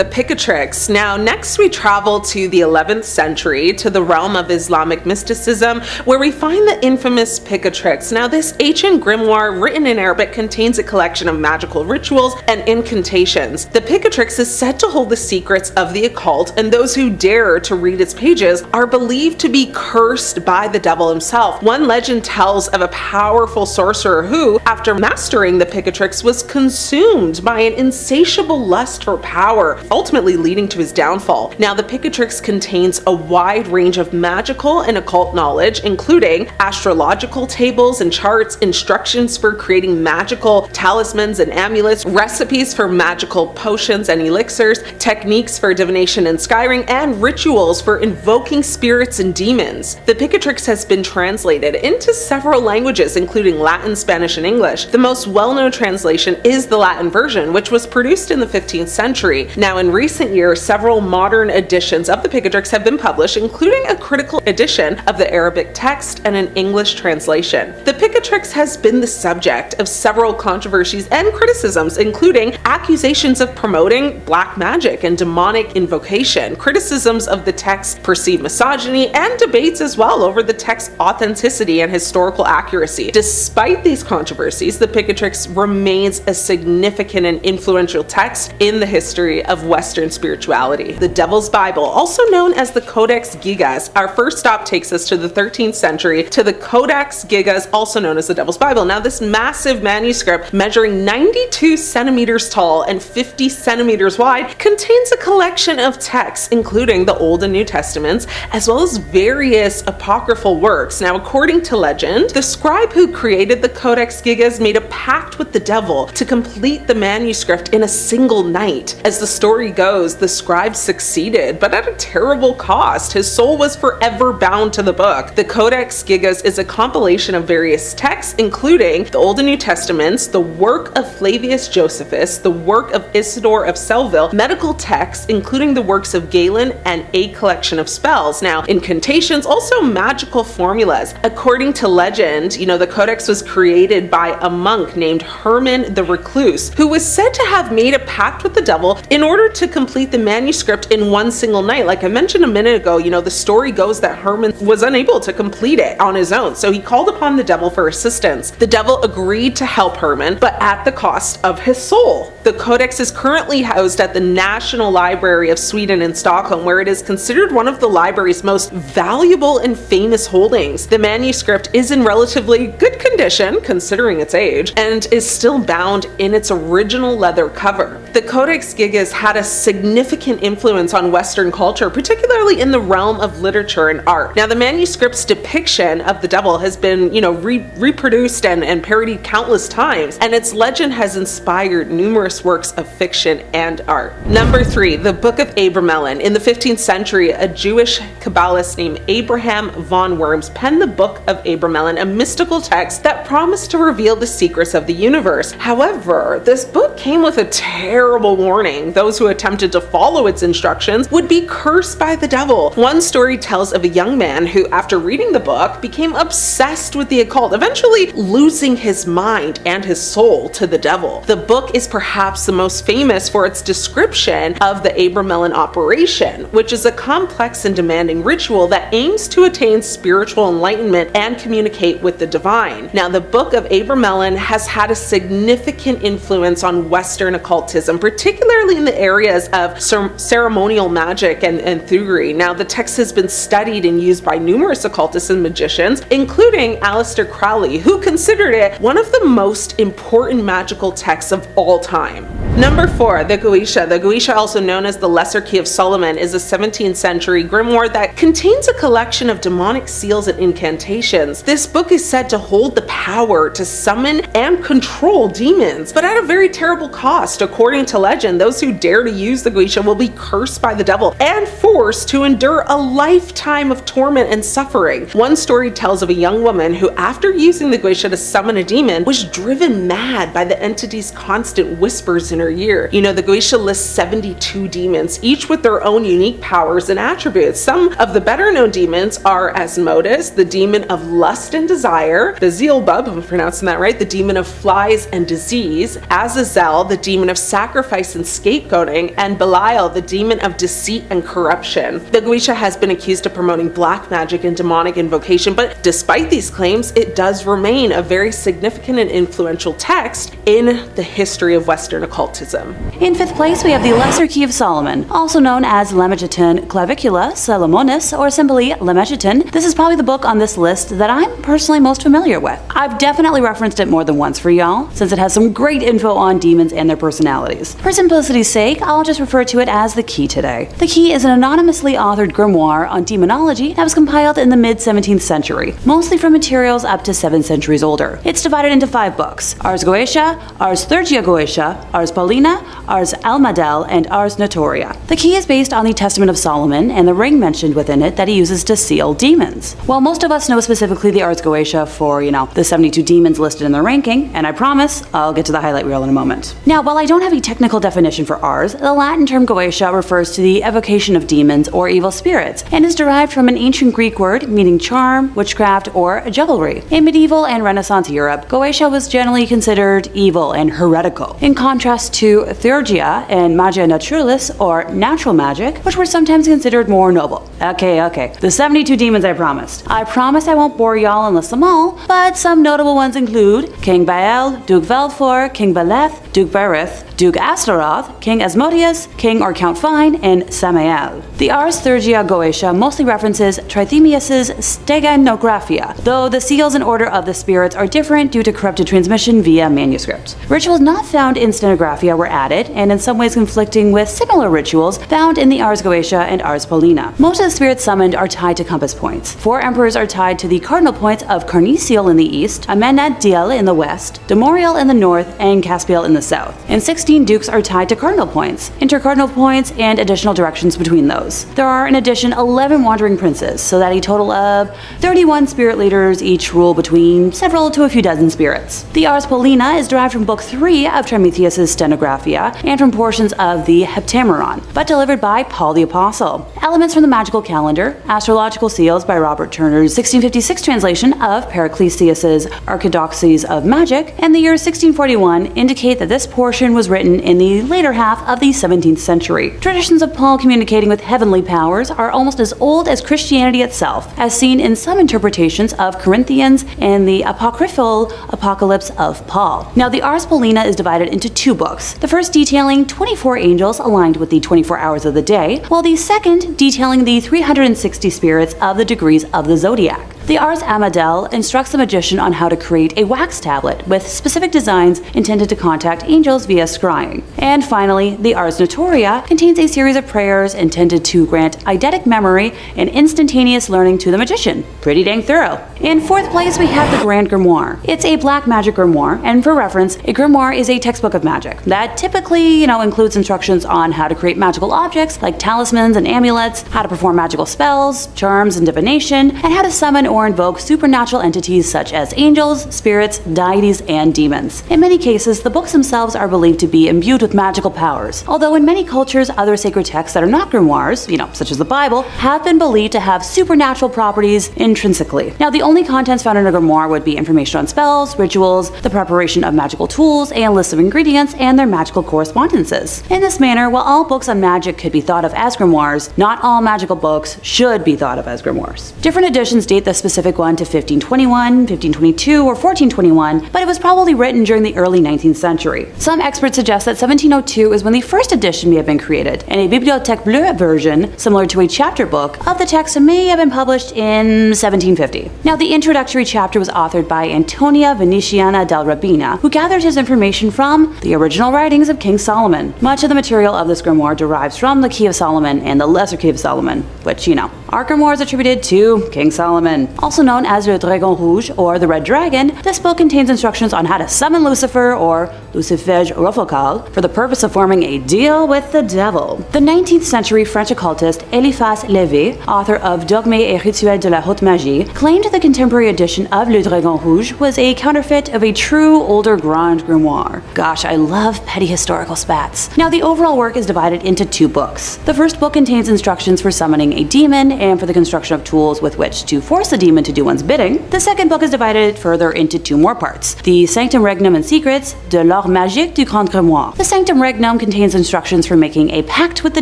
the Picatrix. Now, next we travel to the 11th century, to the realm of Islamic mysticism, where we find the infamous Picatrix. Now, this ancient grimoire written in Arabic contains a collection of magical rituals and incantations. The Picatrix is said to hold the secrets of the occult, and those who dare to read its pages are believed to be cursed by the devil himself. One legend tells of a powerful sorcerer who, after mastering the Picatrix, was consumed by an insatiable lust for power, ultimately leading to his downfall. Now, the Picatrix contains a wide range of magical and occult knowledge, including astrological tables and charts, instructions for creating magical talismans and amulets, recipes for magical potions and elixirs, techniques for divination and scrying, and rituals for invoking spirits and demons. The Picatrix has been translated into several languages, including Latin, Spanish, and English. The most well-known translation is the Latin version, which was produced in the 15th century. Now, in recent years, several modern editions of the Picatrix have been published, including a critical edition of the Arabic text and an English translation. The Picatrix has been the subject of several controversies and criticisms, including accusations of promoting black magic and demonic invocation, criticisms of the text's perceived misogyny, and debates as well over the text's authenticity and historical accuracy. Despite these controversies, the Picatrix remains a significant and influential text in the history of Western spirituality. The Devil's Bible, also known as the Codex Gigas. Our first stop takes us to the 13th century, to the Codex Gigas, also known as the Devil's Bible. Now, this massive manuscript, measuring 92 centimeters tall and 50 centimeters wide, contains a collection of texts, including the Old and New Testaments, as well as various apocryphal works. Now, according to legend, the scribe who created the Codex Gigas made a pact with the devil to complete the manuscript in a single night. As the story goes, the scribe succeeded, but at a terrible cost. His soul was forever bound to the book. The Codex Gigas is a compilation of various texts, including the Old and New Testaments, the work of Flavius Josephus, the work of Isidore of Sellville, medical texts, including the works of Galen, and a collection of spells. Now, incantations, also magical formulas. According to legend, the Codex was created by a monk named Herman the Recluse, who was said to have made a pact with the devil in order to complete the manuscript in one single night. Like I mentioned a minute ago, the story goes that Herman was unable to complete it on his own, so he called upon the devil for assistance. The devil agreed to help Herman, but at the cost of his soul. The Codex is currently housed at the National Library of Sweden in Stockholm, where it is considered one of the library's most valuable and famous holdings. The manuscript is in relatively good condition, considering its age, and is still bound in its original leather cover. The Codex Gigas had a significant influence on Western culture, particularly in the realm of literature and art. Now, the manuscript's depiction of the devil has been, reproduced and parodied countless times, and its legend has inspired numerous works of fiction and art. Number 3, the Book of Abramelin. In the 15th century, a Jewish Kabbalist named Abraham von Worms penned the Book of Abramelin, a mystical text that promised to reveal the secrets of the universe. However, this book came with a terrible warning. Those who attempted to follow its instructions would be cursed by the devil. One story tells of a young man who, after reading the book, became obsessed with the occult, eventually losing his mind and his soul to the devil. The book is perhaps the most famous for its description of the Abramelin operation, which is a complex and demanding ritual that aims to attain spiritual enlightenment and communicate with the divine. Now, the Book of Abramelin has had a significant influence on Western occultism, particularly in the areas of ceremonial magic and thuggery. Now, the text has been studied and used by numerous occultists and magicians, including Aleister Crowley, who considered it one of the most important magical texts of all time. Number 4, the Grisha. The Grisha, also known as the Lesser Key of Solomon, is a 17th century grimoire that contains a collection of demonic seals and incantations. This book is said to hold the power to summon and control demons, but at a very terrible cost. According to legend, those who dare to use the Grisha will be cursed by the devil and forced to endure a lifetime of torment and suffering. One story tells of a young woman who, after using the Grisha to summon a demon, was driven mad by the entity's constant whispering whispers in her ear. You know, the Goetia lists 72 demons, each with their own unique powers and attributes. Some of the better known demons are Asmodeus, the demon of lust and desire, Beelzebub, if I'm pronouncing that right, the demon of flies and disease, Azazel, the demon of sacrifice and scapegoating, and Belial, the demon of deceit and corruption. The Goetia has been accused of promoting black magic and demonic invocation, but despite these claims, it does remain a very significant and influential text in the history of Western occultism. In 5th place, we have the Lesser Key of Solomon, also known as Lemegeton Clavicula Salomonis, or simply Lemegeton. This is probably the book on this list that I'm personally most familiar with. I've definitely referenced it more than once for y'all, since it has some great info on demons and their personalities. For simplicity's sake, I'll just refer to it as the Key today. The Key is an anonymously authored grimoire on demonology that was compiled in the mid-17th century, mostly from materials up to 7 centuries older. It's divided into 5 books: Ars Goetia, Ars Thurgia Goetia, Ars Paulina, Ars Almadel, and Ars Notoria. The Key is based on the Testament of Solomon and the ring mentioned within it that he uses to seal demons. While most of us know specifically the Ars Goetia for, the 72 demons listed in the ranking, and I promise I'll get to the highlight reel in a moment. Now, while I don't have a technical definition for Ars, the Latin term Goetia refers to the evocation of demons or evil spirits, and is derived from an ancient Greek word meaning charm, witchcraft, or jugglery. In medieval and Renaissance Europe, Goetia was generally considered evil and heretical, in contrast to Theurgia and Magia Naturalis, or natural magic, which were sometimes considered more noble. Okay, the 72 demons I promised. I promise I won't bore y'all and list them all, but some notable ones include King Baal, Duke Valfor, King Beleth, Duke Berith, Duke Astaroth, King Asmodeus, King or Count Fine, and Samael. The Ars Thurgia Goetia mostly references Trithemius's Steganographia, though the seals and order of the spirits are different due to corrupted transmission via manuscript. Rituals not found in Stenographia were added, and in some ways conflicting with similar rituals found in the Ars Goetia and Ars Paulina. Most of the spirits summoned are tied to compass points. 4 emperors are tied to the cardinal points of Carnisiel in the east, Amenadiel in the west, Demoriel in the north, and Caspiel in the south. And 16 dukes are tied to cardinal points, intercardinal points, and additional directions between those. There are in addition 11 wandering princes, so that a total of 31 spirit leaders each rule between several to a few dozen spirits. The Ars Paulina is derived from Book 3 of Trithemius's Stenographia and from portions of the Heptameron, but delivered by Paul the Apostle. Elements from the magical calendar, astrological seals by Robert Turner's 1656 translation of Paracelsus's Archidoxes of Magic, and the year 1641 indicate that this portion was written in the later half of the 17th century. Traditions of Paul communicating with heavenly powers are almost as old as Christianity itself, as seen in some interpretations of Corinthians and the apocryphal Apocalypse of Paul. Now, the Ars Paulina is divided into 2 books, the first detailing 24 angels aligned with the 24 hours of the day, while the second detailing the 360 spirits of the degrees of the zodiac. The Ars Amadel instructs the magician on how to create a wax tablet with specific designs intended to contact angels via scrying. And finally, the Ars Notoria contains a series of prayers intended to grant eidetic memory and instantaneous learning to the magician. Pretty dang thorough. In 4th place, we have the Grand Grimoire. It's a black magic grimoire, and for reference, a grimoire is a textbook of magic that typically, includes instructions on how to create magical objects like talismans and amulets, how to perform magical spells, charms, and divination, and how to summon or invoke supernatural entities such as angels, spirits, deities, and demons. In many cases, the books themselves are believed to be imbued with magical powers, although in many cultures, other sacred texts that are not grimoires, such as the Bible, have been believed to have supernatural properties intrinsically. Now, the only contents found in a grimoire would be information on spells, rituals, the preparation of magical tools, and lists of ingredients, and their magical correspondences. In this manner, while all books on magic could be thought of as grimoires, not all magical books should be thought of as grimoires. Different editions date the specific one to 1521, 1522, or 1421, but it was probably written during the early 19th century. Some experts suggest that 1702 is when the first edition may have been created, and a Bibliothèque Bleue version, similar to a chapter book, of the text may have been published in 1750. Now, the introductory chapter was authored by Antonia Venetiana del Rabina, who gathered his information from the original writings of King Solomon. Much of the material of this grimoire derives from the Key of Solomon and the Lesser Key of Solomon, which, our grimoire is attributed to King Solomon. Also known as Le Dragon Rouge, or the Red Dragon, this book contains instructions on how to summon Lucifer, or Lucifer Rofocale, for the purpose of forming a deal with the devil. The 19th century French occultist Eliphas Lévy, author of Dogmes et Rituels de la Haute Magie, claimed the contemporary edition of Le Dragon Rouge was a counterfeit of a true older Grand Grimoire. Gosh, I love petty historical spats. Now, the overall work is divided into 2 books. The first book contains instructions for summoning a demon and for the construction of tools with which to force the demon to do one's bidding. The second book is divided further into 2 more parts: the Sanctum Regnum and Secrets de l'Art Magique du Grand Grimoire. The Sanctum Regnum contains instructions for making a pact with the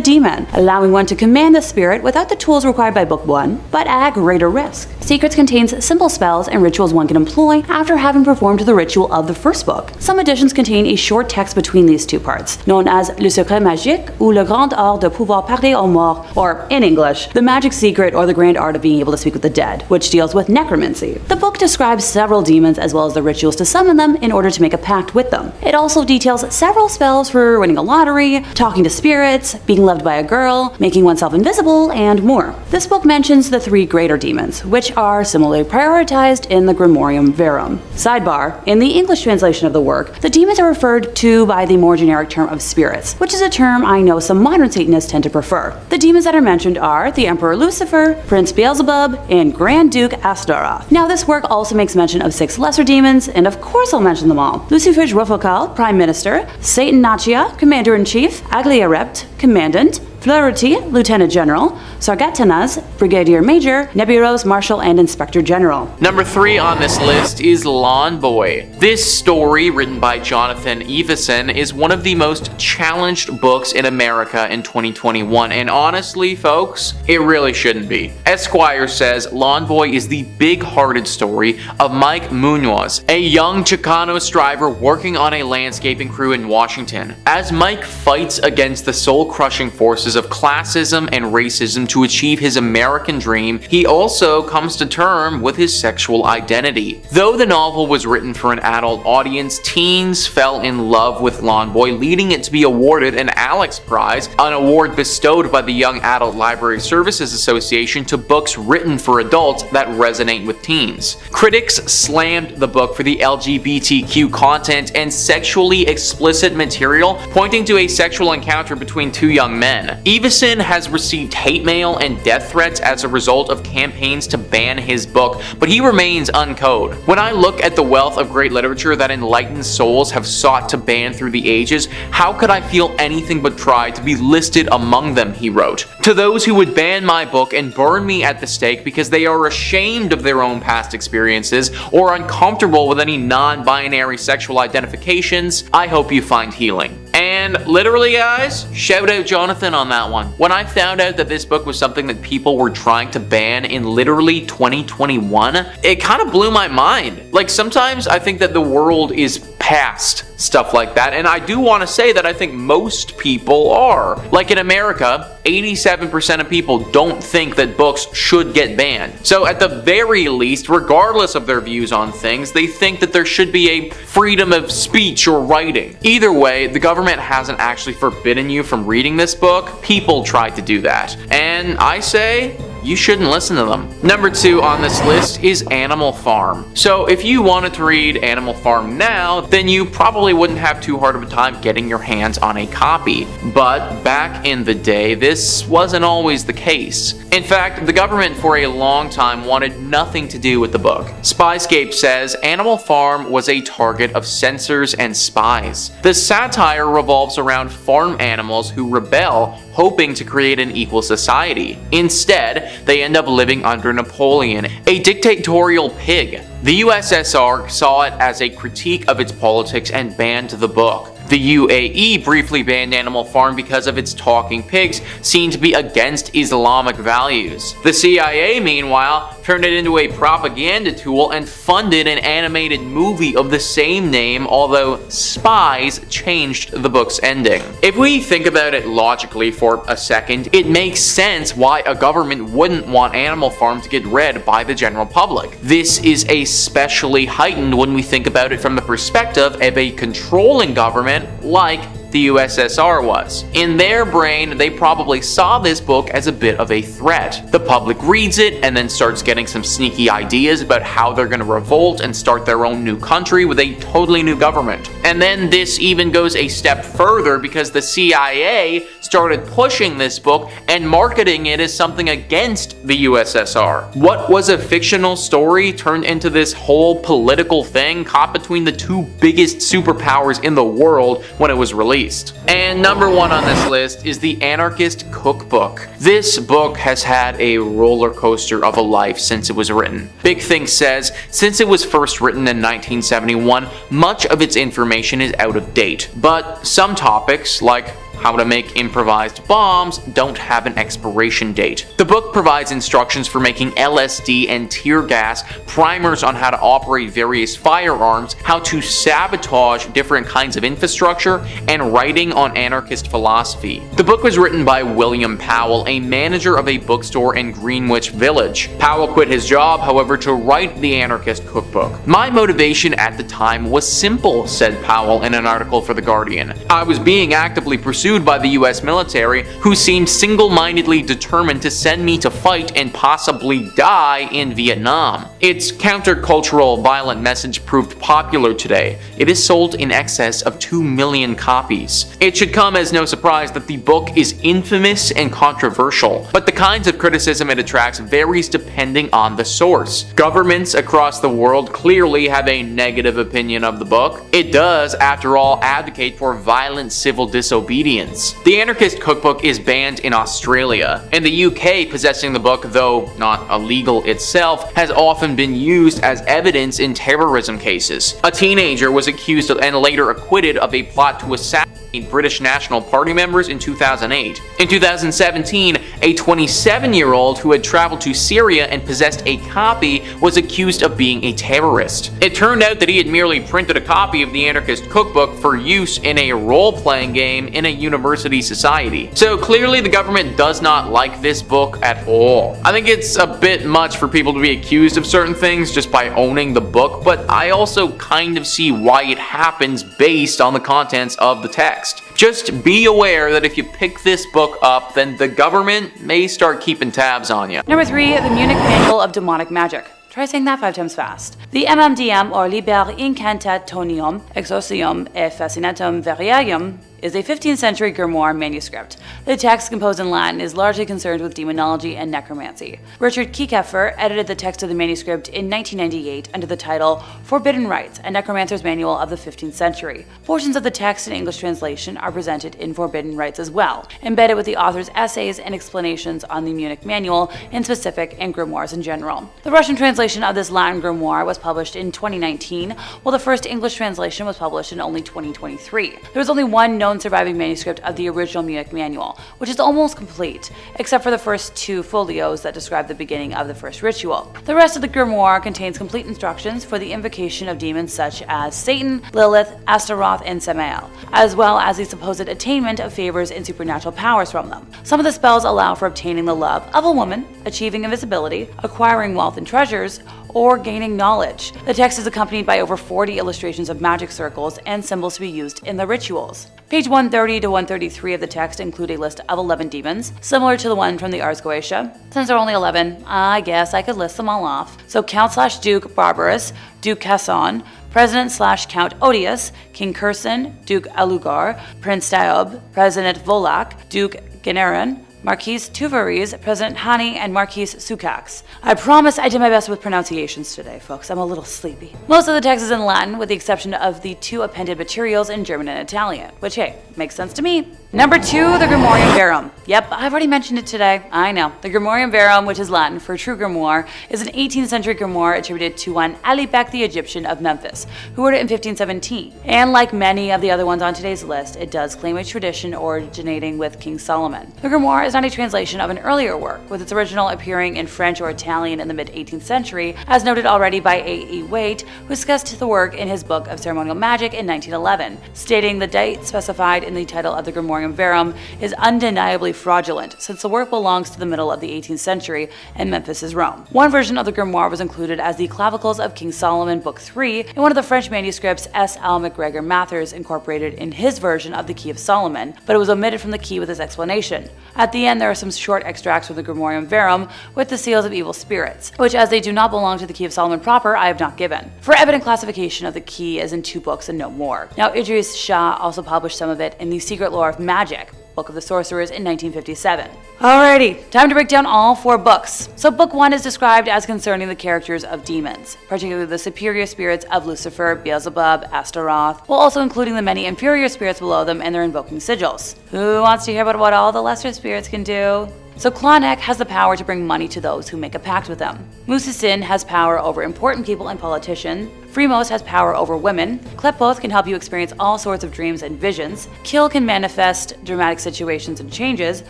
demon, allowing one to command the spirit without the tools required by Book 1, but at greater risk. Secrets contains simple spells and rituals one can employ after having performed the ritual of the first book. Some editions contain a short text between these 2 parts, known as Le Secret Magique ou Le Grand Art de pouvoir parler aux morts, or in English, The Magic Secret or the Grand Art of Being Able to Speak with the Dead, which deals with necromancy. The book describes several demons as well as the rituals to summon them in order to make a pact with them. It also details several spells for winning a lottery, talking to spirits, being loved by a girl, making oneself invisible, and more. This book mentions the 3 greater demons, which are similarly prioritized in the Grimorium Verum. Sidebar: in the English translation of the work, the demons are referred to by the more generic term of spirits, which is a term I know some modern Satanists tend to prefer. The demons that are mentioned are the Emperor Lucifer, Prince Beelzebub, and Grand Duke Astaroth. Now, this work also makes mention of 6 lesser demons, and of course I'll mention them all. Lucifer's Rofocale, Prime Minister; Satanatia, Commander-in-Chief; Agliarept, Commandant; Fleurity, Lieutenant General; Sargatanas, Brigadier Major; Nebulos, Marshal and Inspector General. Number 3 on this list is Lawn Boy. This story, written by Jonathan Evison, is one of the most challenged books in America in 2021, and honestly, folks, it really shouldn't be. Esquire says Lawn Boy is the big-hearted story of Mike Munoz, a young Chicano striver working on a landscaping crew in Washington. As Mike fights against the soul-crushing forces of classism and racism to achieve his American dream, he also comes to terms with his sexual identity. Though the novel was written for an adult audience, teens fell in love with Lawn Boy, leading it to be awarded an Alex Prize, an award bestowed by the Young Adult Library Services Association to books written for adults that resonate with teens. Critics slammed the book for the LGBTQ content and sexually explicit material, pointing to a sexual encounter between 2 young men. Evison has received hate mail and death threats as a result of campaigns to ban his book, but he remains uncode. When I look at the wealth of great literature that enlightened souls have sought to ban through the ages, how could I feel anything but pride to be listed among them, he wrote. To those who would ban my book and burn me at the stake because they are ashamed of their own past experiences or uncomfortable with any non-binary sexual identifications, I hope you find healing. And literally, guys, shout out Jonathan on that one. When I found out that this book was something that people were trying to ban in literally 2021, it kind of blew my mind. Like, sometimes I think that the world is past stuff like that, and I do want to say that I think most people are. Like in America, 87% of people don't think that books should get banned. So at the very least, regardless of their views on things, they think that there should be a freedom of speech or writing. Either way, the government hasn't actually forbidden you from reading this book. People tried to do that. And I say, you shouldn't listen to them. Number 2 on this list is Animal Farm. So if you wanted to read Animal Farm now, then you probably wouldn't have too hard of a time getting your hands on a copy. But back in the day, this wasn't always the case. In fact, the government for a long time wanted nothing to do with the book. Spyscape says Animal Farm was a target of censors and spies. The satire revolves around farm animals who rebel, hoping to create an equal society. Instead, they end up living under Napoleon, a dictatorial pig. The USSR saw it as a critique of its politics and banned the book. The UAE briefly banned Animal Farm because of its talking pigs seen to be against Islamic values. The CIA, meanwhile, turned it into a propaganda tool and funded an animated movie of the same name, although spies changed the book's ending. If we think about it logically for a second, it makes sense why a government wouldn't want Animal Farm to get read by the general public. This is especially heightened when we think about it from the perspective of a controlling government like the USSR was. In their brain, they probably saw this book as a bit of a threat. The public reads it and then starts getting some sneaky ideas about how they're going to revolt and start their own new country with a totally new government. And then this even goes a step further because the CIA started pushing this book and marketing it as something against the USSR. What was a fictional story turned into this whole political thing caught between the two biggest superpowers in the world when it was released. And number 1 on this list is the Anarchist Cookbook. This book has had a roller coaster of a life since it was written. Big Thing says, since it was first written in 1971, much of its information is out of date. But some topics, like how to make improvised bombs, don't have an expiration date. The book provides instructions for making LSD and tear gas, primers on how to operate various firearms, how to sabotage different kinds of infrastructure, and writing on anarchist philosophy. The book was written by William Powell, a manager of a bookstore in Greenwich Village. Powell quit his job, however, to write the Anarchist Cookbook. My motivation at the time was simple, said Powell in an article for The Guardian. I was being actively pursued by the US military, who seemed single-mindedly determined to send me to fight and possibly die in Vietnam. Its countercultural, violent message proved popular today. It is sold in excess of 2 million copies. It should come as no surprise that the book is infamous and controversial, but the kinds of criticism it attracts varies depending on the source. Governments across the world clearly have a negative opinion of the book. It does, after all, advocate for violent civil disobedience. The Anarchist Cookbook is banned in Australia. In the UK, possessing the book, though not illegal itself, has often been used as evidence in terrorism cases. A teenager was accused of and later acquitted of a plot to assassinate British National Party members in 2008. In 2017, a 27-year-old who had traveled to Syria and possessed a copy was accused of being a terrorist. It turned out that he had merely printed a copy of the Anarchist Cookbook for use in a role-playing game in a university society. So clearly the government does not like this book at all. I think it's a bit much for people to be accused of certain things just by owning the book, but I also kind of see why it happens based on the contents of the text. Just be aware that if you pick this book up, then the government may start keeping tabs on you. Number 3, the Munich Manual of Demonic Magic. Try saying that 5 times fast. The MMDM, or Liber Incantationum Exorcium et Fascinatum Variarum, is a 15th century grimoire manuscript. The text, composed in Latin, is largely concerned with demonology and necromancy. Richard Kiekeffer edited the text of the manuscript in 1998 under the title Forbidden Rites, a Necromancer's Manual of the 15th Century. Portions of the text in English translation are presented in Forbidden Rites as well, embedded with the author's essays and explanations on the Munich Manual in specific and grimoires in general. The Russian translation of this Latin grimoire was published in 2019, while the first English translation was published in only 2023. There was only one known surviving manuscript of the original Munich Manual, which is almost complete, except for the first 2 folios that describe the beginning of the first ritual. The rest of the grimoire contains complete instructions for the invocation of demons such as Satan, Lilith, Astaroth, and Samael, as well as the supposed attainment of favors and supernatural powers from them. Some of the spells allow for obtaining the love of a woman, achieving invisibility, acquiring wealth and treasures, or gaining knowledge. The text is accompanied by over 40 illustrations of magic circles and symbols to be used in the rituals. Page 130 to 133 of the text include a list of 11 demons, similar to the one from the Ars Goetia. Since there are only 11, I guess I could list them all off. So Count/Duke Barbarus, Duke Casson, President/Count Odious, King Curson, Duke Alugar, Prince Daob, President Volak, Duke Generan, Marquise Tuvaris, President Hani, and Marquise Sukax. I promise I did my best with pronunciations today, folks. I'm a little sleepy. Most of the text is in Latin, with the exception of the 2 appended materials in German and Italian, which, hey, makes sense to me. Number 2, the Grimorium Verum. Yep, I've already mentioned it today. I know. The Grimorium Verum, which is Latin for true grimoire, is an 18th century grimoire attributed to one Alibek the Egyptian of Memphis, who wrote it in 1517. And like many of the other ones on today's list, it does claim a tradition originating with King Solomon. The grimoire is not a translation of an earlier work, with its original appearing in French or Italian in the mid-18th century, as noted already by A.E. Waite, who discussed the work in his Book of Ceremonial Magic in 1911, stating the date specified in the title of the Grimorium Grimorium Verum is undeniably fraudulent, since the work belongs to the middle of the 18th century and Memphis is Rome. One version of the grimoire was included as the Clavicles of King Solomon, Book 3, in one of the French manuscripts S. L. MacGregor Mathers incorporated in his version of the Key of Solomon, but it was omitted from the key with his explanation. At the end, there are some short extracts from the Grimorium Verum with the seals of evil spirits, which, as they do not belong to the Key of Solomon proper, I have not given. For evident classification of the key as in 2 books and no more. Now, Idris Shah also published some of it in The Secret Lore of Magic, Book of the Sorcerers, in 1957. Alrighty, time to break down all 4 books. So Book 1 is described as concerning the characters of demons, particularly the superior spirits of Lucifer, Beelzebub, Astaroth, while also including the many inferior spirits below them and their invoking sigils. Who wants to hear about what all the lesser spirits can do? So Klonek has the power to bring money to those who make a pact with them. Musisin has power over important people and politicians. Fremos has power over women. Klepoth can help you experience all sorts of dreams and visions. Kill can manifest dramatic situations and changes.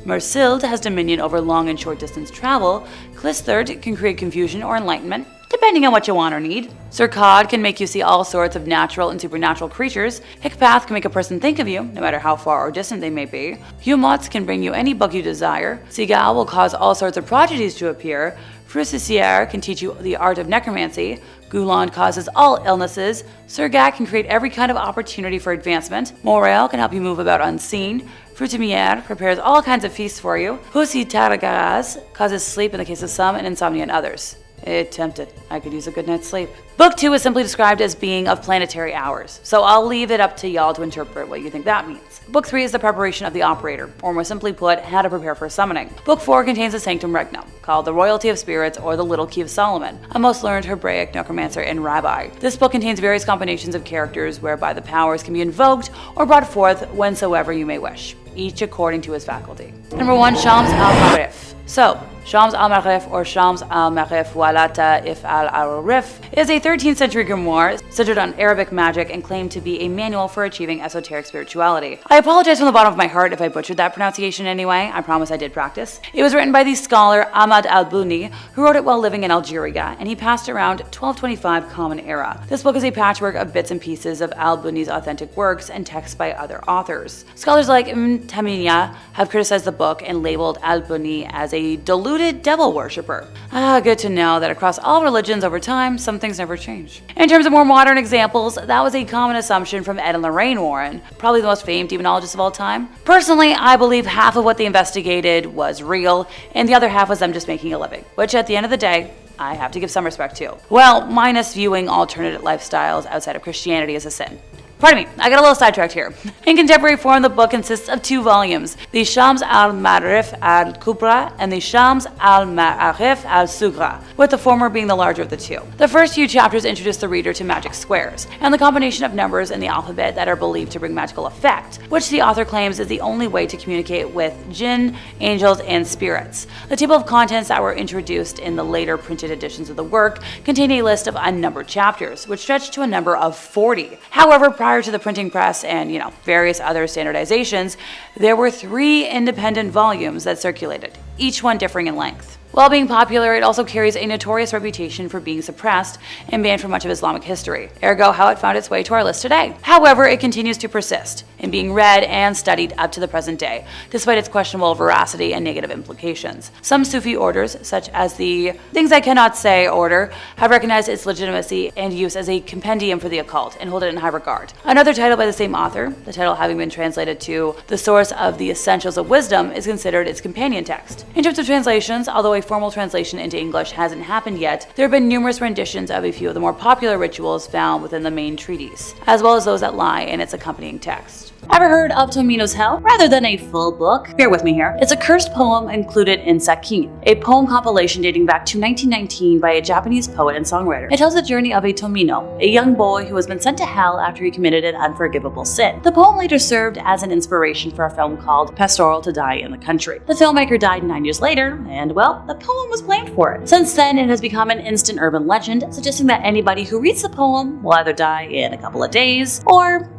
Mersild has dominion over long and short distance travel. Klisterd can create confusion or enlightenment, depending on what you want or need. Sirkad can make you see all sorts of natural and supernatural creatures. Hikpath can make a person think of you, no matter how far or distant they may be. Humots can bring you any book you desire. Sigal will cause all sorts of prodigies to appear. Frucissiere can teach you the art of necromancy. Guland causes all illnesses. Surgat can create every kind of opportunity for advancement. Morel can help you move about unseen. Frutimier prepares all kinds of feasts for you. Husi Taragaraz causes sleep in the case of some and insomnia in others. It tempted. I could use a good night's sleep. Book 2 is simply described as being of planetary hours, so I'll leave it up to y'all to interpret what you think that means. Book 3 is the preparation of the operator, or more simply put, how to prepare for summoning. Book 4 contains the Sanctum Regnum, called the Royalty of Spirits or the Little Key of Solomon, a most learned Hebraic necromancer and rabbi. This book contains various combinations of characters whereby the powers can be invoked or brought forth whensoever you may wish, each according to his faculty. Number 1, Shams al-Marif. So, Shams al-Marif or Shams al-Marif Walata If al-Arif is a 13th century grimoire centered on Arabic magic and claimed to be a manual for achieving esoteric spirituality. I apologize from the bottom of my heart if I butchered that pronunciation anyway. I promise I did practice. It was written by the scholar Ahmad al-Buni, who wrote it while living in Algeria, and he passed around 1225 Common Era. This book is a patchwork of bits and pieces of al-Buni's authentic works and texts by other authors. Scholars like Ibn Taymiyyah have criticized the book and labeled al-Buni as a deluded devil worshipper. Good to know that across all religions over time, some things never change. In terms of more modern examples, that was a common assumption from Ed and Lorraine Warren, probably the most famed demonologists of all time. Personally, I believe half of what they investigated was real, and the other half was them just making a living, which at the end of the day, I have to give some respect to. Well, minus viewing alternate lifestyles outside of Christianity as a sin. Pardon me, I got a little sidetracked here. In contemporary form, the book consists of 2 volumes, the Shams al-Marif al-Kubra and the Shams al-Ma'arif al-Sugra, with the former being the larger of the 2. The first few chapters introduce the reader to magic squares, and the combination of numbers in the alphabet that are believed to bring magical effect, which the author claims is the only way to communicate with jinn, angels, and spirits. The table of contents that were introduced in the later printed editions of the work contain a list of unnumbered chapters, which stretch to a number of 40. However, prior to the printing press and, various other standardizations, there were 3 independent volumes that circulated, each one differing in length. While being popular, it also carries a notorious reputation for being suppressed and banned from much of Islamic history, ergo how it found its way to our list today. However, it continues to persist in being read and studied up to the present day, despite its questionable veracity and negative implications. Some Sufi orders, such as the Things I Cannot Say order, have recognized its legitimacy and use as a compendium for the occult and hold it in high regard. Another title by the same author, the title having been translated to The Source of the Essentials of Wisdom, is considered its companion text. In terms of translations, although a formal translation into English hasn't happened yet, there have been numerous renditions of a few of the more popular rituals found within the main treatise, as well as those that lie in its accompanying text. Ever heard of Tomino's Hell? Rather than a full book, bear with me here, it's a cursed poem included in Sakin, a poem compilation dating back to 1919 by a Japanese poet and songwriter. It tells the journey of a Tomino, a young boy who has been sent to hell after he committed an unforgivable sin. The poem later served as an inspiration for a film called Pastoral to Die in the Country. The filmmaker died 9 years later, and well, the poem was blamed for it. Since then, it has become an instant urban legend, suggesting that anybody who reads the poem will either die in a couple of days, or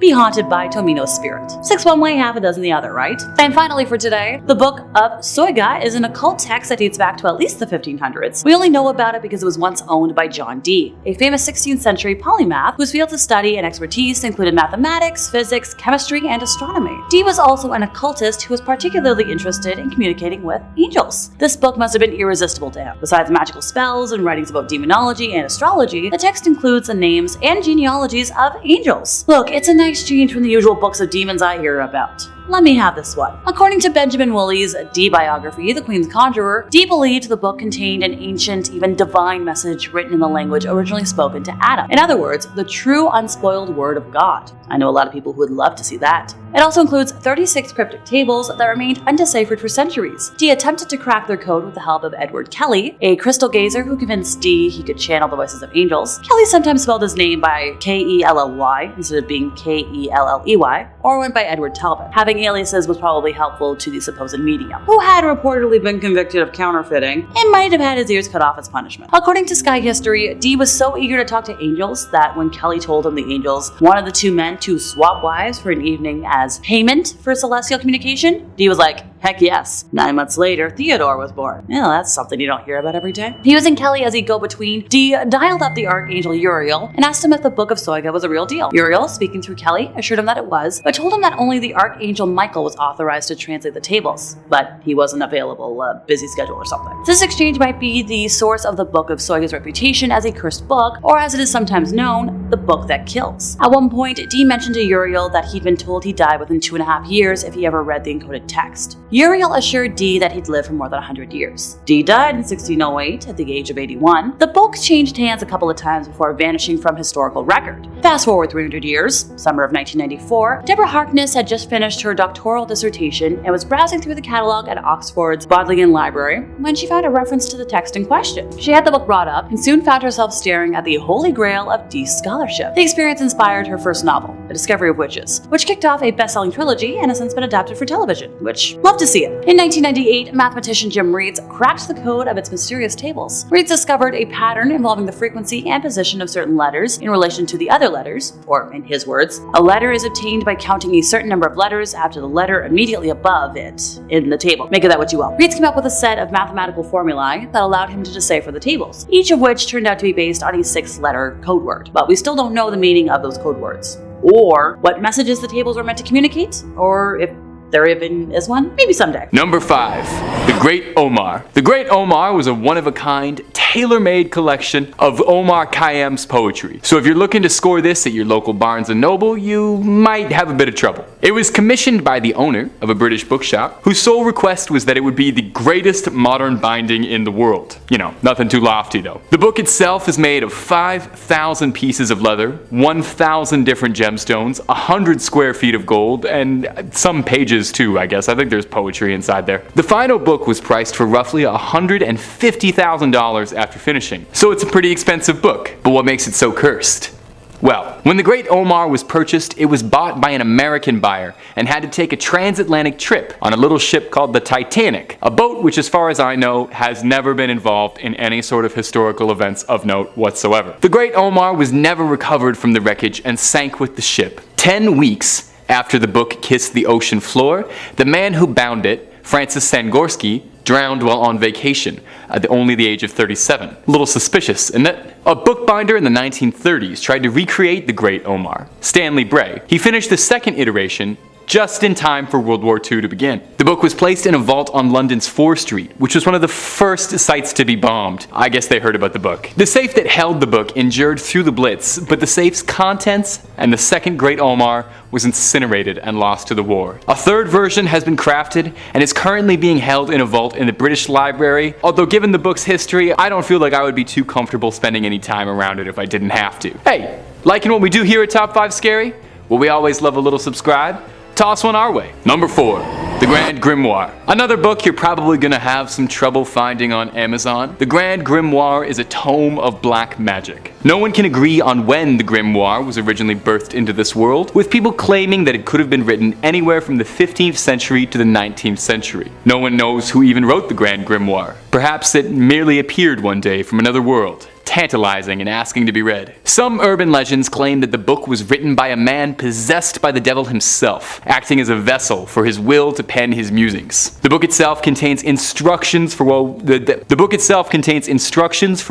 be haunted by Tomino's spirit. 6 one way, half a dozen the other, right? And finally for today, the Book of Soyga is an occult text that dates back to at least the 1500s. We only know about it because it was once owned by John Dee, a famous 16th century polymath whose fields of study and expertise included mathematics, physics, chemistry, and astronomy. Dee was also an occultist who was particularly interested in communicating with angels. This book must have been irresistible to him. Besides magical spells and writings about demonology and astrology, the text includes the names and genealogies of angels. Look, it's a nice change from the usual books of demons I hear about. Let me have this one. According to Benjamin Woolley's Dee biography, The Queen's Conjurer, Dee believed the book contained an ancient, even divine message written in the language originally spoken to Adam. In other words, the true unspoiled word of God. I know a lot of people who would love to see that. It also includes 36 cryptic tables that remained undeciphered for centuries. Dee attempted to crack their code with the help of Edward Kelly, a crystal gazer who convinced Dee he could channel the voices of angels. Kelly sometimes spelled his name by K-E-L-L-Y instead of being K-E-L-L-E-Y, or went by Edward Talbot. Having aliases was probably helpful to the supposed medium, who had reportedly been convicted of counterfeiting and might have had his ears cut off as punishment. According to Sky History, Dee was so eager to talk to angels that when Kelly told him the angels wanted the two men to swap wives for an evening as payment for celestial communication, Dee was like, heck yes. 9 months later, Theodore was born. Yeah, that's something you don't hear about every day. Using Kelly as a go-between, Dee dialed up the Archangel Uriel and asked him if the Book of Soyga was a real deal. Uriel, speaking through Kelly, assured him that it was, but told him that only the Archangel Michael was authorized to translate the tables. But he wasn't available, busy schedule or something. This exchange might be the source of the Book of Soyga's reputation as a cursed book, or as it is sometimes known, the book that kills. At one point, Dee mentioned to Uriel that he'd been told he'd die within 2.5 years if he ever read the encoded text. Uriel assured Dee that he'd live for more than 100 years. Dee died in 1608 at the age of 81. The book changed hands a couple of times before vanishing from historical record. Fast forward 300 years, summer of 1994, Deborah Harkness had just finished her doctoral dissertation and was browsing through the catalog at Oxford's Bodleian Library when she found a reference to the text in question. She had the book brought up and soon found herself staring at the holy grail of Dee's scholarship. The experience inspired her first novel, The Discovery of Witches, which kicked off a best-selling trilogy and has since been adapted for television, which, love to see it. In 1998, mathematician Jim Reeds cracked the code of its mysterious tables. Reeds discovered a pattern involving the frequency and position of certain letters in relation to the other letters, or in his words, a letter is obtained by counting a certain number of letters after the letter immediately above it in the table. Make of that what you will. Reeds came up with a set of mathematical formulae that allowed him to decipher the tables, each of which turned out to be based on a 6-letter code word. But we still don't know the meaning of those code words, or what messages the tables were meant to communicate, or if there even is one. Maybe someday. Number 5. The Great Omar. The Great Omar was a one-of-a-kind, tailor-made collection of Omar Khayyam's poetry. So if you're looking to score this at your local Barnes & Noble, you might have a bit of trouble. It was commissioned by the owner of a British bookshop, whose sole request was that it would be the greatest modern binding in the world. You know, nothing too lofty though. The book itself is made of 5,000 pieces of leather, 1,000 different gemstones, 100 square feet of gold, and some pages too, I guess. I think there's poetry inside there. The final book was priced for roughly $150,000 after finishing, so it's a pretty expensive book. But what makes it so cursed? Well, when the Great Omar was purchased, it was bought by an American buyer and had to take a transatlantic trip on a little ship called the Titanic, a boat which, as far as I know, has never been involved in any sort of historical events of note whatsoever. The Great Omar was never recovered from the wreckage and sank with the ship. 10 weeks after the book kissed the ocean floor, the man who bound it, Francis Sangorsky, drowned while on vacation at only the age of 37. A little suspicious, isn't it? A bookbinder in the 1930s tried to recreate the Great Omar, Stanley Bray. He finished the second iteration just in time for World War II to begin. The book was placed in a vault on London's Fore Street, which was one of the first sites to be bombed. I guess they heard about the book. The safe that held the book endured through the Blitz, but the safe's contents and the second Great Omar was incinerated and lost to the war. A third version has been crafted and is currently being held in a vault in the British Library, although given the book's history, I don't feel like I would be too comfortable spending any time around it if I didn't have to. Hey, liking what we do here at Top 5 Scary? Well, we always love a little subscribe. Toss one our way. Number 4. The Grand Grimoire. Another book you're probably gonna have some trouble finding on Amazon. The Grand Grimoire is a tome of black magic. No one can agree on when the grimoire was originally birthed into this world, with people claiming that it could have been written anywhere from the 15th century to the 19th century. No one knows who even wrote the Grand Grimoire. Perhaps it merely appeared one day from another world. tantalizing and asking to be read. Some urban legends claim that the book was written by a man possessed by the devil himself, acting as a vessel for his will to pen his musings. The book itself contains instructions for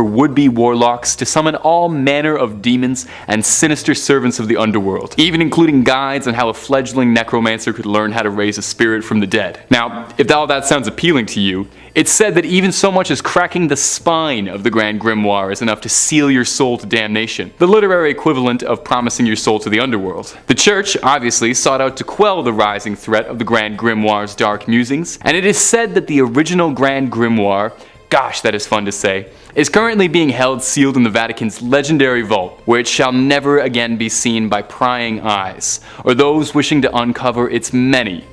would-be warlocks to summon all manner of demons and sinister servants of the underworld, even including guides on how a fledgling necromancer could learn how to raise a spirit from the dead. Now, if all that sounds appealing to you, it's said that even so much as cracking the spine of the Grand Grimoire is enough to seal your soul to damnation, the literary equivalent of promising your soul to the underworld. The church, obviously, sought out to quell the rising threat of the Grand Grimoire's dark musings, and it is said that the original Grand Grimoire, gosh, that is fun to say, is currently being held sealed in the Vatican's legendary vault, where it shall never again be seen by prying eyes, or those wishing to uncover its many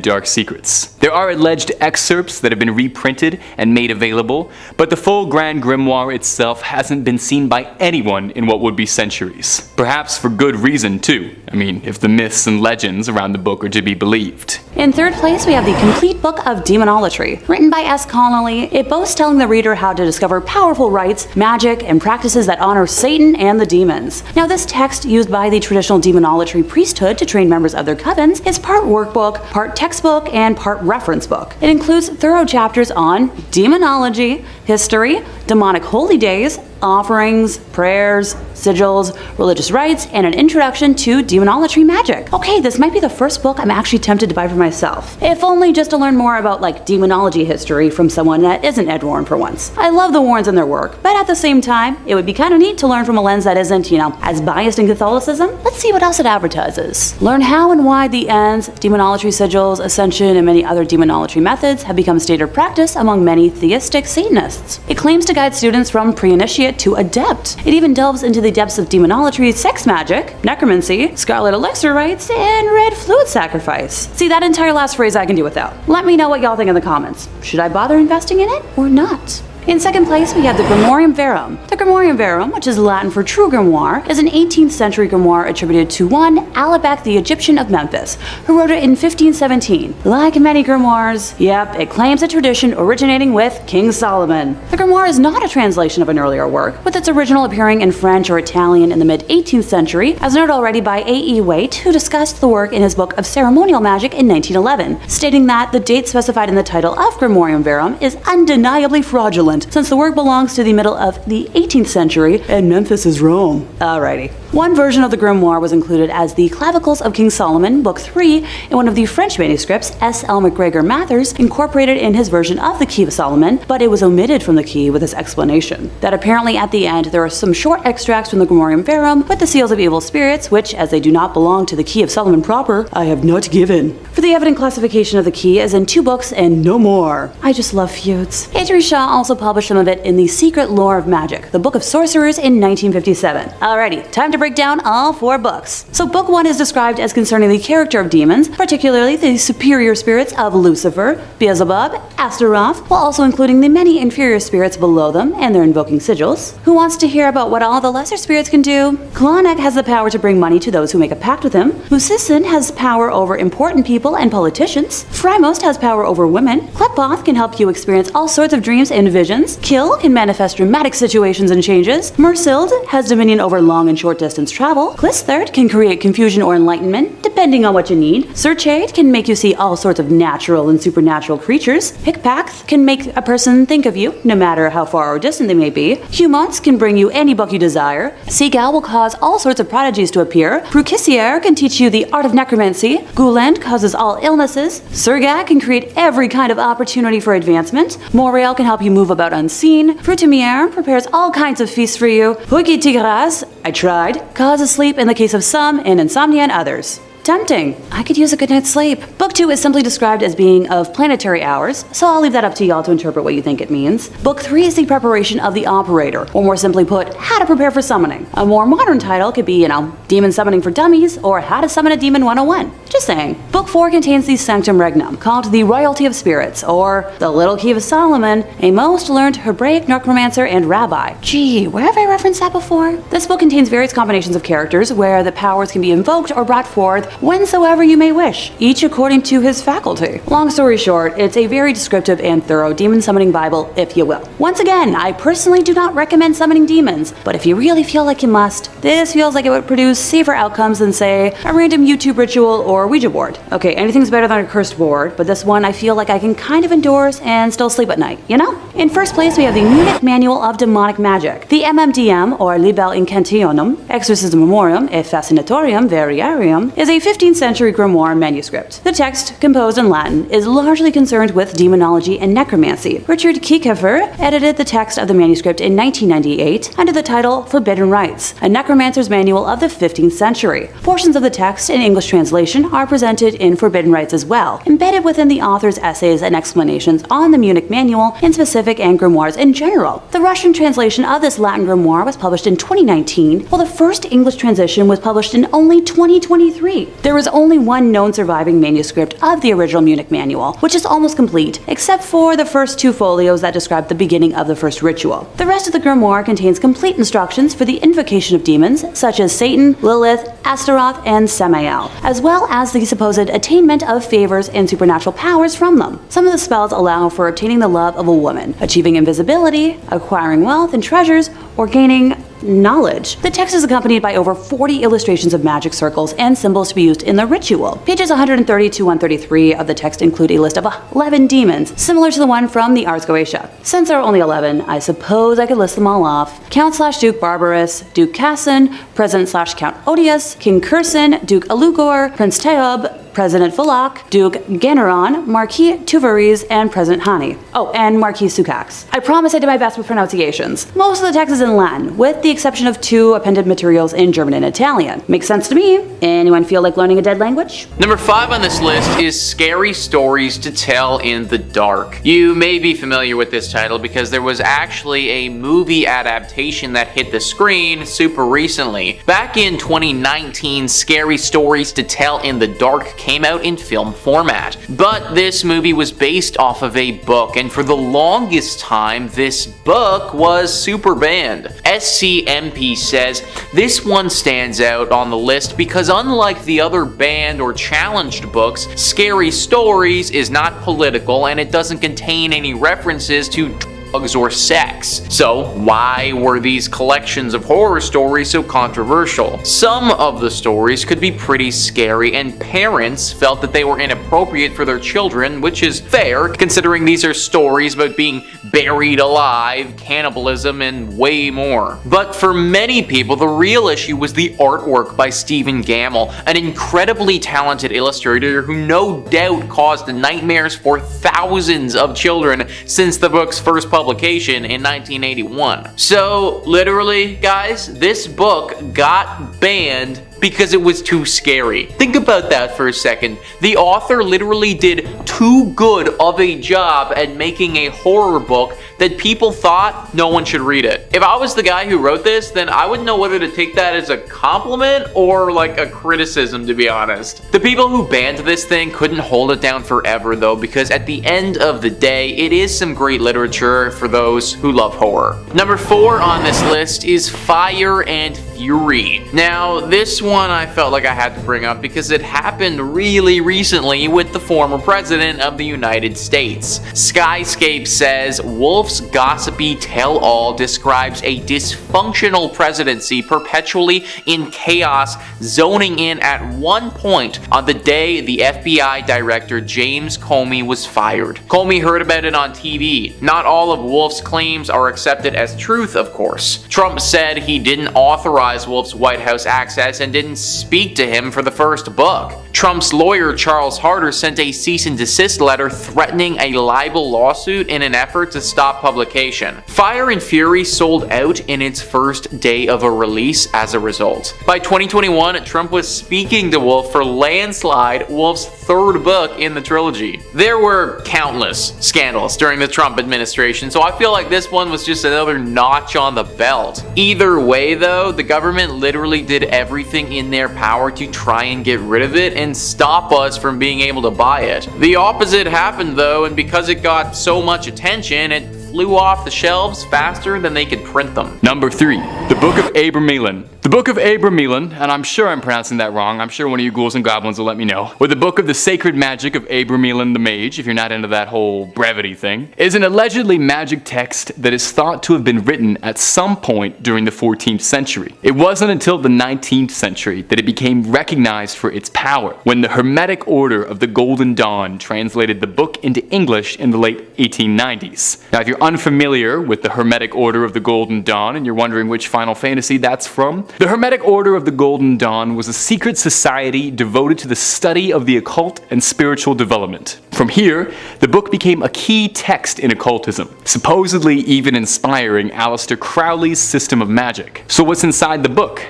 dark secrets. There are alleged excerpts that have been reprinted and made available, but the full Grand Grimoire itself hasn't been seen by anyone in what would be centuries. Perhaps for good reason too. I mean, if the myths and legends around the book are to be believed. In third place, we have the complete book of Demonolatry. Written by S. Connolly, it boasts telling the reader how to discover powerful rites, magic, and practices that honor Satan and the demons. Now, this text, used by the traditional demonolatry priesthood to train members of their covens, is part workbook, part textbook, and part reference book. It includes thorough chapters on demonology, history, demonic holy days, offerings, prayers, sigils, religious rites, and an introduction to demonolatry magic. Okay, this might be the first book I'm actually tempted to buy for myself. If only just to learn more about demonology history from someone that isn't Ed Warren for once. I love the Warrens and their work, but at the same time, it would be kind of neat to learn from a lens that isn't, as biased in Catholicism. Let's see what else it advertises. Learn how and why the ends, demonolatry sigils, ascension, and many other demonolatry methods have become standard practice among many theistic Satanists. It claims to guide students from pre-initiate to adept. It even delves into the depths of demonolatry, sex magic, necromancy, scarlet elixir rites, and red fluid sacrifice. See, that entire last phrase I can do without. Let me know what y'all think in the comments. Should I bother investing in it or not? In second place, we have the Grimorium Verum. The Grimorium Verum, which is Latin for true grimoire, is an 18th century grimoire attributed to one Alabek the Egyptian of Memphis, who wrote it in 1517. Like many grimoires, it claims a tradition originating with King Solomon. The grimoire is not a translation of an earlier work, with its original appearing in French or Italian in the mid-18th century, as noted already by A.E. Waite, who discussed the work in his book of ceremonial magic in 1911, stating that the date specified in the title of Grimorium Verum is undeniably fraudulent, since the work belongs to the middle of the 18th century, and Memphis is Rome. Alrighty. One version of the grimoire was included as the Clavicles of King Solomon, Book 3, in one of the French manuscripts S. L. McGregor Mathers incorporated in his version of the Key of Solomon, but it was omitted from the key with his explanation. That apparently at the end there are some short extracts from the Grimorium Verum with the seals of evil spirits, which, as they do not belong to the Key of Solomon proper, I have not given. For the evident classification of the key is in 2 books and no more. I just love feuds. Andrew Shaw also published some of it in The Secret Lore of Magic, the Book of Sorcerers in 1957. Alrighty, time to break down all 4 books. So book 1 is described as concerning the character of demons, particularly the superior spirits of Lucifer, Beelzebub, Astaroth, while also including the many inferior spirits below them and their invoking sigils. Who wants to hear about what all the lesser spirits can do? Klonek has the power to bring money to those who make a pact with him. Musisin has power over important people and politicians. Frymost has power over women. Kleppoth can help you experience all sorts of dreams and visions. Kill can manifest dramatic situations and changes. Mersild has dominion over long and short distance travel. Clisthert can create confusion or enlightenment, depending on what you need. Serchade can make you see all sorts of natural and supernatural creatures. Hickpath can make a person think of you, no matter how far or distant they may be. Humans can bring you any book you desire. Seagal will cause all sorts of prodigies to appear. Brucissier can teach you the art of necromancy. Gulend causes all illnesses. Sergak can create every kind of opportunity for advancement. Morael can help you move about unseen. Fruitimier prepares all kinds of feasts for you. Huiki Tigras, I tried, causes sleep in the case of some and insomnia in others. Tempting. I could use a good night's sleep. Book 2 is simply described as being of planetary hours, so I'll leave that up to y'all to interpret what you think it means. Book 3 is the preparation of the operator, or more simply put, how to prepare for summoning. A more modern title could be, Demon Summoning for Dummies, or How to Summon a Demon 101. Just saying. Book 4 contains the Sanctum Regnum, called the Royalty of Spirits, or the Little Key of Solomon, a most learned Hebraic necromancer and rabbi. Gee, where have I referenced that before? This book contains various combinations of characters where the powers can be invoked or brought forth whensoever you may wish, each according to his faculty. Long story short, it's a very descriptive and thorough demon summoning Bible, if you will. Once again, I personally do not recommend summoning demons, but if you really feel like you must, this feels like it would produce safer outcomes than, say, a random YouTube ritual or Ouija board. Okay, anything's better than a cursed board, but this one I feel like I can kind of endorse and still sleep at night, you know? In first place, we have the Munich Manual of Demonic Magic. The MMDM, or Libel Incantionum, Exorcismorium e Fascinatorium Variarium, is a 15th century grimoire manuscript. The text, composed in Latin, is largely concerned with demonology and necromancy. Richard Kiekefer edited the text of the manuscript in 1998 under the title Forbidden Rites, a necromancer's manual of the 15th century. Portions of the text in English translation are presented in Forbidden Rites as well, embedded within the author's essays and explanations on the Munich Manual in specific and grimoires in general. The Russian translation of this Latin grimoire was published in 2019, while the first English translation was published in only 2023. There is only one known surviving manuscript of the original Munich Manual, which is almost complete, except for the first 2 folios that describe the beginning of the first ritual. The rest of the grimoire contains complete instructions for the invocation of demons, such as Satan, Lilith, Astaroth, and Samael, as well as the supposed attainment of favors and supernatural powers from them. Some of the spells allow for obtaining the love of a woman, achieving invisibility, acquiring wealth and treasures, or gaining knowledge. The text is accompanied by over 40 illustrations of magic circles and symbols to be used in the ritual. Pages 130 to 133 of the text include a list of 11 demons, similar to the one from the Ars Goetia. Since there are only 11, I suppose I could list them all off. Count/Duke Barbarous, Duke Cassin, President/Count Odious, King Curson, Duke Alugor, Prince Teob, President Fulak, Duke Generon, Marquis Tuvaris, and President Hani. Oh, and Marquis Sukax. I promise I did my best with pronunciations. Most of the text is in Latin, with the exception of 2 appended materials in German and Italian. Makes sense to me. Anyone feel like learning a dead language? Number 5 on this list is Scary Stories to Tell in the Dark. You may be familiar with this title because there was actually a movie adaptation that hit the screen super recently. Back in 2019, Scary Stories to Tell in the Dark came out in film format. But this movie was based off of a book, and for the longest time, this book was super banned. SCMP says this one stands out on the list because unlike the other banned or challenged books, Scary Stories is not political and it doesn't contain any references to drugs or sex. So why were these collections of horror stories so controversial? Some of the stories could be pretty scary and parents felt that they were inappropriate for their children, which is fair considering these are stories about being buried alive, cannibalism, and way more. But for many people, the real issue was the artwork by Stephen Gammell, an incredibly talented illustrator who no doubt caused nightmares for thousands of children since the book's first publication in 1981. So literally, guys, this book got banned because it was too scary. Think about that for a second. The author literally did too good of a job at making a horror book that people thought no one should read it. If I was the guy who wrote this, then I wouldn't know whether to take that as a compliment or like a criticism, to be honest. The people who banned this thing couldn't hold it down forever though, because at the end of the day, it is some great literature for those who love horror. Number 4 on this list is Fire and Fury. Now, this one I felt like I had to bring up because it happened really recently with the former president of the United States. Skyscape says Wolf's gossipy tell-all describes a dysfunctional presidency perpetually in chaos, zoning in at one point on the day the FBI director James Comey was fired. Comey heard about it on TV. Not all of Wolf's claims are accepted as truth, of course. Trump said he didn't authorize Wolf's White House access and didn't speak to him for the first book. Trump's lawyer Charles Harder sent a cease and desist letter threatening a libel lawsuit in an effort to stop publication. Fire and Fury sold out in its first day of a release as a result. By 2021, Trump was speaking to Wolf for Landslide, Wolf's third book in the trilogy. There were countless scandals during the Trump administration, so I feel like this one was just another notch on the belt. Either way though, the government literally did everything in their power to try and get rid of it and stop us from being able to buy it. The opposite happened though, and because it got so much attention, it flew off the shelves faster than they could print them. Number 3. The Book of Abramelin. The Book of Abramelin, and I'm sure I'm pronouncing that wrong, I'm sure one of you ghouls and goblins will let me know, or the Book of the Sacred Magic of Abramelin the Mage, if you're not into that whole brevity thing, is an allegedly magic text that is thought to have been written at some point during the 14th century. It wasn't until the 19th century that it became recognized for its power, when the Hermetic Order of the Golden Dawn translated the book into English in the late 1890s. Now, if you're unfamiliar with the Hermetic Order of the Golden Dawn and you're wondering which Final Fantasy that's from, the Hermetic Order of the Golden Dawn was a secret society devoted to the study of the occult and spiritual development. From here, the book became a key text in occultism, supposedly even inspiring Aleister Crowley's system of magic. So what's inside the book?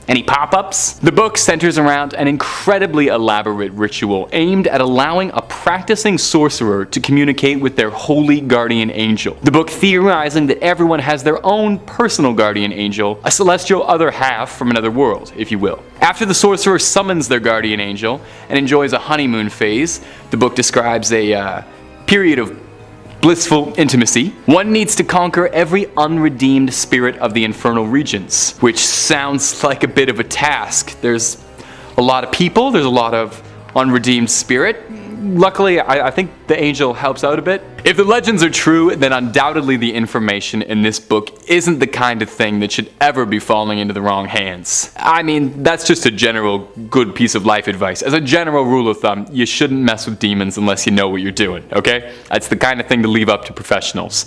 Any pop-ups? The book centers around an incredibly elaborate ritual aimed at allowing a practicing sorcerer to communicate with their holy guardian angel. The book theorizing that everyone has their own personal guardian angel, a celestial other half from another world, if you will. After the sorcerer summons their guardian angel and enjoys a honeymoon phase, the book describes a period of blissful intimacy, one needs to conquer every unredeemed spirit of the infernal regions, which sounds like a bit of a task. There's a lot of people, there's a lot of unredeemed spirit. Luckily, I think the angel helps out a bit. If the legends are true, then undoubtedly the information in this book isn't the kind of thing that should ever be falling into the wrong hands. I mean, that's just a general good piece of life advice. As a general rule of thumb, you shouldn't mess with demons unless you know what you're doing, okay? That's the kind of thing to leave up to professionals.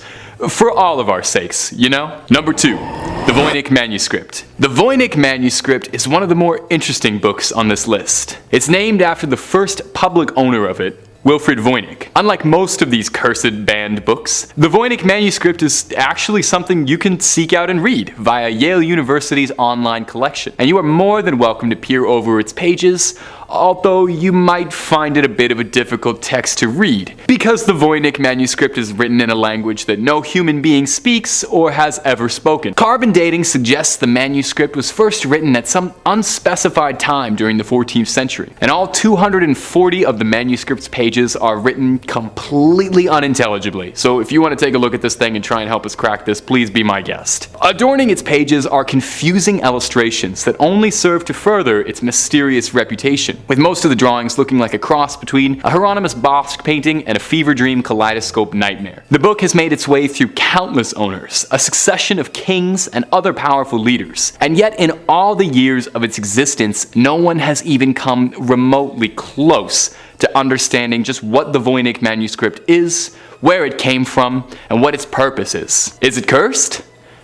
For all of our sakes, you know? Number 2, the Voynich Manuscript. The Voynich Manuscript is one of the more interesting books on this list. It's named after the first public owner of it, Wilfrid Voynich. Unlike most of these cursed banned books, the Voynich Manuscript is actually something you can seek out and read via Yale University's online collection, and you are more than welcome to peer over its pages, although you might find it a bit of a difficult text to read, because the Voynich Manuscript is written in a language that no human being speaks or has ever spoken. Carbon dating suggests the manuscript was first written at some unspecified time during the 14th century, and all 240 of the manuscript's pages are written completely unintelligibly, so if you want to take a look at this thing and try and help us crack this, please be my guest. Adorning its pages are confusing illustrations that only serve to further its mysterious reputation, with most of the drawings looking like a cross between a Hieronymus Bosch painting and a fever dream kaleidoscope nightmare. The book has made its way through countless owners, a succession of kings and other powerful leaders, and yet in all the years of its existence, no one has even come remotely close to understanding just what the Voynich Manuscript is, where it came from, and what its purpose is. Is it cursed?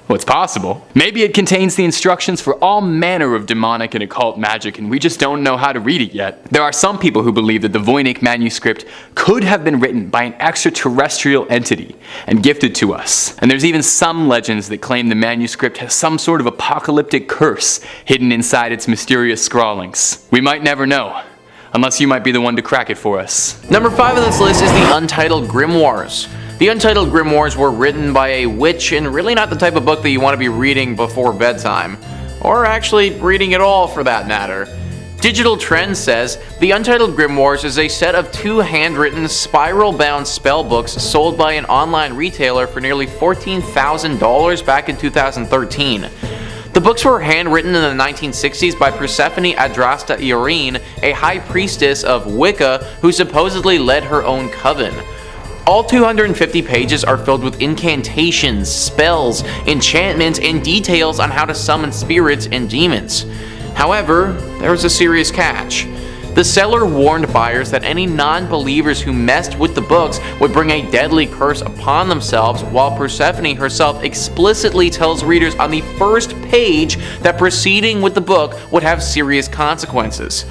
Well, it's possible. Maybe it contains the instructions for all manner of demonic and occult magic, and we just don't know how to read it yet. There are some people who believe that the Voynich Manuscript could have been written by an extraterrestrial entity and gifted to us. And there's even some legends that claim the manuscript has some sort of apocalyptic curse hidden inside its mysterious scrawlings. We might never know, unless you might be the one to crack it for us. Number 5 on this list is the Untitled Grimoires. The Untitled Grimoires were written by a witch, and really not the type of book that you want to be reading before bedtime. Or actually reading at all, for that matter. Digital Trends says, the Untitled Grimoires is a set of 2 handwritten, spiral-bound spell books sold by an online retailer for nearly $14,000 back in 2013. The books were handwritten in the 1960s by Persephone Adrasta Iorine, a high priestess of Wicca who supposedly led her own coven. All 250 pages are filled with incantations, spells, enchantments, and details on how to summon spirits and demons. However, there was a serious catch. The seller warned buyers that any non-believers who messed with the books would bring a deadly curse upon themselves, while Persephone herself explicitly tells readers on the first page that proceeding with the book would have serious consequences.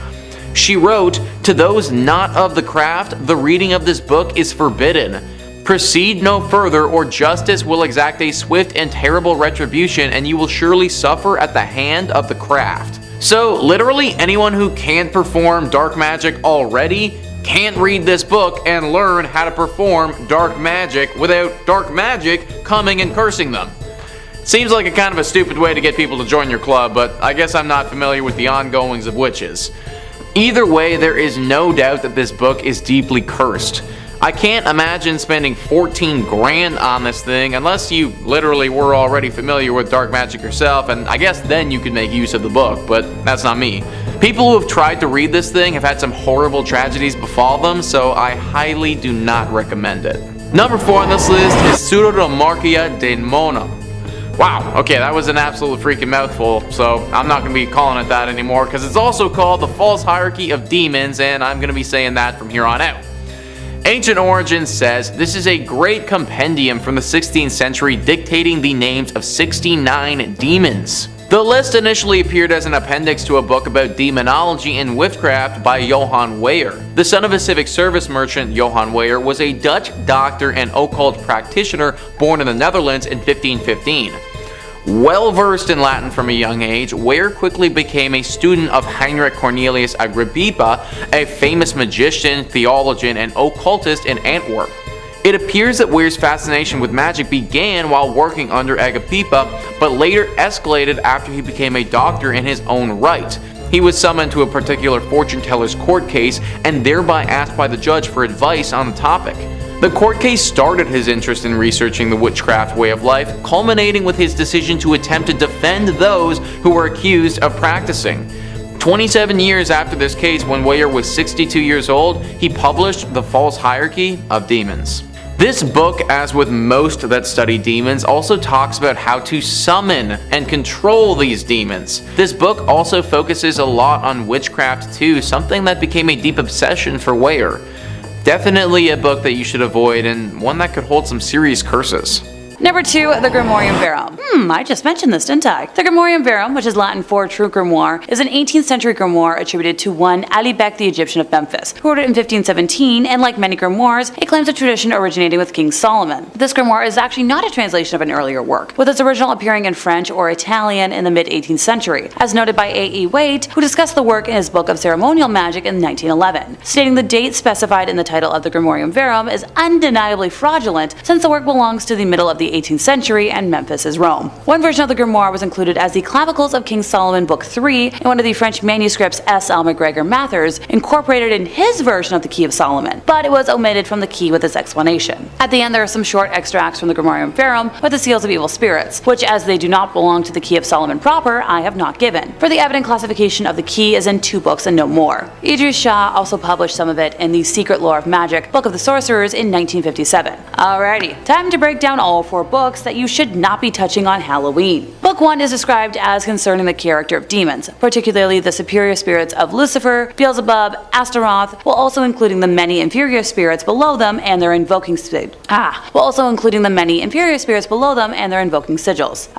She wrote, "To those not of the craft, the reading of this book is forbidden. Proceed no further, or justice will exact a swift and terrible retribution, and you will surely suffer at the hand of the craft." So, literally anyone who can't perform dark magic already can't read this book and learn how to perform dark magic without dark magic coming and cursing them. Seems like a kind of a stupid way to get people to join your club, but I guess I'm not familiar with the ongoings of witches. Either way, there is no doubt that this book is deeply cursed. I can't imagine spending 14 grand on this thing unless you literally were already familiar with dark magic yourself, and I guess then you could make use of the book, but that's not me. People who have tried to read this thing have had some horrible tragedies befall them, so I highly do not recommend it. Number 4 on this list is Pseudomonarchia Daemonum. Wow, okay, that was an absolute freaking mouthful, so I'm not going to be calling it that anymore because it's also called the False Hierarchy of Demons, and I'm going to be saying that from here on out. Ancient Origins says this is a great compendium from the 16th century dictating the names of 69 demons. The list initially appeared as an appendix to a book about demonology and witchcraft by Johann Weyer. The son of a civic service merchant, Johann Weyer was a Dutch doctor and occult practitioner born in the Netherlands in 1515. Well versed in Latin from a young age, Weyer quickly became a student of Heinrich Cornelius Agrippa, a famous magician, theologian, and occultist in Antwerp. It appears that Weyer's fascination with magic began while working under Agrippa, but later escalated after he became a doctor in his own right. He was summoned to a particular fortune teller's court case and thereby asked by the judge for advice on the topic. The court case started his interest in researching the witchcraft way of life, culminating with his decision to attempt to defend those who were accused of practicing. 27 years after this case, when Weyer was 62 years old, he published The False Hierarchy of Demons. This book, as with most that study demons, also talks about how to summon and control these demons. This book also focuses a lot on witchcraft too, something that became a deep obsession for Weyer. Definitely a book that you should avoid, and one that could hold some serious curses. Number 2, the Grimorium Verum. I just mentioned this, didn't I? The Grimorium Verum, which is Latin for true grimoire, is an 18th century grimoire attributed to one Alibek the Egyptian of Memphis, who wrote it in 1517, and like many grimoires, it claims a tradition originating with King Solomon. This grimoire is actually not a translation of an earlier work, with its original appearing in French or Italian in the mid-18th century, as noted by A.E. Waite, who discussed the work in his Book of Ceremonial Magic in 1911, stating the date specified in the title of the Grimorium Verum is undeniably fraudulent since the work belongs to the middle of the 18th century and Memphis is Rome. One version of the grimoire was included as the Clavicles of King Solomon Book 3 in one of the French manuscripts S. L. MacGregor Mathers incorporated in his version of the Key of Solomon, but it was omitted from the key with its explanation. At the end there are some short extracts from the Grimorium Verum with the seals of evil spirits, which as they do not belong to the Key of Solomon proper, I have not given, for the evident classification of the key is in 2 books and no more. Idris Shah also published some of it in the Secret Lore of Magic, Book of the Sorcerers in 1957. Alrighty, time to break down all 4 books that you should not be touching on Halloween. Book 1 is described as concerning the character of demons, particularly the superior spirits of Lucifer, Beelzebub, Astaroth, while also including the many inferior spirits below them and their invoking sigils.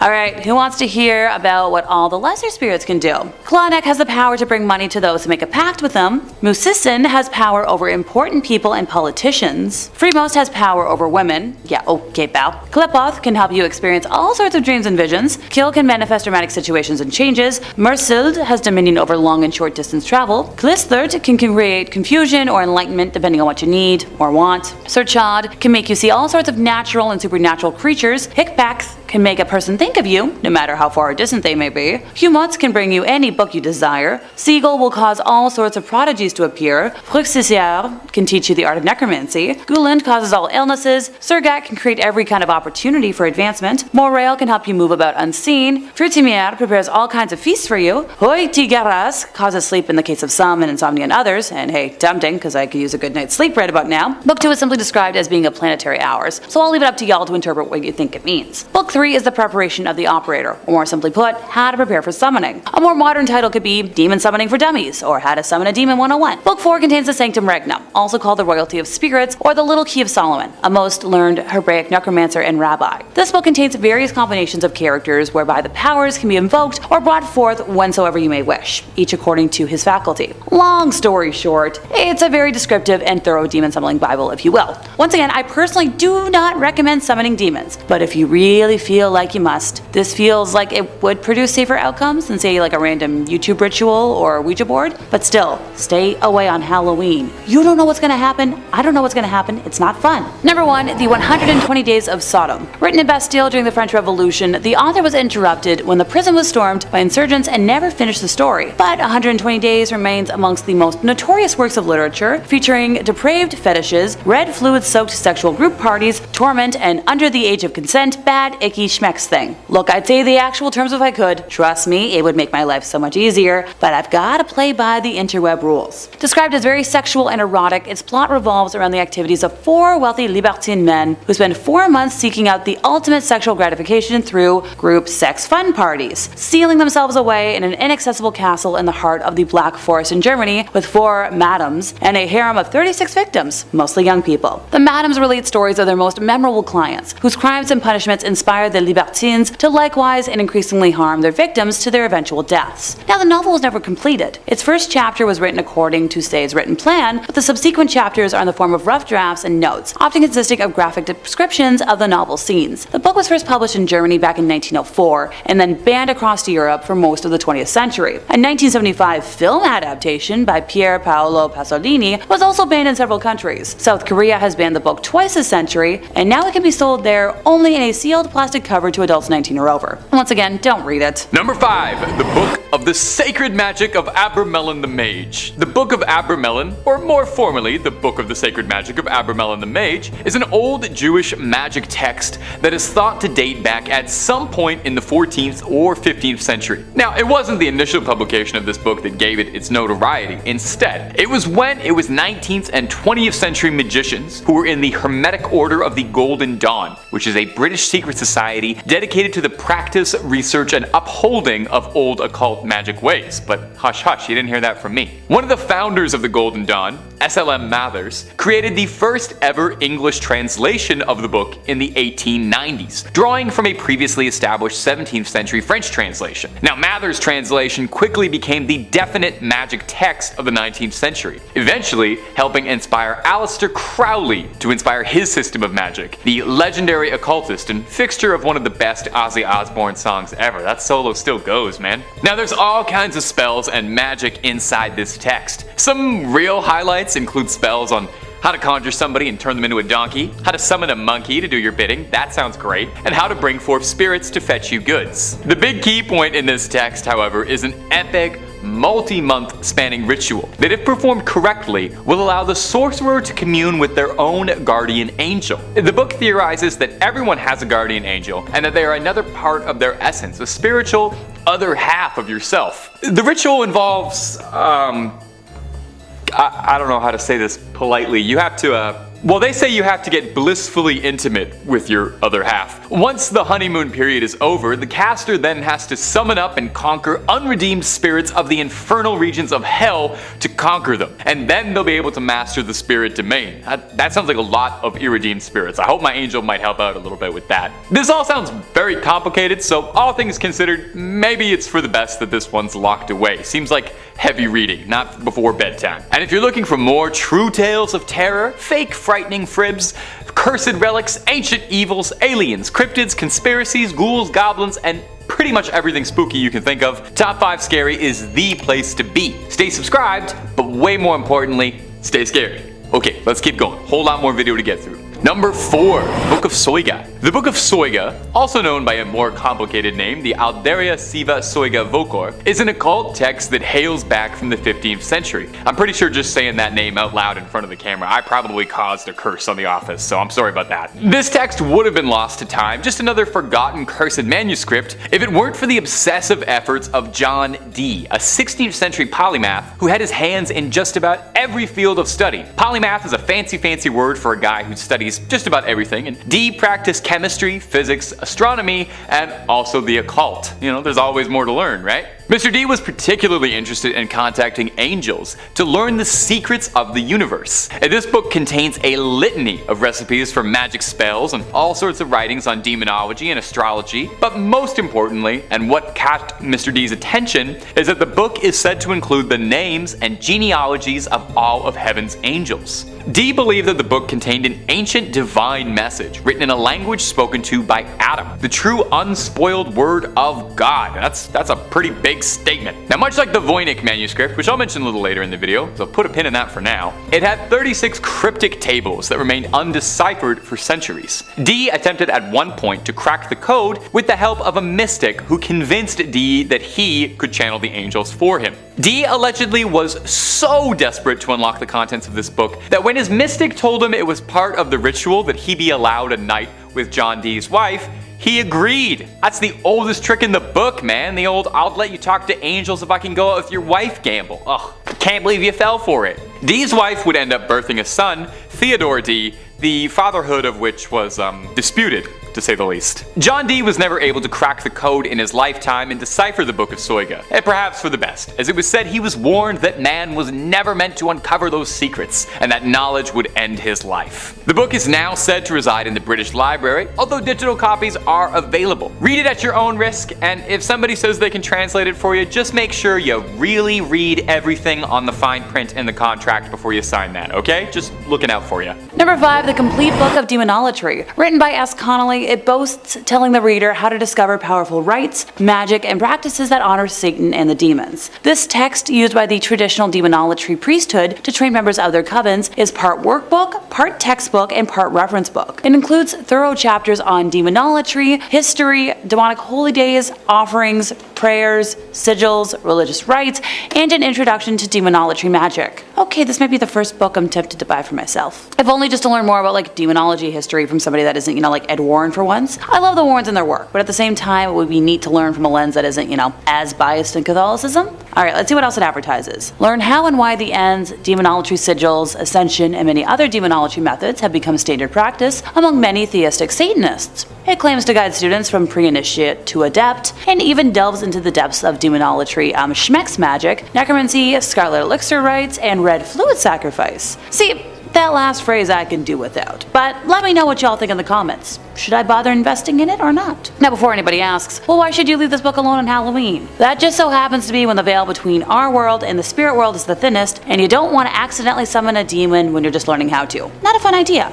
Alright, who wants to hear about what all the lesser spirits can do? Claunek has the power to bring money to those who make a pact with them. Musissin has power over important people and politicians. Freemost has power over women. Yeah, okay, bow. Klepoth can help you experience all sorts of dreams and visions. Kill can manifest dramatic situations and changes. Mersild has dominion over long and short distance travel. Klistert can create confusion or enlightenment depending on what you need or want. Serchad can make you see all sorts of natural and supernatural creatures. Hickpax can make a person think of you, no matter how far or distant they may be. Humotz can bring you any book you desire. Siegel will cause all sorts of prodigies to appear. Fruxisier can teach you the art of necromancy. Guland causes all illnesses. Sergat can create every kind of opportunity for advancement. Morail can help you move about unseen. Frutimier prepares all kinds of feasts for you. Hoi Tigaras causes sleep in the case of some and insomnia in others, and hey, tempting, because I could use a good night's sleep right about now. Book 2 is simply described as being of planetary hours, so I'll leave it up to y'all to interpret what you think it means. Book 3 is the preparation of the operator, or more simply put, how to prepare for summoning. A more modern title could be Demon Summoning for Dummies, or How to Summon a Demon 101. Book 4 contains the Sanctum Regnum, also called the Royalty of Spirits, or the Little Key of Solomon, a most learned Hebraic necromancer and rabbi. This book contains various combinations of characters whereby the powers can be invoked or brought forth whensoever you may wish, each according to his faculty. Long story short, it's a very descriptive and thorough demon summoning Bible, if you will. Once again, I personally do not recommend summoning demons, but if you really feel feel like you must. This feels like it would produce safer outcomes than say like a random YouTube ritual or Ouija board, but still, stay away on Halloween. You don't know what's gonna happen, I don't know what's gonna happen, it's not fun. Number 1, The 120 Days of Sodom. Written in Bastille during the French Revolution, the author was interrupted when the prison was stormed by insurgents and never finished the story. But 120 Days remains amongst the most notorious works of literature, featuring depraved fetishes, red fluid-soaked sexual group parties, torment, and under the age of consent, bad, icky schmecks thing. Look, I'd say the actual terms if I could. Trust me, it would make my life so much easier, but I've gotta play by the interweb rules. Described as very sexual and erotic, its plot revolves around the activities of 4 wealthy libertine men who spend 4 months seeking out the ultimate sexual gratification through group sex fun parties, sealing themselves away in an inaccessible castle in the heart of the Black Forest in Germany with 4 madams and a harem of 36 victims, mostly young people. The madams relate stories of their most memorable clients, whose crimes and punishments inspire the libertines to likewise and increasingly harm their victims to their eventual deaths. Now, the novel was never completed. Its first chapter was written according to Say's written plan, but the subsequent chapters are in the form of rough drafts and notes, often consisting of graphic descriptions of the novel scenes. The book was first published in Germany back in 1904, and then banned across Europe for most of the 20th century. A 1975 film adaptation by Pier Paolo Pasolini was also banned in several countries. South Korea has banned the book twice this century, and now it can be sold there only in a sealed plastic cover to adults 19 or over. Once again, don't read it. Number 5. The Book of the Sacred Magic of Abramelin the Mage. The Book of Abramelin, or more formally, the Book of the Sacred Magic of Abramelin the Mage, is an old Jewish magic text that is thought to date back at some point in the 14th or 15th century. Now, it wasn't the initial publication of this book that gave it its notoriety. Instead, it was when it was 19th and 20th century magicians who were in the Hermetic Order of the Golden Dawn, which is a British secret society dedicated to the practice, research, and upholding of old occult magic ways. But hush hush, you didn't hear that from me. One of the founders of the Golden Dawn, SLM Mathers, created the first ever English translation of the book in the 1890s, drawing from a previously established 17th century French translation. Now, Mathers' translation quickly became the definite magic text of the 19th century, eventually helping inspire Aleister Crowley to inspire his system of magic, the legendary occultist and fixture of one of the best Ozzy Osbourne songs ever. That solo still goes, man. Now, there's all kinds of spells and magic inside this text. Some real highlights include spells on how to conjure somebody and turn them into a donkey, how to summon a monkey to do your bidding, that sounds great, and how to bring forth spirits to fetch you goods. The big key point in this text, however, is an epic, multi-month spanning ritual that, if performed correctly, will allow the sorcerer to commune with their own guardian angel. The book theorizes that everyone has a guardian angel and that they are another part of their essence, a spiritual other half of yourself. The ritual involves, I don't know how to say this politely. You have to, they say you have to get blissfully intimate with your other half. Once the honeymoon period is over, the caster then has to summon up and conquer unredeemed spirits of the infernal regions of hell to conquer them. And then they'll be able to master the spirit domain. That sounds like a lot of irredeemed spirits. I hope my angel might help out a little bit with that. This all sounds very complicated, so all things considered, maybe it's for the best that this one's locked away. Seems like heavy reading, not before bedtime. And if you're looking for more true tales of terror, fake frightening fribs, cursed relics, ancient evils, aliens, cryptids, conspiracies, ghouls, goblins, and pretty much everything spooky you can think of, Top 5 Scary is the place to be. Stay subscribed, but way more importantly, stay scary. Okay, let's keep going. Whole lot more video to get through. Number 4. Book of Soyga. The Book of Soyga, also known by a more complicated name, the Alderia Siva Soyga Vocor, is an occult text that hails back from the 15th century. I'm pretty sure just saying that name out loud in front of the camera, I probably caused a curse on the office, so I'm sorry about that. This text would have been lost to time, just another forgotten cursed manuscript, if it weren't for the obsessive efforts of John Dee, a 16th century polymath who had his hands in just about every field of study. Polymath is a fancy word for a guy who studies just about everything, and Dee practiced chemistry, physics, astronomy, and also the occult. You know, there's always more to learn, right? Mr. D was particularly interested in contacting angels to learn the secrets of the universe. And this book contains a litany of recipes for magic spells and all sorts of writings on demonology and astrology, but most importantly, and what caught Mr. D's attention, is that the book is said to include the names and genealogies of all of heaven's angels. D believed that the book contained an ancient divine message written in a language spoken to by Adam, the true unspoiled word of God. That's a pretty big statement. Now, much like the Voynich Manuscript, which I'll mention a little later in the video, so put a pin in that for now, it had 36 cryptic tables that remained undeciphered for centuries. D attempted at one point to crack the code with the help of a mystic who convinced D that he could channel the angels for him. D allegedly was so desperate to unlock the contents of this book that when his mystic told him it was part of the ritual that he be allowed a night with John Dee's wife, he agreed. That's the oldest trick in the book, man. The old "I'll let you talk to angels if I can go out with your wife" gamble. Ugh, can't believe you fell for it. Dee's wife would end up birthing a son, Theodore D, the fatherhood of which was disputed, to say the least. John Dee was never able to crack the code in his lifetime and decipher the Book of Soyga, and perhaps for the best, as it was said he was warned that man was never meant to uncover those secrets, and that knowledge would end his life. The book is now said to reside in the British Library, although digital copies are available. Read it at your own risk, and if somebody says they can translate it for you, just make sure you really read everything on the fine print in the contract before you sign that, okay? Just looking out for you. Number 5, The Complete Book of Demonolatry. Written by S. Connolly, it boasts telling the reader how to discover powerful rites, magic, and practices that honor Satan and the demons. This text, used by the traditional demonolatry priesthood to train members of their covens, is part workbook, part textbook, and part reference book. It includes thorough chapters on demonolatry, history, demonic holy days, offerings, prayers, sigils, religious rites, and an introduction to demonolatry magic. Okay, this might be the first book I'm tempted to buy for myself. If only just to learn more about like demonology history from somebody that isn't, like Ed Warren for once. I love the Warrens and their work, but at the same time it would be neat to learn from a lens that isn't, as biased in Catholicism. Alright, let's see what else it advertises. Learn how and why the ends, demonolatry sigils, ascension, and many other demonolatry methods have become standard practice among many theistic Satanists. It claims to guide students from pre-initiate to adept, and even delves into the depths of demonolatry, schmex magic, necromancy, scarlet elixir rites, and red fluid sacrifice. See, that last phrase I can do without, but let me know what y'all think in the comments. Should I bother investing in it or not? Now, before anybody asks, well, why should you leave this book alone on Halloween? That just so happens to be when the veil between our world and the spirit world is the thinnest, and you don't want to accidentally summon a demon when you're just learning how to. Not a fun idea.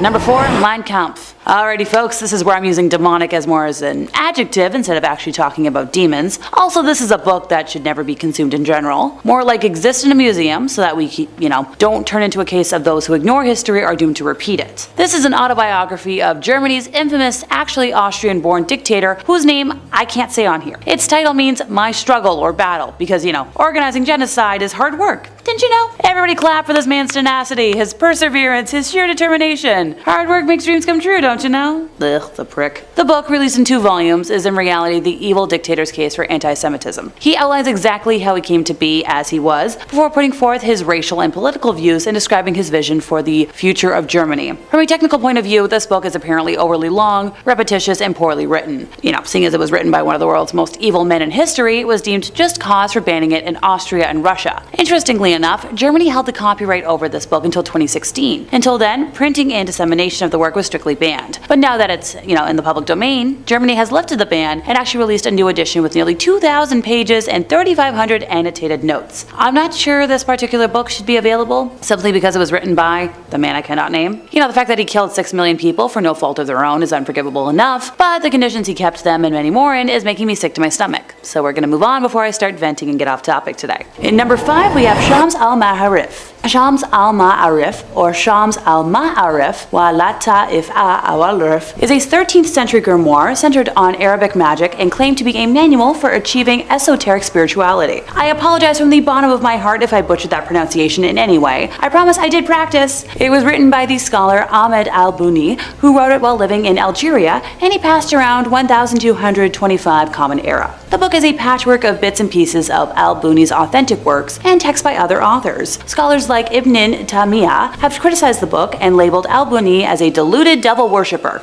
Number 4, Mein Kampf. Alrighty folks, this is where I'm using demonic as more as an adjective instead of actually talking about demons. Also, this is a book that should never be consumed in general. More like exist in a museum so that we keep, don't turn into a case of those who ignore history are doomed to repeat it. This is an autobiography of Germany's infamous, actually Austrian-born dictator whose name I can't say on here. Its title means my struggle or battle because, organizing genocide is hard work. Didn't you know? Everybody clap for this man's tenacity, his perseverance, his sheer determination. Hard work makes dreams come true, don't you know? Ugh, the prick. The book, released in 2 volumes, is in reality the evil dictator's case for anti-Semitism. He outlines exactly how he came to be as he was, before putting forth his racial and political views and describing his vision for the future of Germany. From a technical point of view, this book is apparently overly long, repetitious, and poorly written. Seeing as it was written by one of the world's most evil men in history, it was deemed just cause for banning it in Austria and Russia. Interestingly enough, Germany held the copyright over this book until 2016. Until then, printing and dissemination of the work was strictly banned. But now that it's, in the public domain, Germany has lifted the ban and actually released a new edition with nearly 2,000 pages and 3,500 annotated notes. I'm not sure this particular book should be available, simply because it was written by the man I cannot name. The fact that he killed 6 million people for no fault of their own is unforgivable enough, but the conditions he kept them and many more in is making me sick to my stomach. So we're gonna move on before I start venting and get off topic today. In number 5, we have Shams al-Maharif. Shams al-Ma'arif, or Shams al-Ma'arif, wa lata if'a awal-rif, is a 13th century grimoire centered on Arabic magic and claimed to be a manual for achieving esoteric spirituality. I apologize from the bottom of my heart if I butchered that pronunciation in any way. I promise I did practice. It was written by the scholar Ahmed al-Buni, who wrote it while living in Algeria, and he passed around 1225 Common Era. The book is a patchwork of bits and pieces of al-Buni's authentic works and texts by other authors. Scholars like Ibn Taymiyyah have criticized the book and labeled al-Buni as a deluded devil worshipper.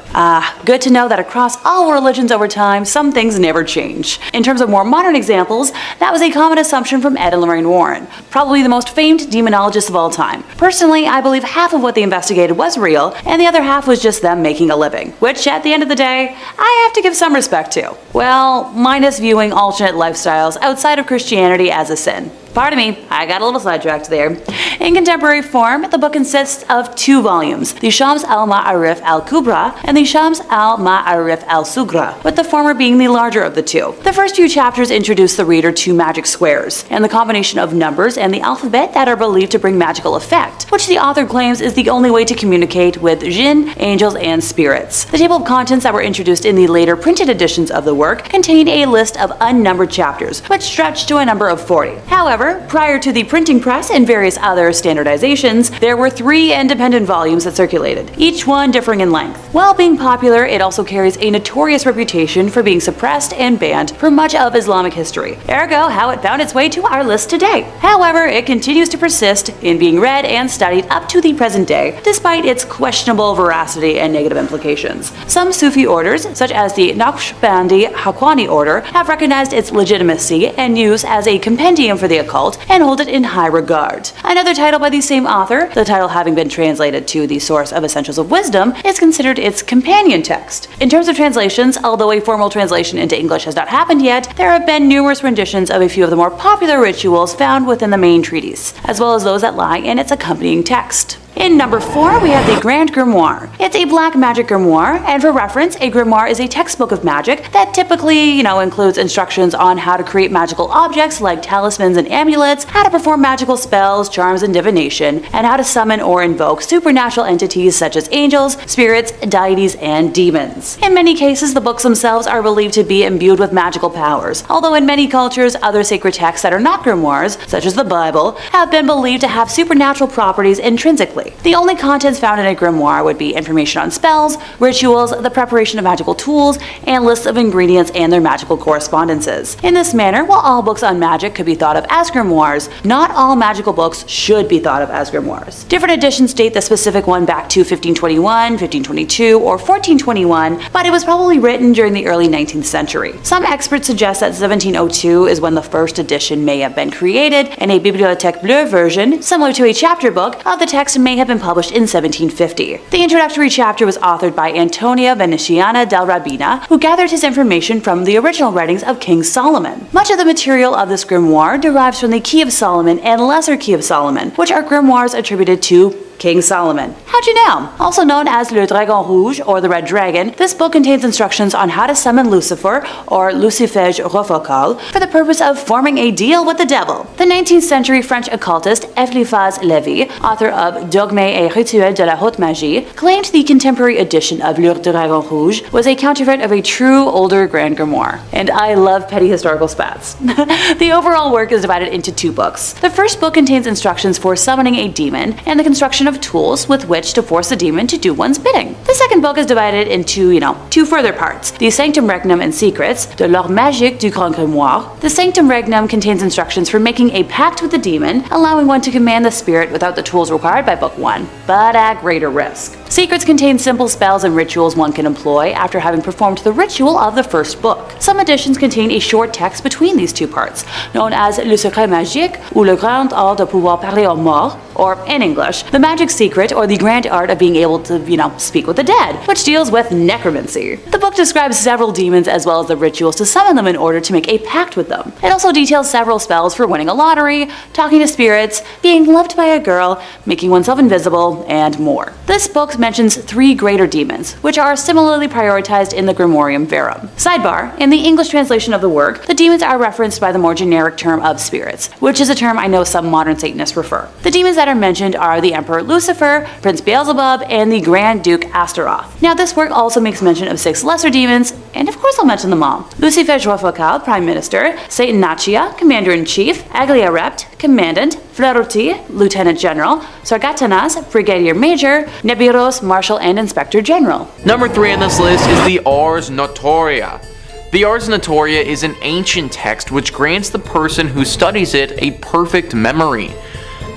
Good to know that across all religions over time, some things never change. In terms of more modern examples, that was a common assumption from Ed and Lorraine Warren, probably the most famed demonologists of all time. Personally, I believe half of what they investigated was real, and the other half was just them making a living, which at the end of the day, I have to give some respect to. Well, minus viewing alternate lifestyles outside of Christianity as a sin. Pardon me, I got a little sidetracked there. In contemporary form, the book consists of 2 volumes, the Shams al-Ma'arif al-Kubra and the Shams al-Ma'arif al-Sugra, with the former being the larger of the two. The first few chapters introduce the reader to magic squares, and the combination of numbers and the alphabet that are believed to bring magical effect, which the author claims is the only way to communicate with jinn, angels, and spirits. The table of contents that were introduced in the later printed editions of the work contain a list of unnumbered chapters, which stretch to a number of 40. However, prior to the printing press and various other standardizations, there were 3 independent volumes that circulated, each one differing in length. While being popular, it also carries a notorious reputation for being suppressed and banned for much of Islamic history, ergo how it found its way to our list today. However, it continues to persist in being read and studied up to the present day, despite its questionable veracity and negative implications. Some Sufi orders, such as the Naqshbandi Haqqani order, have recognized its legitimacy and use as a compendium for the occult and hold it in high regard. Another title by the same author, the title having been translated to the Source of Essentials of Wisdom, is considered its companion text. In terms of translations, although a formal translation into English has not happened yet, there have been numerous renditions of a few of the more popular rituals found within the main treatise, as well as those that lie in its accompanying text. In number 4, we have the Grand Grimoire. It's a black magic grimoire, and for reference, a grimoire is a textbook of magic that typically, includes instructions on how to create magical objects like talismans and amulets, how to perform magical spells, charms, and divination, and how to summon or invoke supernatural entities such as angels, spirits, deities, and demons. In many cases, the books themselves are believed to be imbued with magical powers, although in many cultures, other sacred texts that are not grimoires, such as the Bible, have been believed to have supernatural properties intrinsically. The only contents found in a grimoire would be information on spells, rituals, the preparation of magical tools, and lists of ingredients and their magical correspondences. In this manner, while all books on magic could be thought of as grimoires, not all magical books should be thought of as grimoires. Different editions date the specific one back to 1521, 1522, or 1421, but it was probably written during the early 19th century. Some experts suggest that 1702 is when the first edition may have been created, and a Bibliothèque Bleue version, similar to a chapter book of the text, may have been published in 1750. The introductory chapter was authored by Antonia Venetiana del Rabina, who gathered his information from the original writings of King Solomon. Much of the material of this grimoire derives from the Key of Solomon and Lesser Key of Solomon, which are grimoires attributed to King Solomon. How'd you know? Also known as Le Dragon Rouge, or the Red Dragon, this book contains instructions on how to summon Lucifer, or Lucifège Rofocal, for the purpose of forming a deal with the devil. The 19th century French occultist Eliphas Lévy, author of Dogmes et Rituels de la Haute Magie, claimed the contemporary edition of Le Dragon Rouge was a counterfeit of a true older Grand Grimoire. And I love petty historical spats. The overall work is divided into 2 books. The first book contains instructions for summoning a demon and the construction of tools with which to force the demon to do one's bidding. The second book is divided into, 2 further parts. The Sanctum Regnum and Secrets, de l'Art Magique du Grand Grimoire. The Sanctum Regnum contains instructions for making a pact with the demon, allowing one to command the spirit without the tools required by book 1, but at greater risk. Secrets contain simple spells and rituals one can employ after having performed the ritual of the first book. Some editions contain a short text between these 2 parts, known as Le Secret Magique ou Le Grand Art de pouvoir parler aux morts, or in English, the magic secret or the grand art of being able to, speak with the dead, which deals with necromancy. The book describes several demons as well as the rituals to summon them in order to make a pact with them. It also details several spells for winning a lottery, talking to spirits, being loved by a girl, making oneself invisible, and more. This book mentions 3 greater demons, which are similarly prioritized in the Grimorium Verum. Sidebar, in the English translation of the work, the demons are referenced by the more generic term of spirits, which is a term I know some modern Satanists prefer. The demons that are mentioned are the Emperor Lucifer, Prince Beelzebub, and the Grand Duke Astaroth. Now, this work also makes mention of 6 lesser demons, and of course I'll mention them all. Lucifège Rofocal, Prime Minister, Satanácia, Commander-in-Chief, Agliarept, Commandant, Fleuroti, Lieutenant General, Sargatanas, Brigadier Major, Nebiros, Marshal and Inspector General. Number 3 on this list is the Ars Notoria. The Ars Notoria is an ancient text which grants the person who studies it a perfect memory.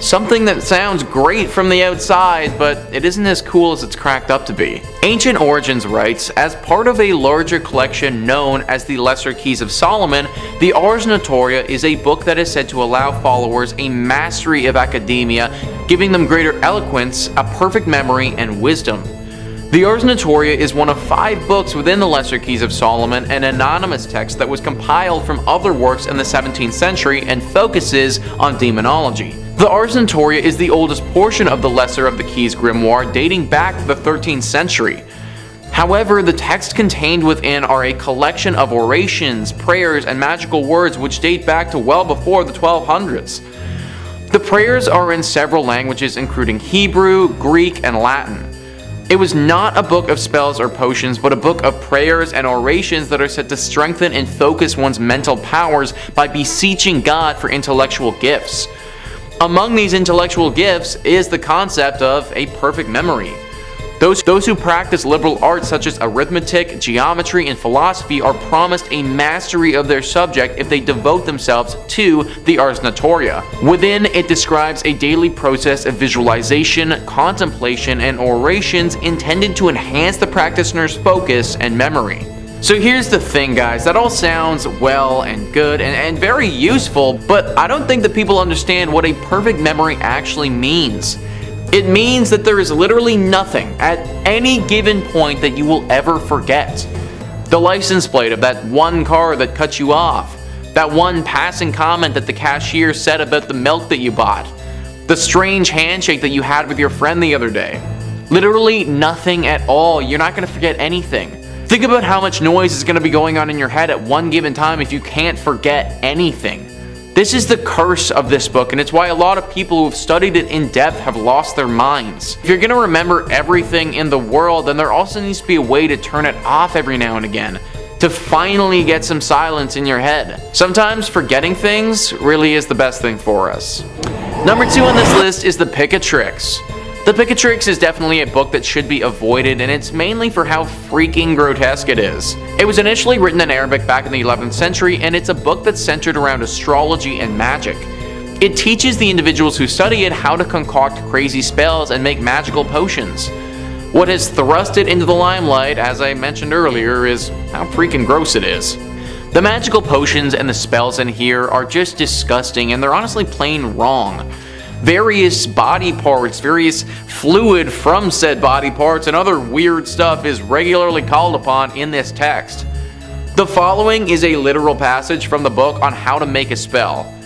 Something that sounds great from the outside, but it isn't as cool as it's cracked up to be. Ancient Origins writes, as part of a larger collection known as the Lesser Keys of Solomon, the Ars Notoria is a book that is said to allow followers a mastery of academia, giving them greater eloquence, a perfect memory, and wisdom. The Ars Notoria is one of 5 books within the Lesser Keys of Solomon, an anonymous text that was compiled from other works in the 17th century and focuses on demonology. The Ars Notoria is the oldest portion of the Lesser of the Keys grimoire, dating back to the 13th century. However, the texts contained within are a collection of orations, prayers, and magical words which date back to well before the 1200s. The prayers are in several languages including Hebrew, Greek, and Latin. It was not a book of spells or potions, but a book of prayers and orations that are said to strengthen and focus one's mental powers by beseeching God for intellectual gifts. Among these intellectual gifts is the concept of a perfect memory. Those who practice liberal arts such as arithmetic, geometry, and philosophy are promised a mastery of their subject if they devote themselves to the Ars Notoria. Within, it describes a daily process of visualization, contemplation, and orations intended to enhance the practitioner's focus and memory. So here's the thing, guys, that all sounds well and good and very useful, but I don't think that people understand what a perfect memory actually means. It means that there is literally nothing at any given point that you will ever forget. The license plate of that one car that cut you off, that one passing comment that the cashier said about the milk that you bought, the strange handshake that you had with your friend the other day. Literally nothing at all. You're not going to forget anything. Think about how much noise is going to be going on in your head at one given time if you can't forget anything. This is the curse of this book, and it's why a lot of people who have studied it in depth have lost their minds. If you're going to remember everything in the world, then there also needs to be a way to turn it off every now and again, to finally get some silence in your head. Sometimes forgetting things really is the best thing for us. Number 2 on this list is the Picatrix. The Picatrix is definitely a book that should be avoided, and it's mainly for how freaking grotesque it is. It was initially written in Arabic back in the 11th century, and it's a book that's centered around astrology and magic. It teaches the individuals who study it how to concoct crazy spells and make magical potions. What has thrust it into the limelight, as I mentioned earlier, is how freaking gross it is. The magical potions and the spells in here are just disgusting, and they're honestly plain wrong. Various body parts, various fluid from said body parts, and other weird stuff is regularly called upon in this text. The following is a literal passage from the book on how to make a spell.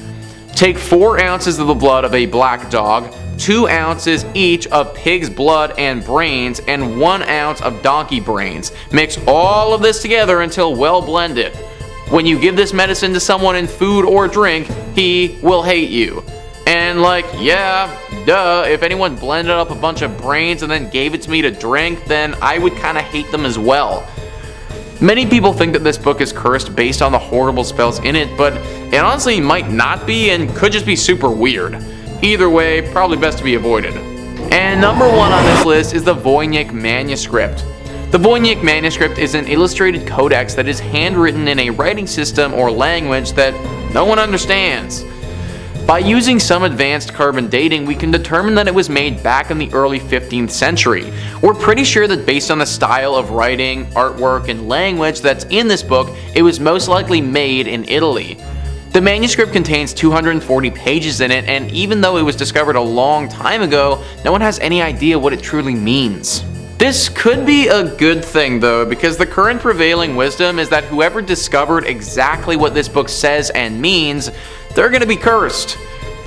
Take 4 ounces of the blood of a black dog, 2 ounces each of pig's blood and brains, and 1 ounce of donkey brains. Mix all of this together until well blended. When you give this medicine to someone in food or drink, he will hate you. And yeah, duh, if anyone blended up a bunch of brains and then gave it to me to drink, then I would kind of hate them as well. Many people think that this book is cursed based on the horrible spells in it, but it honestly might not be and could just be super weird. Either way, probably best to be avoided. And number 1 on this list is the Voynich Manuscript. The Voynich Manuscript is an illustrated codex that is handwritten in a writing system or language that no one understands. By using some advanced carbon dating, we can determine that it was made back in the early 15th century. We're pretty sure that based on the style of writing, artwork, and language that's in this book, it was most likely made in Italy. The manuscript contains 240 pages in it, and even though it was discovered a long time ago, no one has any idea what it truly means. This could be a good thing though, because the current prevailing wisdom is that whoever discovered exactly what this book says and means, they're gonna be cursed.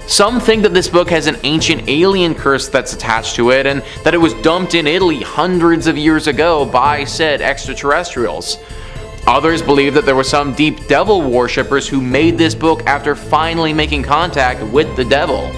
Some think that this book has an ancient alien curse that's attached to it, and that it was dumped in Italy hundreds of years ago by said extraterrestrials. Others believe that there were some deep devil worshippers who made this book after finally making contact with the devil.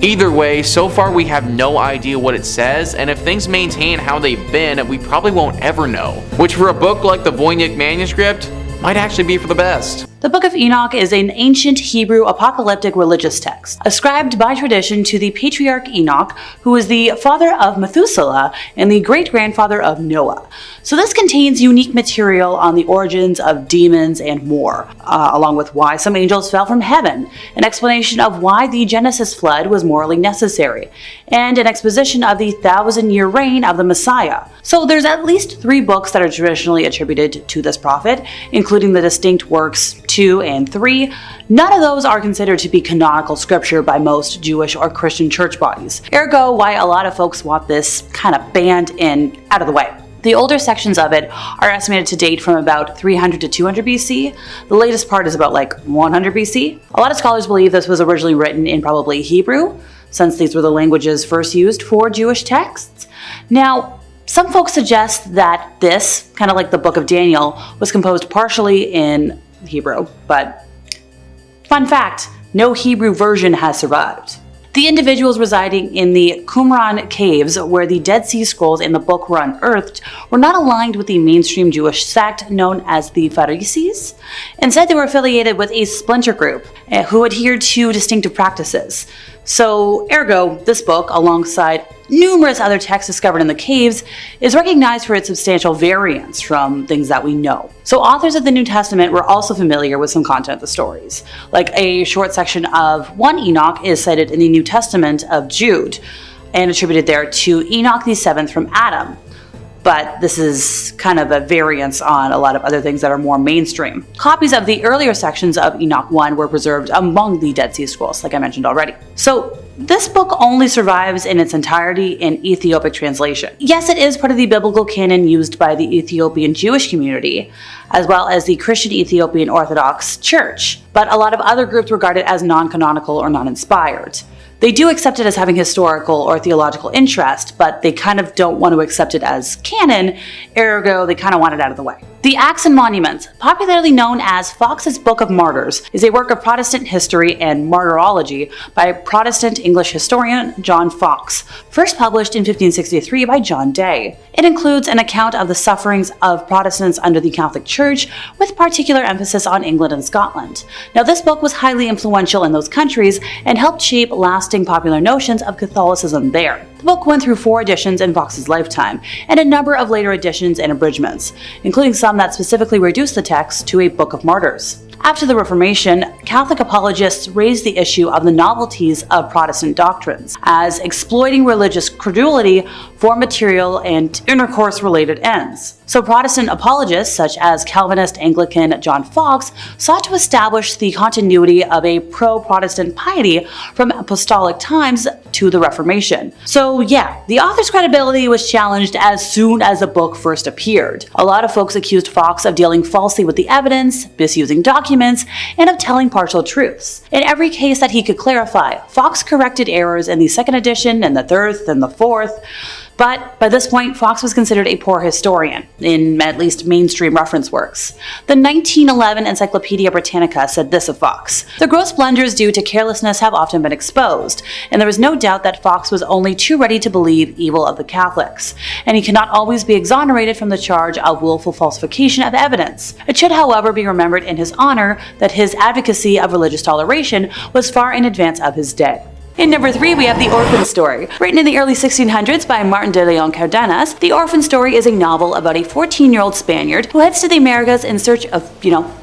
Either way, so far we have no idea what it says, and if things maintain how they've been, we probably won't ever know. Which for a book like the Voynich Manuscript, might actually be for the best. The Book of Enoch is an ancient Hebrew apocalyptic religious text, ascribed by tradition to the patriarch Enoch, who is the father of Methuselah and the great-grandfather of Noah. So this contains unique material on the origins of demons and more, along with why some angels fell from heaven, an explanation of why the Genesis flood was morally necessary, and an exposition of the 1,000-year reign of the Messiah. So there's at least 3 books that are traditionally attributed to this prophet, including the distinct works 2 and 3. None of those are considered to be canonical scripture by most Jewish or Christian church bodies. Ergo, why a lot of folks want this kind of banned and out of the way. The older sections of it are estimated to date from about 300 to 200 BC. The latest part is about like 100 BC. A lot of scholars believe this was originally written in probably Hebrew, since these were the languages first used for Jewish texts. Now, some folks suggest that this, kind of like the Book of Daniel, was composed partially in Hebrew, but fun fact, no Hebrew version has survived. The individuals residing in the Qumran caves, where the Dead Sea Scrolls in the book were unearthed, were not aligned with the mainstream Jewish sect known as the Pharisees. Instead, they were affiliated with a splinter group who adhered to distinctive practices. So, ergo, this book, alongside numerous other texts discovered in the caves, is recognized for its substantial variance from things that we know. So authors of the New Testament were also familiar with some content of the stories. Like a short section of 1 Enoch is cited in the New Testament of Jude, and attributed there to Enoch the 7th from Adam. But this is kind of a variance on a lot of other things that are more mainstream. Copies of the earlier sections of Enoch 1 were preserved among the Dead Sea Scrolls, like I mentioned already. So this book only survives in its entirety in Ethiopic translation. Yes, it is part of the biblical canon used by the Ethiopian Jewish community, as well as the Christian Ethiopian Orthodox Church, but a lot of other groups regard it as non-canonical or non-inspired. They do accept it as having historical or theological interest, but they kind of don't want to accept it as canon, ergo they kind of want it out of the way. The Acts and Monuments, popularly known as Fox's Book of Martyrs, is a work of Protestant history and martyrology by Protestant English historian John Fox, first published in 1563 by John Day. It includes an account of the sufferings of Protestants under the Catholic Church, with particular emphasis on England and Scotland. Now, this book was highly influential in those countries and helped shape lasting popular notions of Catholicism there. The book went through 4 editions in Fox's lifetime, and a number of later editions and abridgments, including some that specifically reduced the text to a Book of Martyrs. After the Reformation, Catholic apologists raised the issue of the novelties of Protestant doctrines, as exploiting religious credulity for material and intercourse-related ends. So Protestant apologists, such as Calvinist Anglican John Fox, sought to establish the continuity of a pro-Protestant piety from apostolic times to the Reformation. So yeah, the author's credibility was challenged as soon as the book first appeared. A lot of folks accused Fox of dealing falsely with the evidence, misusing documents, and of telling partial truths. In every case that he could clarify, Fox corrected errors in the 2nd edition and the 3rd and the 4th. But by this point, Fox was considered a poor historian, in at least mainstream reference works. The 1911 Encyclopedia Britannica said this of Fox: "The gross blunders due to carelessness have often been exposed, and there is no doubt that Fox was only too ready to believe evil of the Catholics, and he cannot always be exonerated from the charge of willful falsification of evidence. It should, however, be remembered in his honor that his advocacy of religious toleration was far in advance of his day." In number 3, we have The Orphan Story. Written in the early 1600s by Martin de Leon Cardenas, The Orphan Story is a novel about a 14-year-old Spaniard who heads to the Americas in search of,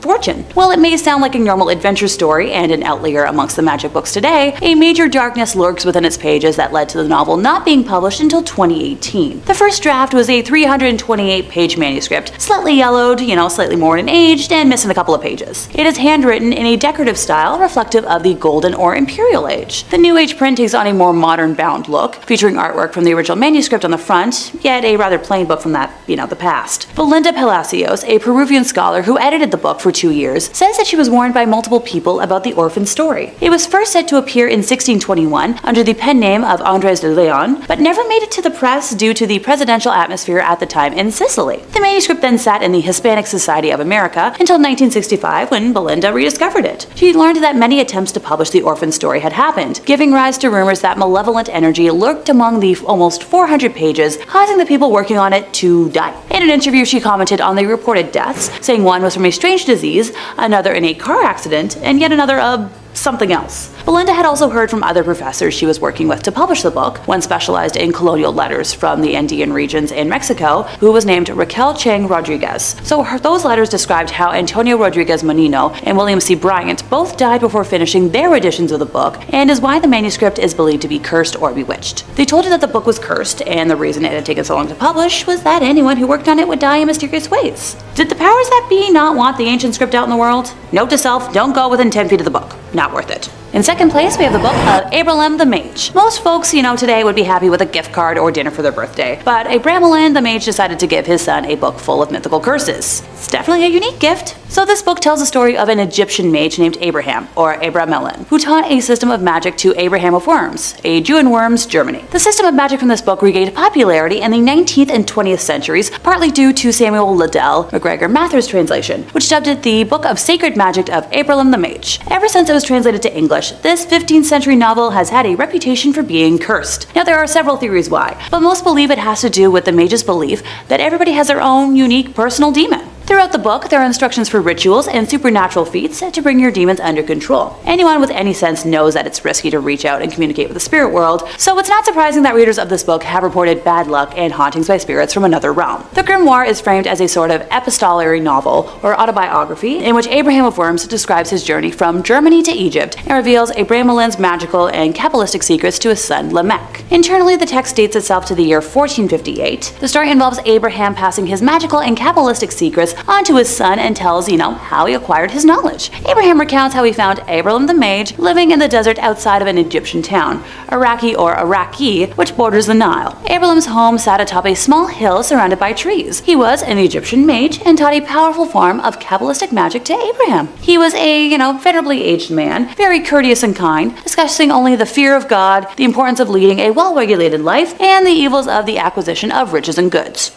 fortune. While it may sound like a normal adventure story and an outlier amongst the magic books today, a major darkness lurks within its pages that led to the novel not being published until 2018. The first draft was a 328-page manuscript, slightly yellowed, slightly worn and aged, and missing a couple of pages. It is handwritten in a decorative style reflective of the Golden or Imperial Age. The New Age print takes on a more modern bound look, featuring artwork from the original manuscript on the front, yet a rather plain book from that, the past. Belinda Palacios, a Peruvian scholar who edited the book for 2 years, says that she was warned by multiple people about the Orphan Story. It was first set to appear in 1621 under the pen name of Andres de Leon, but never made it to the press due to the presidential atmosphere at the time in Sicily. The manuscript then sat in the Hispanic Society of America until 1965, when Belinda rediscovered it. She learned that many attempts to publish the Orphan Story had happened, giving rise to rumors that malevolent energy lurked among the almost 400 pages, causing the people working on it to die. In an interview, she commented on the reported deaths, saying one was from a strange disease, another in a car accident, and yet another something else. Belinda had also heard from other professors she was working with to publish the book, one specialized in colonial letters from the Andean regions in Mexico, who was named Raquel Chang Rodriguez. So those letters described how Antonio Rodriguez Menino and William C. Bryant both died before finishing their editions of the book, and is why the manuscript is believed to be cursed or bewitched. They told her that the book was cursed, and the reason it had taken so long to publish was that anyone who worked on it would die in mysterious ways. Did the powers that be not want the ancient script out in the world? Note to self, don't go within 10 feet of the book. Not worth it. In second place, we have the Book of Abramelin the Mage. Most folks, today would be happy with a gift card or dinner for their birthday, but Abramelin the Mage decided to give his son a book full of mythical curses. It's definitely a unique gift. So this book tells the story of an Egyptian mage named Abraham, or Abramelin, who taught a system of magic to Abraham of Worms, a Jew in Worms, Germany. The system of magic from this book regained popularity in the 19th and 20th centuries, partly due to Samuel Liddell MacGregor Mather's translation, which dubbed it the Book of Sacred Magic of Abramelin the Mage. Ever since it was translated to English, this 15th century novel has had a reputation for being cursed. Now there are several theories why, but most believe it has to do with the mage's belief that everybody has their own unique personal demon. Throughout the book, there are instructions for rituals and supernatural feats to bring your demons under control. Anyone with any sense knows that it's risky to reach out and communicate with the spirit world, so it's not surprising that readers of this book have reported bad luck and hauntings by spirits from another realm. The grimoire is framed as a sort of epistolary novel or autobiography in which Abraham of Worms describes his journey from Germany to Egypt and reveals Abramelin's magical and Kabbalistic secrets to his son Lamech. Internally, the text dates itself to the year 1458. The story involves Abraham passing his magical and Kabbalistic secrets onto his son and tells, how he acquired his knowledge. Abraham recounts how he found Abramelin the Mage living in the desert outside of an Egyptian town, Iraqi, which borders the Nile. Abraham's home sat atop a small hill surrounded by trees. He was an Egyptian mage and taught a powerful form of Kabbalistic magic to Abraham. He was a, venerably aged man, very courteous and kind, discussing only the fear of God, the importance of leading a well-regulated life, and the evils of the acquisition of riches and goods.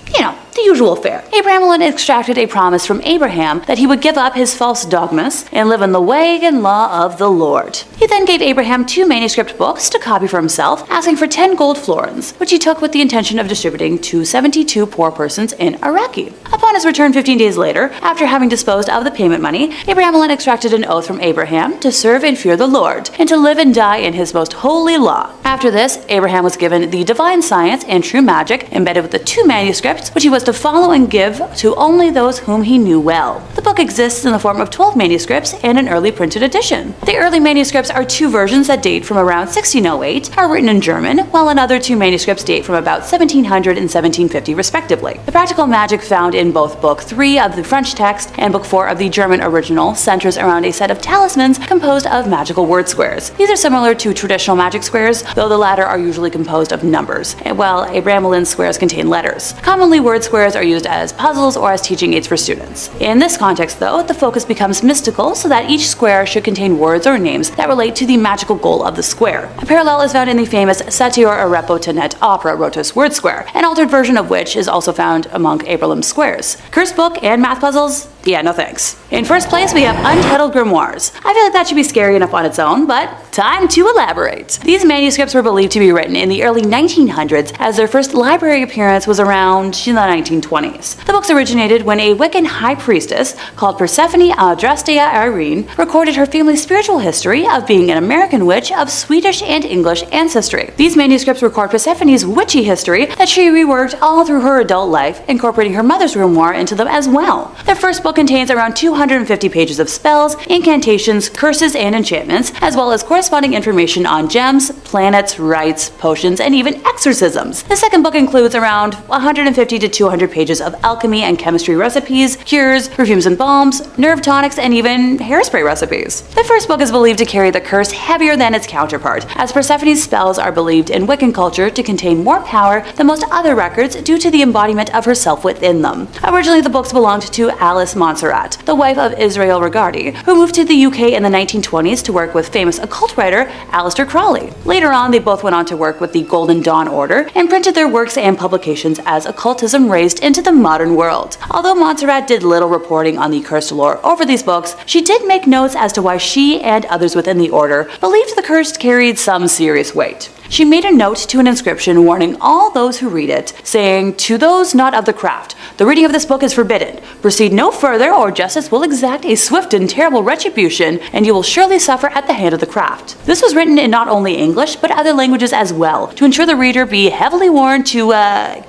The usual fare. Abramelin extracted a promise from Abraham that he would give up his false dogmas and live in the way and law of the Lord. He then gave Abraham 2 manuscript books to copy for himself, asking for 10 gold florins, which he took with the intention of distributing to 72 poor persons in Iraqi. Upon his return 15 days later, after having disposed of the payment money, Abramelin extracted an oath from Abraham to serve and fear the Lord, and to live and die in his most holy law. After this, Abraham was given the divine science and true magic embedded with the 2 manuscripts, which he was to follow and give to only those whom he knew well. The book exists in the form of 12 manuscripts and an early printed edition. The early manuscripts are 2 versions that date from around 1608, are written in German, while another 2 manuscripts date from about 1700 and 1750 respectively. The practical magic found in both Book 3 of the French text and Book 4 of the German original centers around a set of talismans composed of magical word squares. These are similar to traditional magic squares, though the latter are usually composed of numbers, while Abramelin's squares contain letters. Commonly, word squares are used as puzzles or as teaching aids for students. In this context, though, the focus becomes mystical, so that each square should contain words or names that relate to the magical goal of the square. A parallel is found in the famous Satyr Arepo Tenet opera Rotos Word Square, an altered version of which is also found among Abramelin's squares. Curse book and math puzzles? Yeah, no thanks. In first place, we have Untitled Grimoires. I feel like that should be scary enough on its own, but time to elaborate. These manuscripts were believed to be written in the early 1900s, as their first library appearance was around the 1920s. The books originated when a Wiccan high priestess called Persephone Adrastea Irene recorded her family's spiritual history of being an American witch of Swedish and English ancestry. These manuscripts record Persephone's witchy history that she reworked all through her adult life, incorporating her mother's grimoire into them as well. Their first book contains around 250 pages of spells, incantations, curses, and enchantments, as well as corresponding information on gems, planets, rites, potions, and even exorcisms. The second book includes around 150 to 200 pages of alchemy and chemistry recipes, cures, perfumes and balms, nerve tonics, and even hairspray recipes. The first book is believed to carry the curse heavier than its counterpart, as Persephone's spells are believed in Wiccan culture to contain more power than most other records due to the embodiment of herself within them. Originally, the books belonged to Alice Montserrat, the wife of Israel Regardie, who moved to the UK in the 1920s to work with famous occult writer Aleister Crowley. Later on, they both went on to work with the Golden Dawn Order and printed their works and publications as occultism raised into the modern world. Although Montserrat did little reporting on the cursed lore over these books, she did make notes as to why she and others within the order believed the cursed carried some serious weight. She made a note to an inscription warning all those who read it, saying, "To those not of the craft, the reading of this book is forbidden. Proceed no further, or justice will exact a swift and terrible retribution, and you will surely suffer at the hand of the craft." This was written in not only English, but other languages as well, to ensure the reader be heavily warned to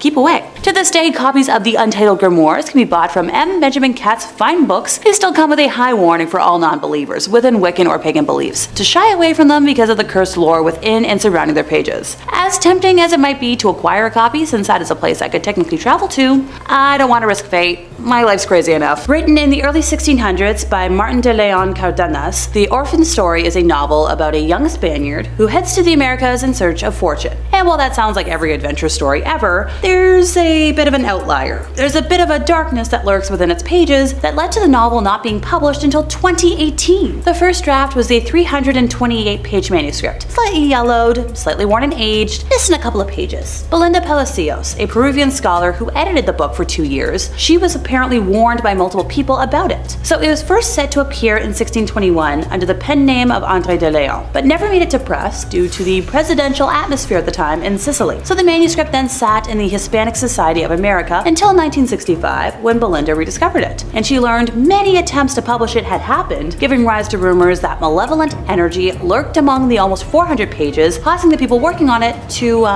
keep away. To this day, copies of the Untitled Grimoires can be bought from M. Benjamin Catt's fine books. They still come with a high warning for all non-believers within Wiccan or pagan beliefs to shy away from them because of the cursed lore within and surrounding their pages. As tempting as it might be to acquire a copy, since that is a place I could technically travel to, I don't want to risk fate. My life's crazy enough. Written in the early 1600s by Martin de Leon Cardenas, The Orphan Story is a novel about a young Spaniard who heads to the Americas in search of fortune. And while that sounds like every adventure story ever, there's a bit of an outlier. There's a bit of a darkness that lurks within its pages that led to the novel not being published until 2018. The first draft was a 328-page manuscript, slightly yellowed, slightly worn and aged, missing a couple of pages. Belinda Palacios, a Peruvian scholar who edited the book for 2 years, she was apparently warned by multiple people about it. So it was first set to appear in 1621 under the pen name of Andre de Leon, but never made it to press due to the presidential atmosphere at the time in Sicily. So the manuscript then sat in the Hispanic Society of America until 1965, when Belinda rediscovered it. And she learned many attempts to publish it had happened, giving rise to rumors that malevolent energy lurked among the almost 400 pages, causing the people working on it to,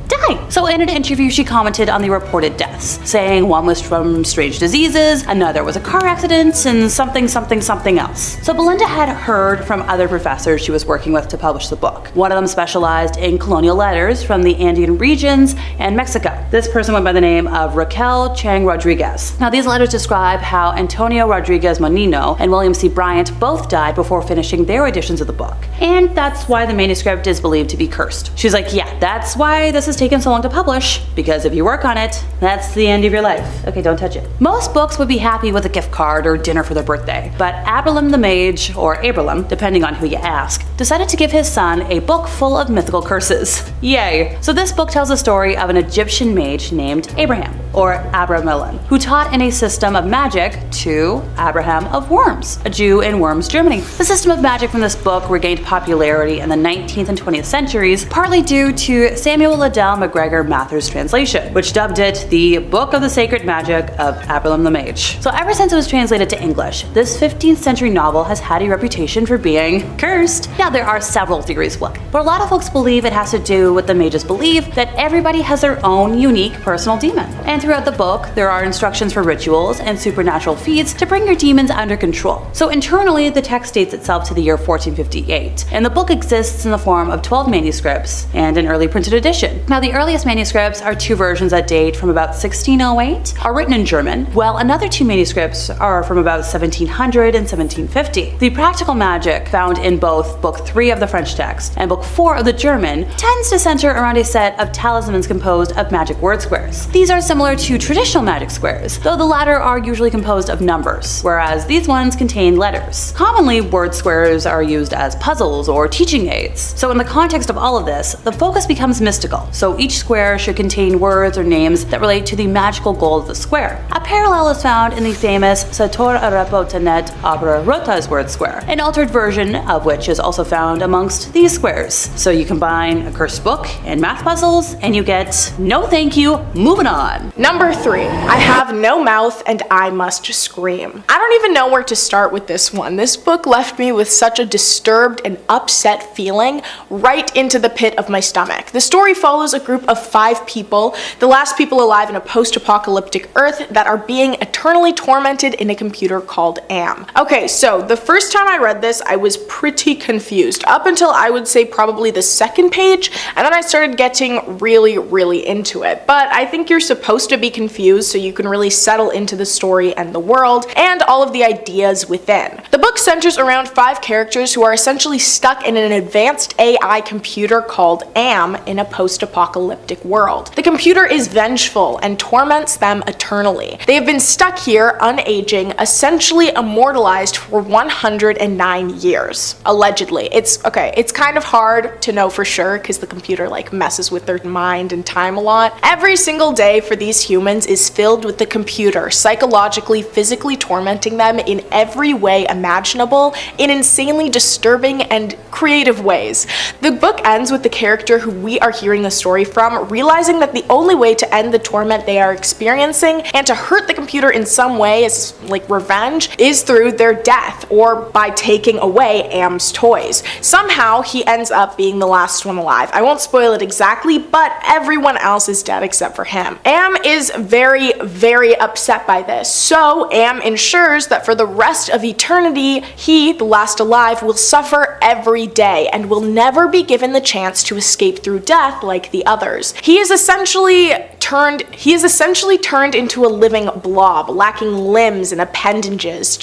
die. So in an interview, she commented on the reported deaths, saying one was from strange diseases, another was a car accident, and something else. So Belinda had heard from other professors she was working with to publish the book. One of them specialized in colonial letters from the Andean regions and Mexico. This person went by the name of Raquel Chang Rodriguez. Now these letters describe how Antonio Rodriguez Monino and William C. Bryant both died before finishing their editions of the book. And that's why the manuscript is believed to be cursed. She's like, yeah, that's why this is taken so long to publish, because if you work on it, that's the end of your life. Okay, don't touch it. Most books would be happy with a gift card or dinner for their birthday, but Abramelin the Mage, or Abramelin, depending on who you ask, decided to give his son a book full of mythical curses. Yay! So this book tells the story of an Egyptian mage named Abraham, or Abramelin, who taught in a system of magic to Abraham of Worms, a Jew in Worms, Germany. The system of magic from this book regained popularity in the 19th and 20th centuries, partly due to Samuel Liddell MacGregor Mather's translation, which dubbed it the Book of the Sacred Magic of Abramelin the Mage. So ever since it was translated to English, this 15th century novel has had a reputation for being cursed. Now there are several theories why, but a lot of folks believe it has to do with the mage's belief that everybody has their own unique personal demon. And throughout the book, there are instructions for rituals and supernatural feats to bring your demons under control. So internally, the text dates itself to the year 1458, and the book exists in the form of 12 manuscripts and an early printed edition. Now the earliest manuscripts are 2 versions that date from about 1608, are written in German, while another 2 manuscripts are from about 1700 and 1750. The practical magic found in both Book 3 of the French text and Book 4 of the German tends to center around a set of talismans composed of magic word squares. These are similar to traditional magic squares, though the latter are usually composed of numbers, whereas these ones contain letters. Commonly, word squares are used as puzzles or teaching aids. So in the context of all of this, the focus becomes mystical. So each square should contain words or names that relate to the magical goal of the square. A parallel is found in the famous Sator Arapotenet Abra Rota's word square, an altered version of which is also found amongst these squares. So you combine a cursed book and math puzzles, and you get no thank you, moving on. Number 3, I have no mouth and I must scream. I don't even know where to start with this one. This book left me with such a disturbed and upset feeling right into the pit of my stomach. The story follows a group of 5 people, the last people alive in a post-apocalyptic Earth, that are being eternally tormented in a computer called AM. Okay, so the first time I read this, I was pretty confused, up until I would say probably the 2nd page, and then I started getting really into it. But I think you're supposed to be confused so you can really settle into the story and the world, and all of the ideas within. The book centers around 5 characters who are essentially stuck in an advanced AI computer called Am in a post-apocalyptic world. The computer is vengeful and torments them eternally. They have been stuck here, unaging, essentially immortalized for 109 years. Allegedly. It's kind of hard to know for sure because the computer messes with their mind and time a lot. Every single day for these humans is filled with the computer psychologically, physically tormenting them in every way imaginable, in insanely disturbing and creative ways. The book ends with the character who we are hearing the story from realizing that the only way to end the torment they are experiencing and to hurt the computer in some way as revenge is through their death or by taking away Am's toys. Somehow he ends up being the last one alive. I won't spoil it exactly, but everyone else is dead except for him. Am is very, very upset by this, so Am ensures that for the rest of eternity, he, the last alive, will suffer every day and will never be given the chance to escape through death like the others. He is essentially turned into a living blob, lacking limbs and appendages,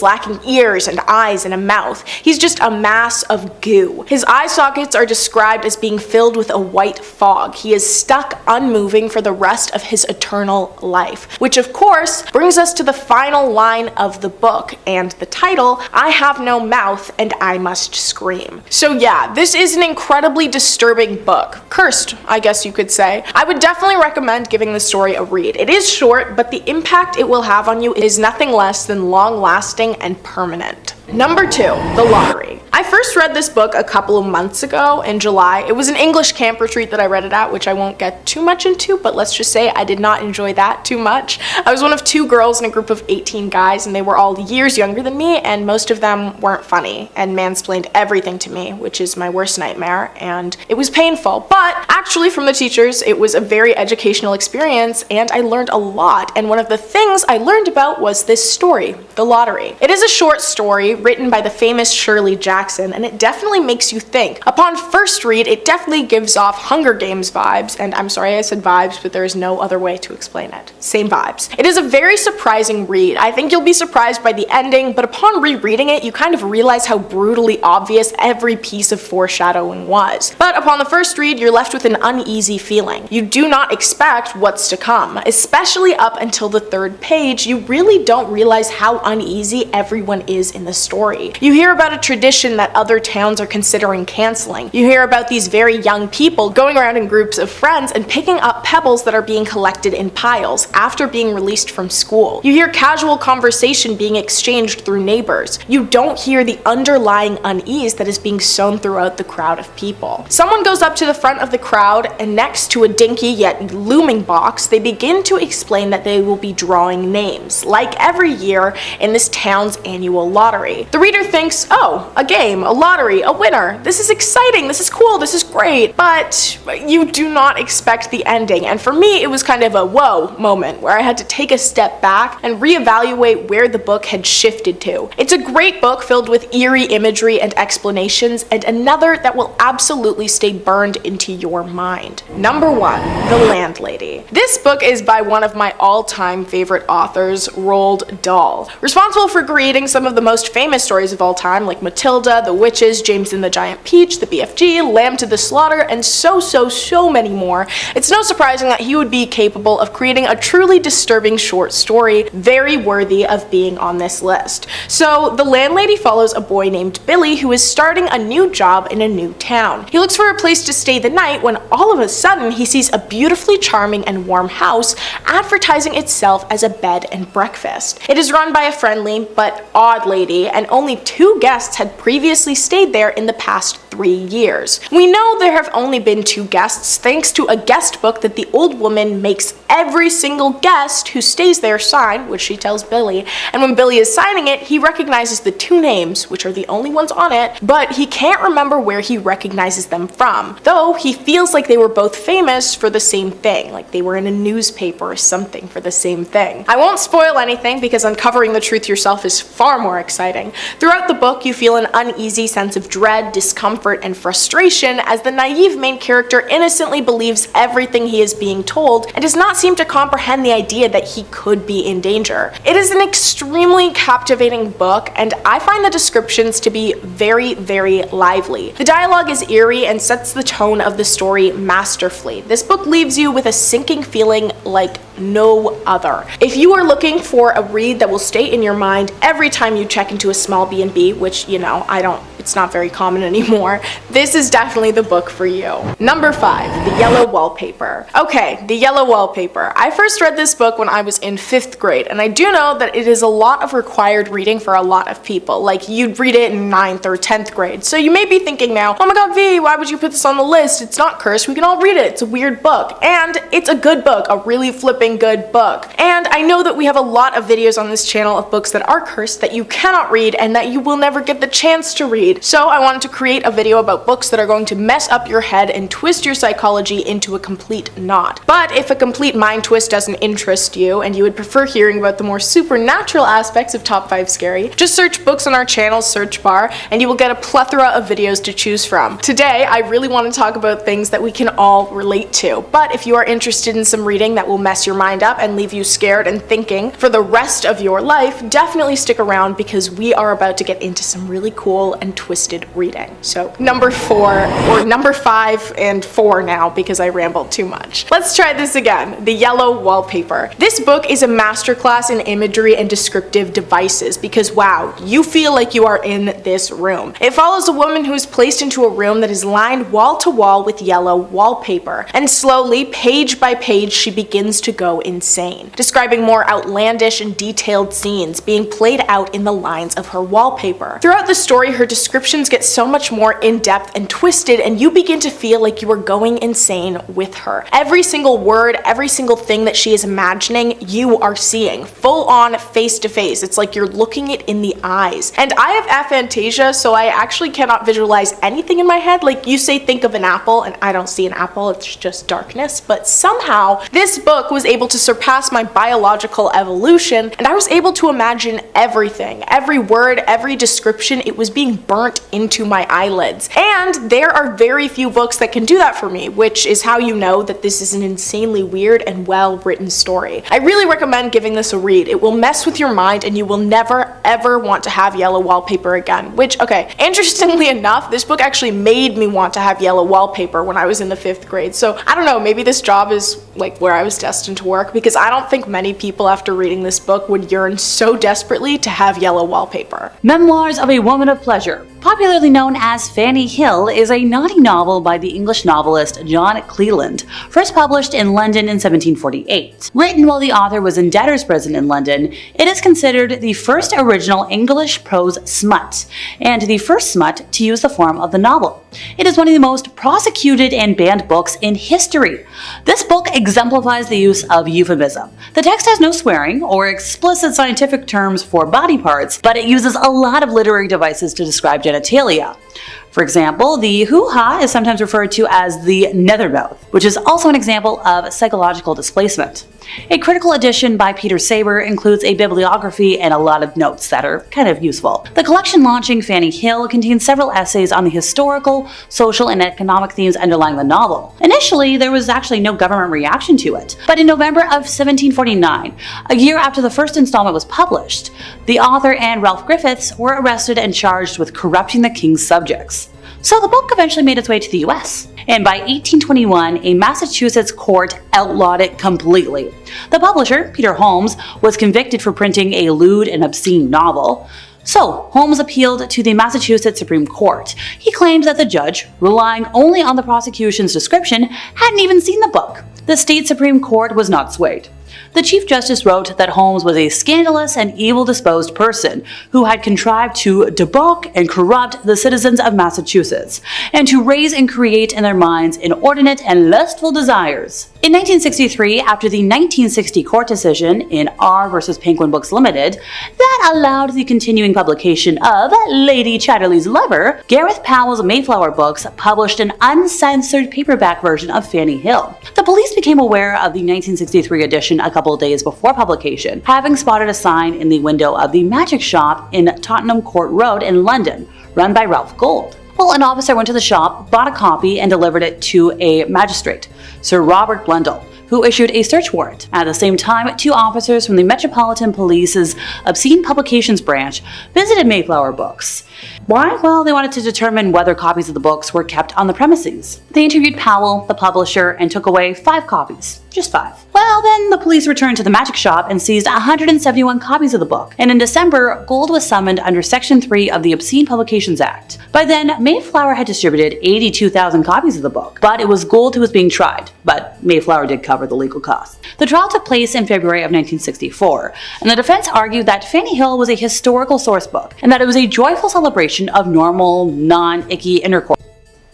lacking ears and eyes and a mouth. He's just a mass of goo. His eye sockets are described as being filled with a white fog. He is stuck unmoving for the rest of his eternal life, which of course brings us to the final line of the book and the title, I have no mouth and I must scream. So yeah, this is an incredibly disturbing book. Cursed, I guess you could say. I would definitely recommend giving the story a read. It is short, but the impact it will have on you is nothing less than long-lasting and permanent. Number 2, The Lottery. I first read this book a couple of months ago in July. It was an English camp retreat that I read it at, which I won't get too much into, but let's just say I did not enjoy that too much. I was one of 2 girls in a group of 18 guys, and they were all years younger than me, and most of them weren't funny and mansplained everything to me, which is my worst nightmare, and it was painful. But actually, from the teachers, it was a very educational experience, and I learned a lot, and one of the things I learned about was this story, The Lottery. It is a short story written by the famous Shirley Jackson, and it definitely makes you think. Upon first read, it definitely gives off Hunger Games vibes, and I'm sorry I said vibes, but there is no other way to explain it. Same vibes. It is a very surprising read. I think you'll be surprised by the ending, but upon rereading it, you kind of realize how brutally obvious every piece of foreshadowing was. But upon the first read, you're left with an uneasy feeling. You do not expect what's to come, especially up until the 3rd page. You really don't realize how uneasy everyone is in the story. You hear about a tradition that other towns are considering canceling. You hear about these very young people going around in groups of friends and picking up pebbles that are being collected in piles after being released from school. You hear casual conversation being exchanged through neighbors. You don't hear the underlying unease that is being sown throughout the crowd of people. Someone goes up to the front of the crowd and next to a dinky yet looming box, they begin to explain that they will be drawing names, like every year in this town's annual lottery. The reader thinks, oh, a game, a lottery, a winner. This is exciting, this is cool, this is great, but you do not expect the ending. And for me, it was kind of a whoa moment where I had to take a step back and reevaluate where the book had shifted to. It's a great book filled with eerie imagery and explanations, and another that will absolutely stay burned into your mind. Number 1, The Landlady. This book is by one of my all-time favorite authors, Roald Dahl. Responsible for creating some of the most famous stories of all time, like Matilda, The Witches, James and the Giant Peach, the BFG, Lamb to the Slaughter, and so many more. It's no surprising that he would be capable of creating a truly disturbing short story, very worthy of being on this list. So, The Landlady follows a boy named Billy who is starting a new job in a new town. He looks for a place to stay the night when all of a sudden he sees a beautifully charming and warm house advertising itself as a bed and breakfast. It is run by a friendly but odd lady, and only 2 guests had previously stayed there in the past 3 years. We know there have only been 2 guests thanks to a guest book that the old woman makes every single guest who stays there sign, which she tells Billy, and when Billy is signing it, he recognizes the 2 names, which are the only ones on it, but he can't remember where he recognizes them from, though he feels like they were both famous for the same thing, like they were in a newspaper or something for the same thing. I won't spoil anything because uncovering the truth yourself is far more exciting. Throughout the book, you feel an uneasy sense of dread, discomfort, discomfort and frustration as the naive main character innocently believes everything he is being told and does not seem to comprehend the idea that he could be in danger. It is an extremely captivating book, and I find the descriptions to be very, very lively. The dialogue is eerie and sets the tone of the story masterfully. This book leaves you with a sinking feeling like no other. If you are looking for a read that will stay in your mind every time you check into a small B&B, which, you know, it's not very common anymore, this is definitely the book for you. Number 5, The Yellow Wallpaper. Okay, The Yellow Wallpaper. I first read this book when I was in 5th grade, and I do know that it is a lot of required reading for a lot of people. Like, you'd read it in 9th or 10th grade. So you may be thinking now, oh my god, V, why would you put this on the list? It's not cursed, we can all read it. It's a weird book. And it's a good book, a really flipping good book. And I know that we have a lot of videos on this channel of books that are cursed that you cannot read and that you will never get the chance to read. So I wanted to create a video about books that are going to mess up your head and twist your psychology into a complete knot. But if a complete mind twist doesn't interest you and you would prefer hearing about the more supernatural aspects of Top 5 Scary, just search books on our channel's search bar and you will get a plethora of videos to choose from. Today, I really want to talk about things that we can all relate to. But if you are interested in some reading that will mess your mind up and leave you scared and thinking for the rest of your life, definitely stick around because we are about to get into some really cool and twisted reading. So number 4, or number 5 and 4 now because I rambled too much. Let's try this again. The Yellow Wallpaper. This book is a masterclass in imagery and descriptive devices because wow, you feel like you are in this room. It follows a woman who is placed into a room that is lined wall to wall with yellow wallpaper, and slowly, page by page, she begins to go insane, describing more outlandish and detailed scenes being played out in the lines of her wallpaper. Throughout the story, her descriptions get so much more in-depth and twisted, and you begin to feel like you are going insane with her. Every single word, every single thing that she is imagining, you are seeing full on face to face. It's like you're looking it in the eyes. And I have aphantasia, so I actually cannot visualize anything in my head. Like, you say think of an apple and I don't see an apple, it's just darkness. But somehow this book was able to surpass my biological evolution, and I was able to imagine everything, every word, every description. It was being burnt into my eyelids. And there are very few books that can do that for me, which is how you know that this is an insanely weird and well written story. I really recommend giving this a read. It will mess with your mind and you will never ever want to have yellow wallpaper again. Which, okay, interestingly enough, this book actually made me want to have yellow wallpaper when I was in the 5th grade. So I don't know, maybe this job is like where I was destined to work, because I don't think many people after reading this book would yearn so desperately to have yellow wallpaper. Memoirs of a Woman of Pleasure, popularly known as Fanny Hill, is a naughty novel by the English novelist John Cleland, first published in London in 1748. Written while the author was in debtor's prison in London, it is considered the first original English prose smut, and the first smut to use the form of the novel. It is one of the most prosecuted and banned books in history. This book exemplifies the use of euphemism. The text has no swearing or explicit scientific terms for body parts, but it uses a lot of literary devices to describe genitalia. For example, the hoo-ha is sometimes referred to as the nethermouth, which is also an example of psychological displacement. A critical edition by Peter Saber includes a bibliography and a lot of notes that are kind of useful. The collection launching Fanny Hill contains several essays on the historical, social, and economic themes underlying the novel. Initially, there was actually no government reaction to it, but in November of 1749, a year after the first installment was published, the author and Ralph Griffiths were arrested and charged with corrupting the king's subjects. So the book eventually made its way to the US, and by 1821, a Massachusetts court outlawed it completely. The publisher, Peter Holmes, was convicted for printing a lewd and obscene novel. So, Holmes appealed to the Massachusetts Supreme Court. He claimed that the judge, relying only on the prosecution's description, hadn't even seen the book. The state Supreme Court was not swayed. The Chief Justice wrote that Holmes was a scandalous and evil-disposed person who had contrived to debauch and corrupt the citizens of Massachusetts, and to raise and create in their minds inordinate and lustful desires. In 1963, after the 1960 court decision in R vs. Penguin Books Limited that allowed the continuing publication of Lady Chatterley's Lover, Gareth Powell's Mayflower Books published an uncensored paperback version of Fanny Hill. The police became aware of the 1963 edition a couple days before publication, having spotted a sign in the window of the magic shop in Tottenham Court Road in London, run by Ralph Gold. Well, an officer went to the shop, bought a copy, and delivered it to a magistrate, Sir Robert Blundell, who issued a search warrant. At the same time, 2 officers from the Metropolitan Police's Obscene Publications branch visited Mayflower Books. Why? Well, they wanted to determine whether copies of the books were kept on the premises. They interviewed Powell, the publisher, and took away 5 copies. Just 5. Well, then the police returned to the magic shop and seized 171 copies of the book. And in December, Gould was summoned under Section 3 of the Obscene Publications Act. By then, Mayflower had distributed 82,000 copies of the book, but it was Gould who was being tried. But Mayflower did cover the legal costs. The trial took place in February of 1964, and the defense argued that Fanny Hill was a historical source book, and that it was a joyful celebration of normal, non-icky intercourse.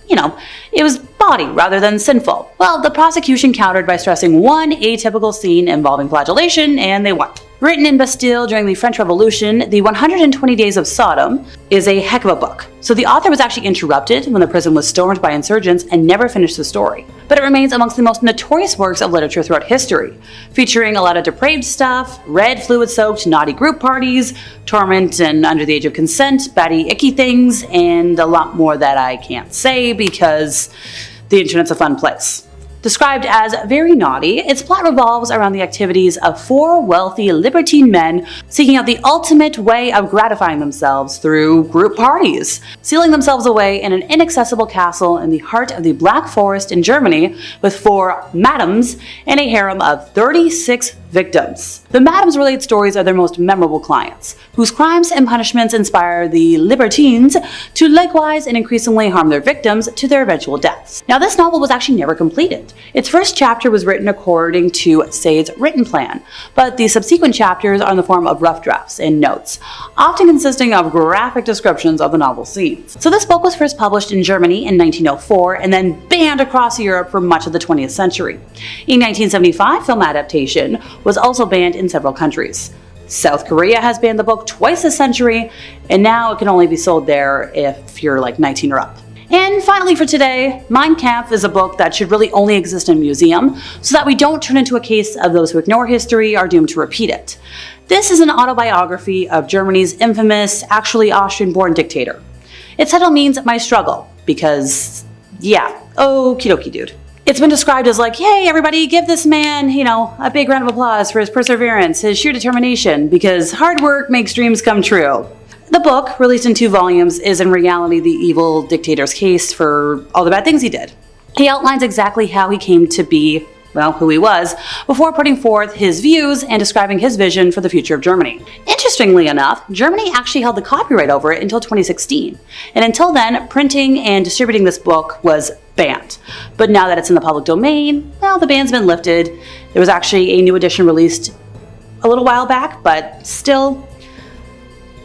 You know, it was bawdy rather than sinful. Well, the prosecution countered by stressing one atypical scene involving flagellation, and they won. Written in Bastille during the French Revolution, the 120 Days of Sodom is a heck of a book. So the author was actually interrupted when the prison was stormed by insurgents and never finished the story. But it remains amongst the most notorious works of literature throughout history, featuring a lot of depraved stuff, red fluid-soaked naughty group parties, torment and under the age of consent, batty icky things, and a lot more that I can't say because the internet's a fun place. Described as very naughty, its plot revolves around the activities of 4 wealthy libertine men seeking out the ultimate way of gratifying themselves through group parties, sealing themselves away in an inaccessible castle in the heart of the Black Forest in Germany with 4 madams and a harem of 36 victims. The madams relate stories of their most memorable clients, whose crimes and punishments inspire the libertines to likewise and increasingly harm their victims to their eventual deaths. Now, this novel was actually never completed. Its first chapter was written according to Sade's written plan, but the subsequent chapters are in the form of rough drafts and notes, often consisting of graphic descriptions of the novel scenes. So this book was first published in Germany in 1904 and then banned across Europe for much of the 20th century. A 1975 film adaptation was also banned in several countries. South Korea has banned the book twice this century, and now it can only be sold there if you're like 19 or up. And finally for today, Mein Kampf is a book that should really only exist in a museum so that we don't turn into a case of those who ignore history are doomed to repeat it. This is an autobiography of Germany's infamous, actually Austrian-born dictator. Its title means My Struggle, because, yeah, okie dokie dude. It's been described as like, hey everybody, give this man, a big round of applause for his perseverance, his sheer determination, because hard work makes dreams come true. The book, released in 2 volumes, is in reality the evil dictator's case for all the bad things he did. He outlines exactly how he came to be, who he was, before putting forth his views and describing his vision for the future of Germany. Interestingly enough, Germany actually held the copyright over it until 2016, and until then, printing and distributing this book was banned. But now that it's in the public domain, the ban's been lifted. There was actually a new edition released a little while back, but still,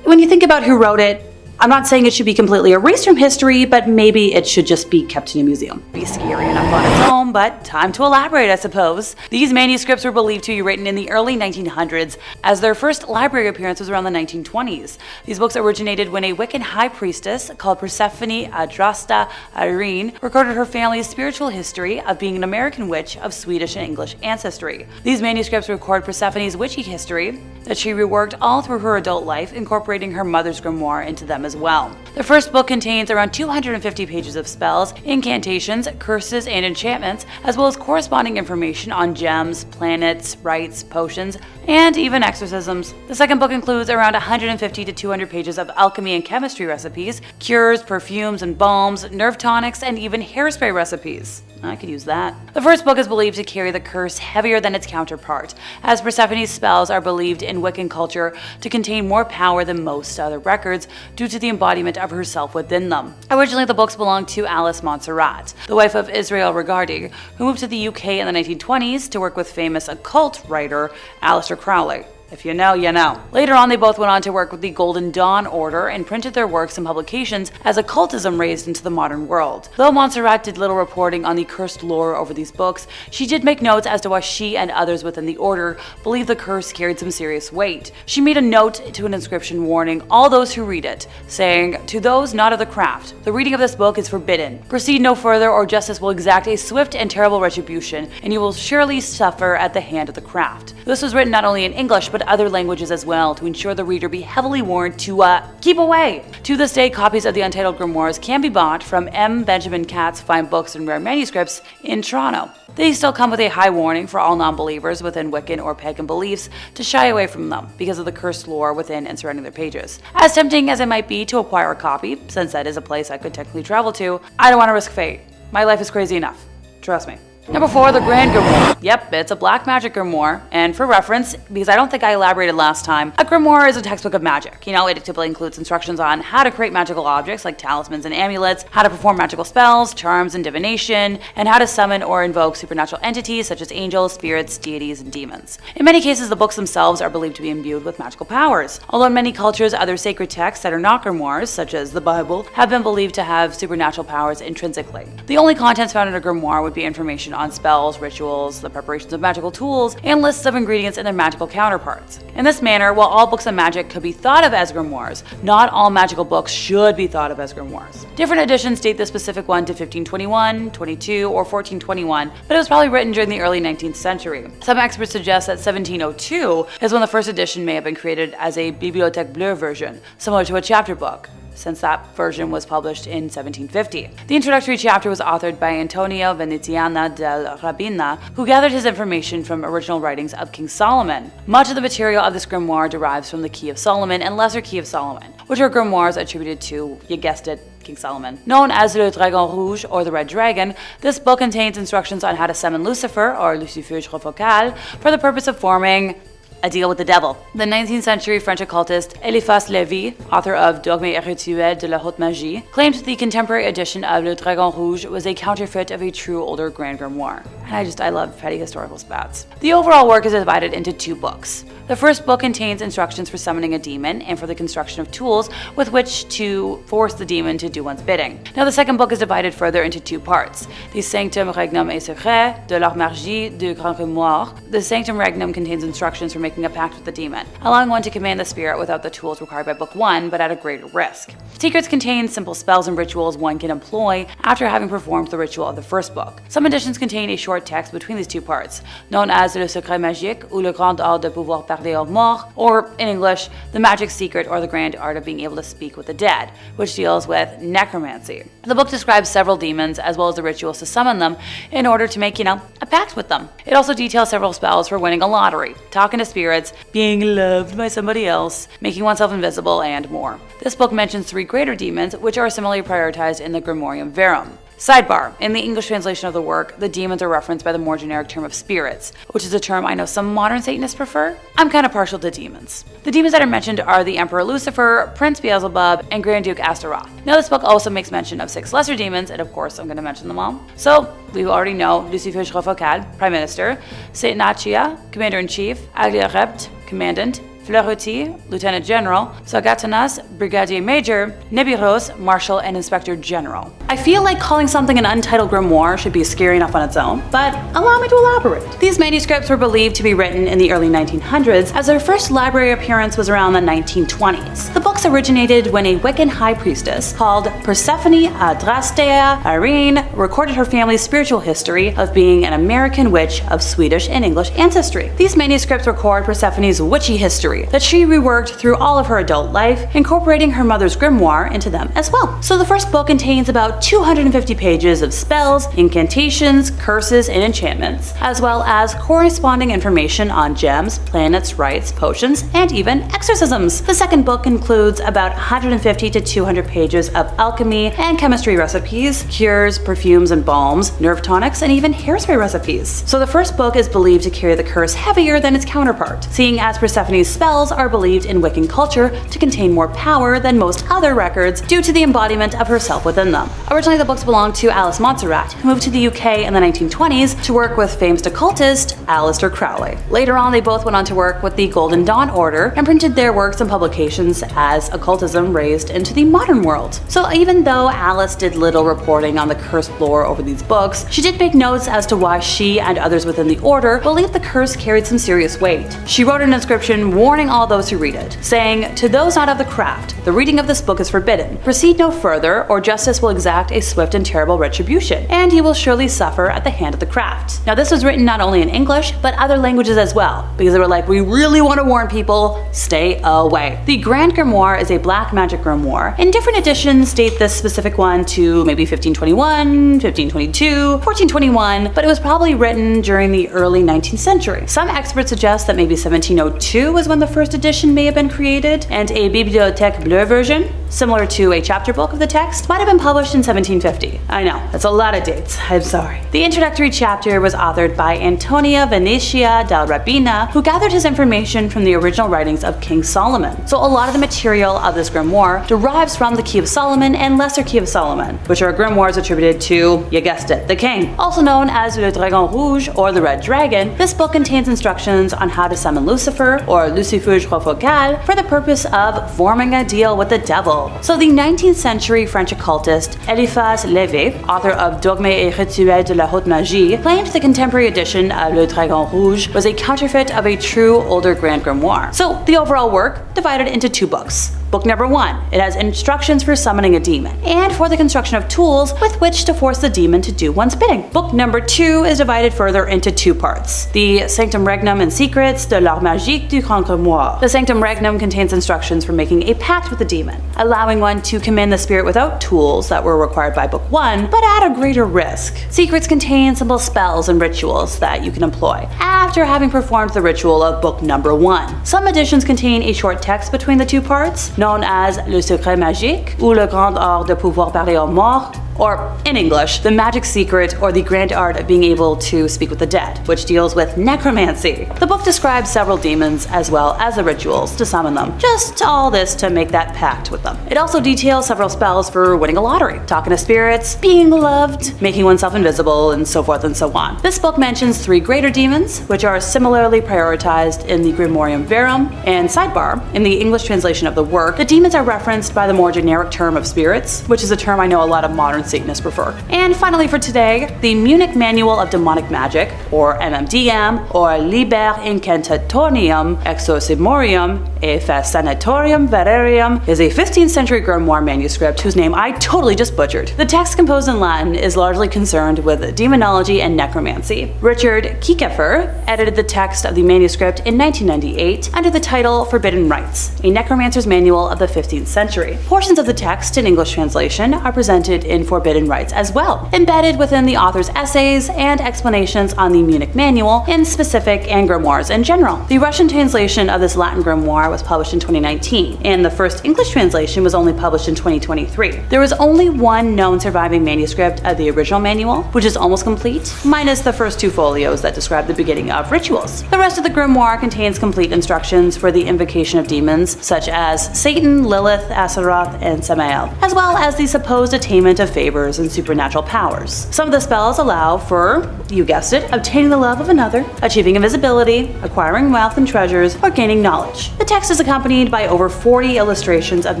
when you think about who wrote it, I'm not saying it should be completely erased from history, but maybe it should just be kept in a museum. Be scary enough on its own, but time to elaborate, I suppose. These manuscripts were believed to be written in the early 1900s, as their first library appearance was around the 1920s. These books originated when a Wiccan high priestess called Persephone Adrasta Irene recorded her family's spiritual history of being an American witch of Swedish and English ancestry. These manuscripts record Persephone's witchy history that she reworked all through her adult life, incorporating her mother's grimoire into them as well. The first book contains around 250 pages of spells, incantations, curses, and enchantments, as well as corresponding information on gems, planets, rites, potions, and even exorcisms. The second book includes around 150 to 200 pages of alchemy and chemistry recipes, cures, perfumes and balms, nerve tonics, and even hairspray recipes. I could use that. The first book is believed to carry the curse heavier than its counterpart, as Persephone's spells are believed in Wiccan culture to contain more power than most other records due to the embodiment of herself within them. Originally, the books belonged to Alice Montserrat, the wife of Israel Regardie, who moved to the UK in the 1920s to work with famous occult writer Aleister Crowley. If you know, you know. Later on, they both went on to work with the Golden Dawn Order and printed their works and publications as occultism raised into the modern world. Though Montserrat did little reporting on the cursed lore over these books, she did make notes as to why she and others within the order believed the curse carried some serious weight. She made a note to an inscription warning all those who read it, saying, "To those not of the craft, the reading of this book is forbidden. Proceed no further, or justice will exact a swift and terrible retribution, and you will surely suffer at the hand of the craft." This was written not only in English, but into other languages as well to ensure the reader be heavily warned to keep away. To this day, copies of the Untitled Grimoires can be bought from M. Benjamin Catt's Fine Books and Rare Manuscripts in Toronto. They still come with a high warning for all non-believers within Wiccan or pagan beliefs to shy away from them because of the cursed lore within and surrounding their pages. As tempting as it might be to acquire a copy, since that is a place I could technically travel to, I don't want to risk fate. My life is crazy enough. Trust me. Number 4, the Grand Grimoire. Yep, it's a black magic grimoire, and for reference, because I don't think I elaborated last time, a grimoire is a textbook of magic. You know, it typically includes instructions on how to create magical objects like talismans and amulets, how to perform magical spells, charms, and divination, and how to summon or invoke supernatural entities such as angels, spirits, deities, and demons. In many cases, the books themselves are believed to be imbued with magical powers. Although in many cultures, other sacred texts that are not grimoires, such as the Bible, have been believed to have supernatural powers intrinsically. The only contents found in a grimoire would be information on spells, rituals, the preparations of magical tools, and lists of ingredients and their magical counterparts. In this manner, while all books of magic could be thought of as grimoires, not all magical books should be thought of as grimoires. Different editions date the specific one to 1521, 22, or 1421, but it was probably written during the early 19th century. Some experts suggest that 1702 is when the first edition may have been created as a Bibliothèque Bleue version, similar to a chapter book, since that version was published in 1750. The introductory chapter was authored by Antonio Veneziana del Rabina, who gathered his information from original writings of King Solomon. Much of the material of this grimoire derives from the Key of Solomon and Lesser Key of Solomon, which are grimoires attributed to, you guessed it, King Solomon. Known as Le Dragon Rouge or the Red Dragon, this book contains instructions on how to summon Lucifer, or Lucifer Focal, for the purpose of forming a deal with the devil. The 19th century French occultist Eliphas Lévy, author of Dogmes et Rituels de la Haute Magie, claimed the contemporary edition of Le Dragon Rouge was a counterfeit of a true older Grand Grimoire. And I love petty historical spats. The overall work is divided into 2 books. The first book contains instructions for summoning a demon and for the construction of tools with which to force the demon to do one's bidding. Now the second book is divided further into 2 parts. The Sanctum Regnum et Secret de l'Art Magie du Grand Grimoire. The Sanctum Regnum contains instructions for making a pact with the demon, allowing one to command the spirit without the tools required by Book 1, but at a greater risk. Secrets contain simple spells and rituals one can employ after having performed the ritual of the first book. Some editions contain a short text between these 2 parts, known as Le Secret Magique ou Le Grand Art de Pouvoir Parler aux Morts, or in English, The Magic Secret or the Grand Art of Being Able to Speak with the Dead, which deals with necromancy. The book describes several demons as well as the rituals to summon them in order to make, a pact with them. It also details several spells for winning a lottery, talking to spirits, being loved by somebody else, making oneself invisible, and more. This book mentions 3 greater demons, which are similarly prioritized in the Grimorium Verum. Sidebar: in the English translation of the work, the demons are referenced by the more generic term of spirits, which is a term I know some modern Satanists prefer. I'm kind of partial to demons. The demons that are mentioned are the Emperor Lucifer, Prince Beelzebub, and Grand Duke Astaroth. Now this book also makes mention of 6 lesser demons, and of course I'm going to mention them all. So, we already know Lucifer Focal, Prime Minister, Satanachia, Commander-in-Chief, Agliarept, Commandant, Fleuretti, Lieutenant General, Sagatanas, Brigadier Major, Nibiros, Marshal, and Inspector General. I feel like calling something an untitled grimoire should be scary enough on its own, but allow me to elaborate. These manuscripts were believed to be written in the early 1900s, as their first library appearance was around the 1920s. The books originated when a Wiccan high priestess called Persephone Adrastea Irene recorded her family's spiritual history of being an American witch of Swedish and English ancestry. These manuscripts record Persephone's witchy history that she reworked through all of her adult life, incorporating her mother's grimoire into them as well. So the first book contains about 250 pages of spells, incantations, curses, and enchantments, as well as corresponding information on gems, planets, rites, potions, and even exorcisms. The second book includes about 150 to 200 pages of alchemy and chemistry recipes, cures, perfumes and balms, nerve tonics, and even hairspray recipes. So the first book is believed to carry the curse heavier than its counterpart, seeing as Persephone's spells are believed in Wiccan culture to contain more power than most other records due to the embodiment of herself within them. Originally, the books belonged to Alice Montserrat, who moved to the UK in the 1920s to work with famed occultist Aleister Crowley. Later on, they both went on to work with the Golden Dawn Order and printed their works and publications as as occultism raised into the modern world. So even though Alice did little reporting on the cursed lore over these books, she did make notes as to why she and others within the order believed the curse carried some serious weight. She wrote an inscription warning all those who read it, saying, "To those not of the craft, the reading of this book is forbidden. Proceed no further, or justice will exact a swift and terrible retribution, and you will surely suffer at the hand of the craft." Now this was written not only in English, but other languages as well, because they were like, we really want to warn people, stay away. The Grand Grimoire is a black magic grimoire, and different editions date this specific one to maybe 1521, 1522, 1421, but it was probably written during the early 19th century. Some experts suggest that maybe 1702 was when the first edition may have been created, and a Bibliothèque Bleue version, similar to a chapter book of the text, might have been published in 1750. I know, that's a lot of dates, I'm sorry. The introductory chapter was authored by Antonia Venetia del Rabina, who gathered his information from the original writings of King Solomon. So a lot of the material of this grimoire derives from the Key of Solomon and Lesser Key of Solomon, which are grimoires attributed to, you guessed it, the king. Also known as Le Dragon Rouge or the Red Dragon, this book contains instructions on how to summon Lucifer or Lucifer Focal for the purpose of forming a deal with the devil. So the 19th century French occultist Eliphas Lévy, author of Dogmes et Rituels de la Haute Magie, claimed the contemporary edition of Le Dragon Rouge was a counterfeit of a true older Grand Grimoire. So the overall work divided into two books. Book number 1, it has instructions for summoning a demon, and for the construction of tools with which to force the demon to do one's bidding. Book number 2 is divided further into two parts. The Sanctum Regnum and Secrets de l'Art Magique du Grand Grimoire. The Sanctum Regnum contains instructions for making a pact with the demon, allowing one to command the spirit without tools that were required by Book 1, but at a greater risk. Secrets contain simple spells and rituals that you can employ after having performed the ritual of book number 1. Some editions contain a short text between the two parts, known as Le Secret Magique ou Le Grand Art de Pouvoir Parler aux Morts, or in English, the magic secret or the grand art of being able to speak with the dead, which deals with necromancy. The book describes several demons as well as the rituals to summon them. Just all this to make that pact with them. It also details several spells for winning a lottery, talking to spirits, being loved, making oneself invisible, and so forth and so on. This book mentions 3 greater demons, which are similarly prioritized in the Grimorium Verum, and sidebar, in the English translation of the work, the demons are referenced by the more generic term of spirits, which is a term I know a lot of modern Satanists prefer. And finally for today, the Munich Manual of Demonic Magic, or MMDM, or Liber Incantatorium Exorcimorium e Fascinatorium Verum, is a 15th century grimoire manuscript whose name I totally just butchered. The text, composed in Latin, is largely concerned with demonology and necromancy. Richard Kiekefer edited the text of the manuscript in 1998 under the title Forbidden Rites, a necromancer's manual of the 15th century. Portions of the text in English translation are presented in Forbidden Rites as well, embedded within the author's essays and explanations on the Munich Manual in specific and grimoires in general. The Russian translation of this Latin grimoire was published in 2019, and the first English translation was only published in 2023. There was only one known surviving manuscript of the original manual, which is almost complete, minus the first 2 folios that describe the beginning of rituals. The rest of the grimoire contains complete instructions for the invocation of demons, such as Satan, Lilith, Aseroth, and Samael, as well as the supposed attainment of favors and supernatural powers. Some of the spells allow for, you guessed it, obtaining the love of another, achieving invisibility, acquiring wealth and treasures, or gaining knowledge. The text is accompanied by over 40 illustrations of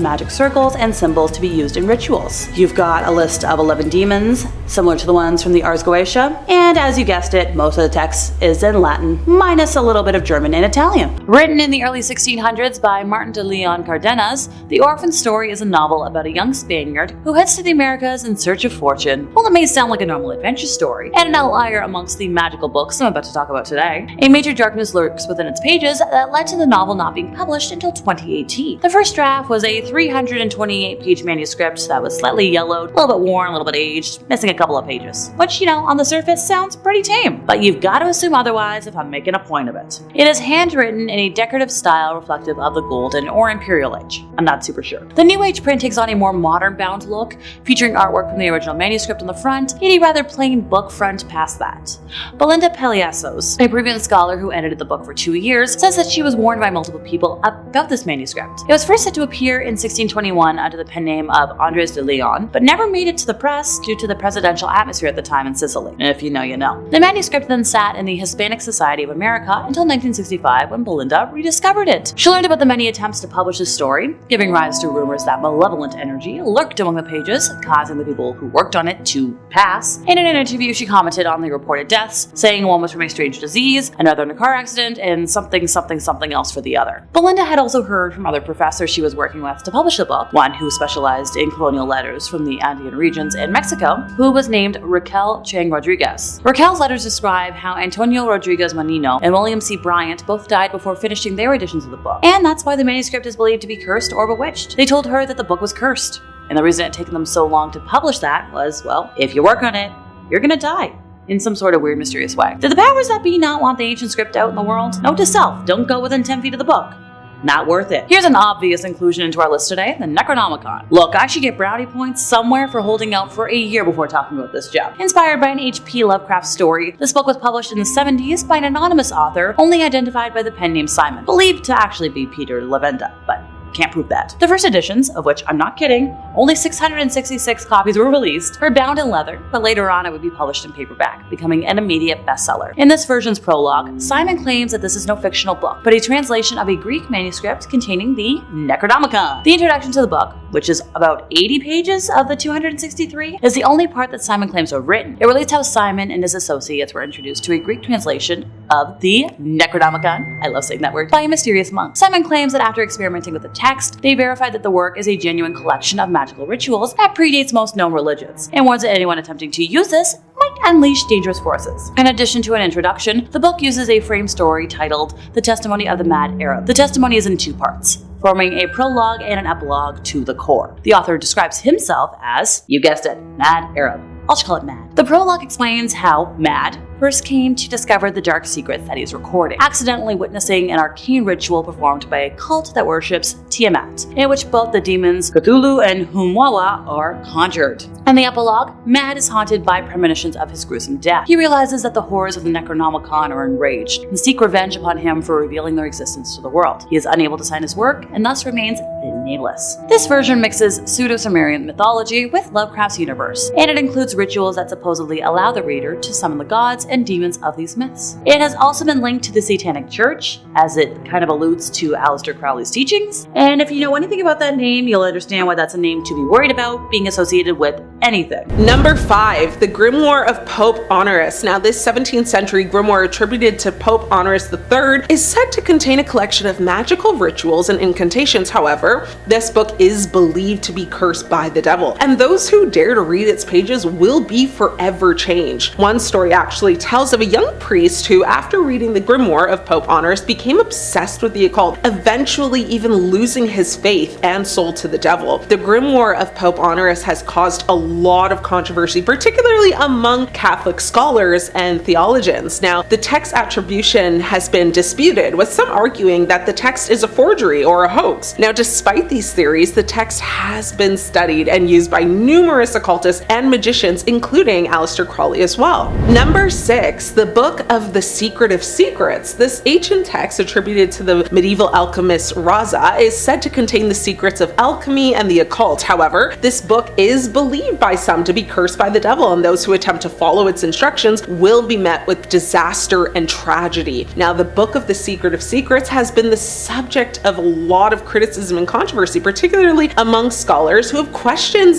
magic circles and symbols to be used in rituals. You've got a list of 11 demons, similar to the ones from the Ars Goetia, and as you guessed it, most of the text is in Latin, minus a little bit of German and Italian. Written in the early 1600s by Martin de Leon Cardenas, The Orphan Story is a novel about a young Spaniard who heads to the Americas in search of fortune. While it may sound like a normal adventure story, and an outlier amongst the magical books I'm about to talk about today, a major darkness lurks within its pages that led to the novel not being published until 2018. The first draft was a 328-page manuscript that was slightly yellowed, a little bit worn, a little bit aged, missing a couple of pages, which, you know, on the surface sounds pretty tame, but you've got to assume otherwise if I'm making a point of it. It is handwritten in a decorative style reflective of the Golden or Imperial Age. I'm not super sure. The New Age print takes on a more modern bound look, featuring artwork artwork from the original manuscript on the front, yet a rather plain book front past that. Belinda Peliassos, a previous scholar who edited the book for 2 years, says that she was warned by multiple people about this manuscript. It was first set to appear in 1621 under the pen name of Andres de Leon, but never made it to the press due to the presidential atmosphere at the time in Sicily. And if you know, you know. The manuscript then sat in the Hispanic Society of America until 1965 when Belinda rediscovered it. She learned about the many attempts to publish the story, giving rise to rumors that malevolent energy lurked among the pages, causing the people who worked on it to pass. And in an interview, she commented on the reported deaths, saying one was from a strange disease, another in a car accident, and something else for the other. Belinda had also heard from other professors she was working with to publish the book, one who specialized in colonial letters from the Andean regions in Mexico, who was named Raquel Chang Rodriguez. Raquel's letters describe how Antonio Rodriguez Manino and William C. Bryant both died before finishing their editions of the book, and that's why the manuscript is believed to be cursed or bewitched. They told her that the book was cursed, and the reason it had taken them so long to publish that was, well, if you work on it, you're gonna die. In some sort of weird, mysterious way. Did the powers that be not want the ancient script out in the world? Note to self, don't go within 10 feet of the book. Not worth it. Here's an obvious inclusion into our list today, the Necronomicon. Look, I should get brownie points somewhere for holding out for a year before talking about this gem. Inspired by an H.P. Lovecraft story, this book was published in the 70s by an anonymous author, only identified by the pen name Simon, believed to actually be Peter Lavenda, but can't prove that. The first editions, of which I'm not kidding, only 666 copies were released, were bound in leather, but later on it would be published in paperback, becoming an immediate bestseller. In this version's prologue, Simon claims that this is no fictional book, but a translation of a Greek manuscript containing the Necronomicon. The introduction to the book, which is about 80 pages of the 263, is the only part that Simon claims to have written. It relates how Simon and his associates were introduced to a Greek translation of the Necronomicon, I love saying that word, by a mysterious monk. Simon claims that after experimenting with the text, they verified that the work is a genuine collection of magical rituals that predates most known religions, and warns that anyone attempting to use this might unleash dangerous forces. In addition to an introduction, the book uses a frame story titled The Testimony of the Mad Arab. The testimony is in 2 parts, forming a prologue and an epilogue to the core. The author describes himself as, you guessed it, Mad Arab. I'll just call it Mad. The prologue explains how Mad first came to discover the dark secrets that he's recording, accidentally witnessing an arcane ritual performed by a cult that worships Tiamat, in which both the demons Cthulhu and Humwawa are conjured. In the epilogue, Mad is haunted by premonitions of his gruesome death. He realizes that the horrors of the Necronomicon are enraged and seek revenge upon him for revealing their existence to the world. He is unable to sign his work and thus remains nameless. This version mixes pseudo-Sumerian mythology with Lovecraft's universe, and it includes rituals that supposedly allow the reader to summon the gods and demons of these myths. It has also been linked to the Satanic Church, as it kind of alludes to Aleister Crowley's teachings, and if you know anything about that name, you'll understand why that's a name to be worried about being associated with anything. Number 5, the Grimoire of Pope Honorius. Now, this 17th century grimoire attributed to Pope Honorius III is said to contain a collection of magical rituals and incantations. However, this book is believed to be cursed by the devil, and those who dare to read its pages will be forever changed. One story actually tells of a young priest who, after reading the Grimoire of Pope Honorius, became obsessed with the occult, eventually even losing his faith and soul to the devil. The Grimoire of Pope Honorius has caused a lot of controversy, particularly among Catholic scholars and theologians. Now, the text attribution has been disputed, with some arguing that the text is a forgery or a hoax. Now, despite these theories, the text has been studied and used by numerous occultists and magicians, including Aleister Crowley as well. Number 6, the Book of the Secret of Secrets. This ancient text, attributed to the medieval alchemist Raza, is said to contain the secrets of alchemy and the occult. However, this book is believed by some to be cursed by the devil, and those who attempt to follow its instructions will be met with disaster and tragedy. Now, the Book of the Secret of Secrets has been the subject of a lot of criticism and controversy, particularly among scholars who have questioned,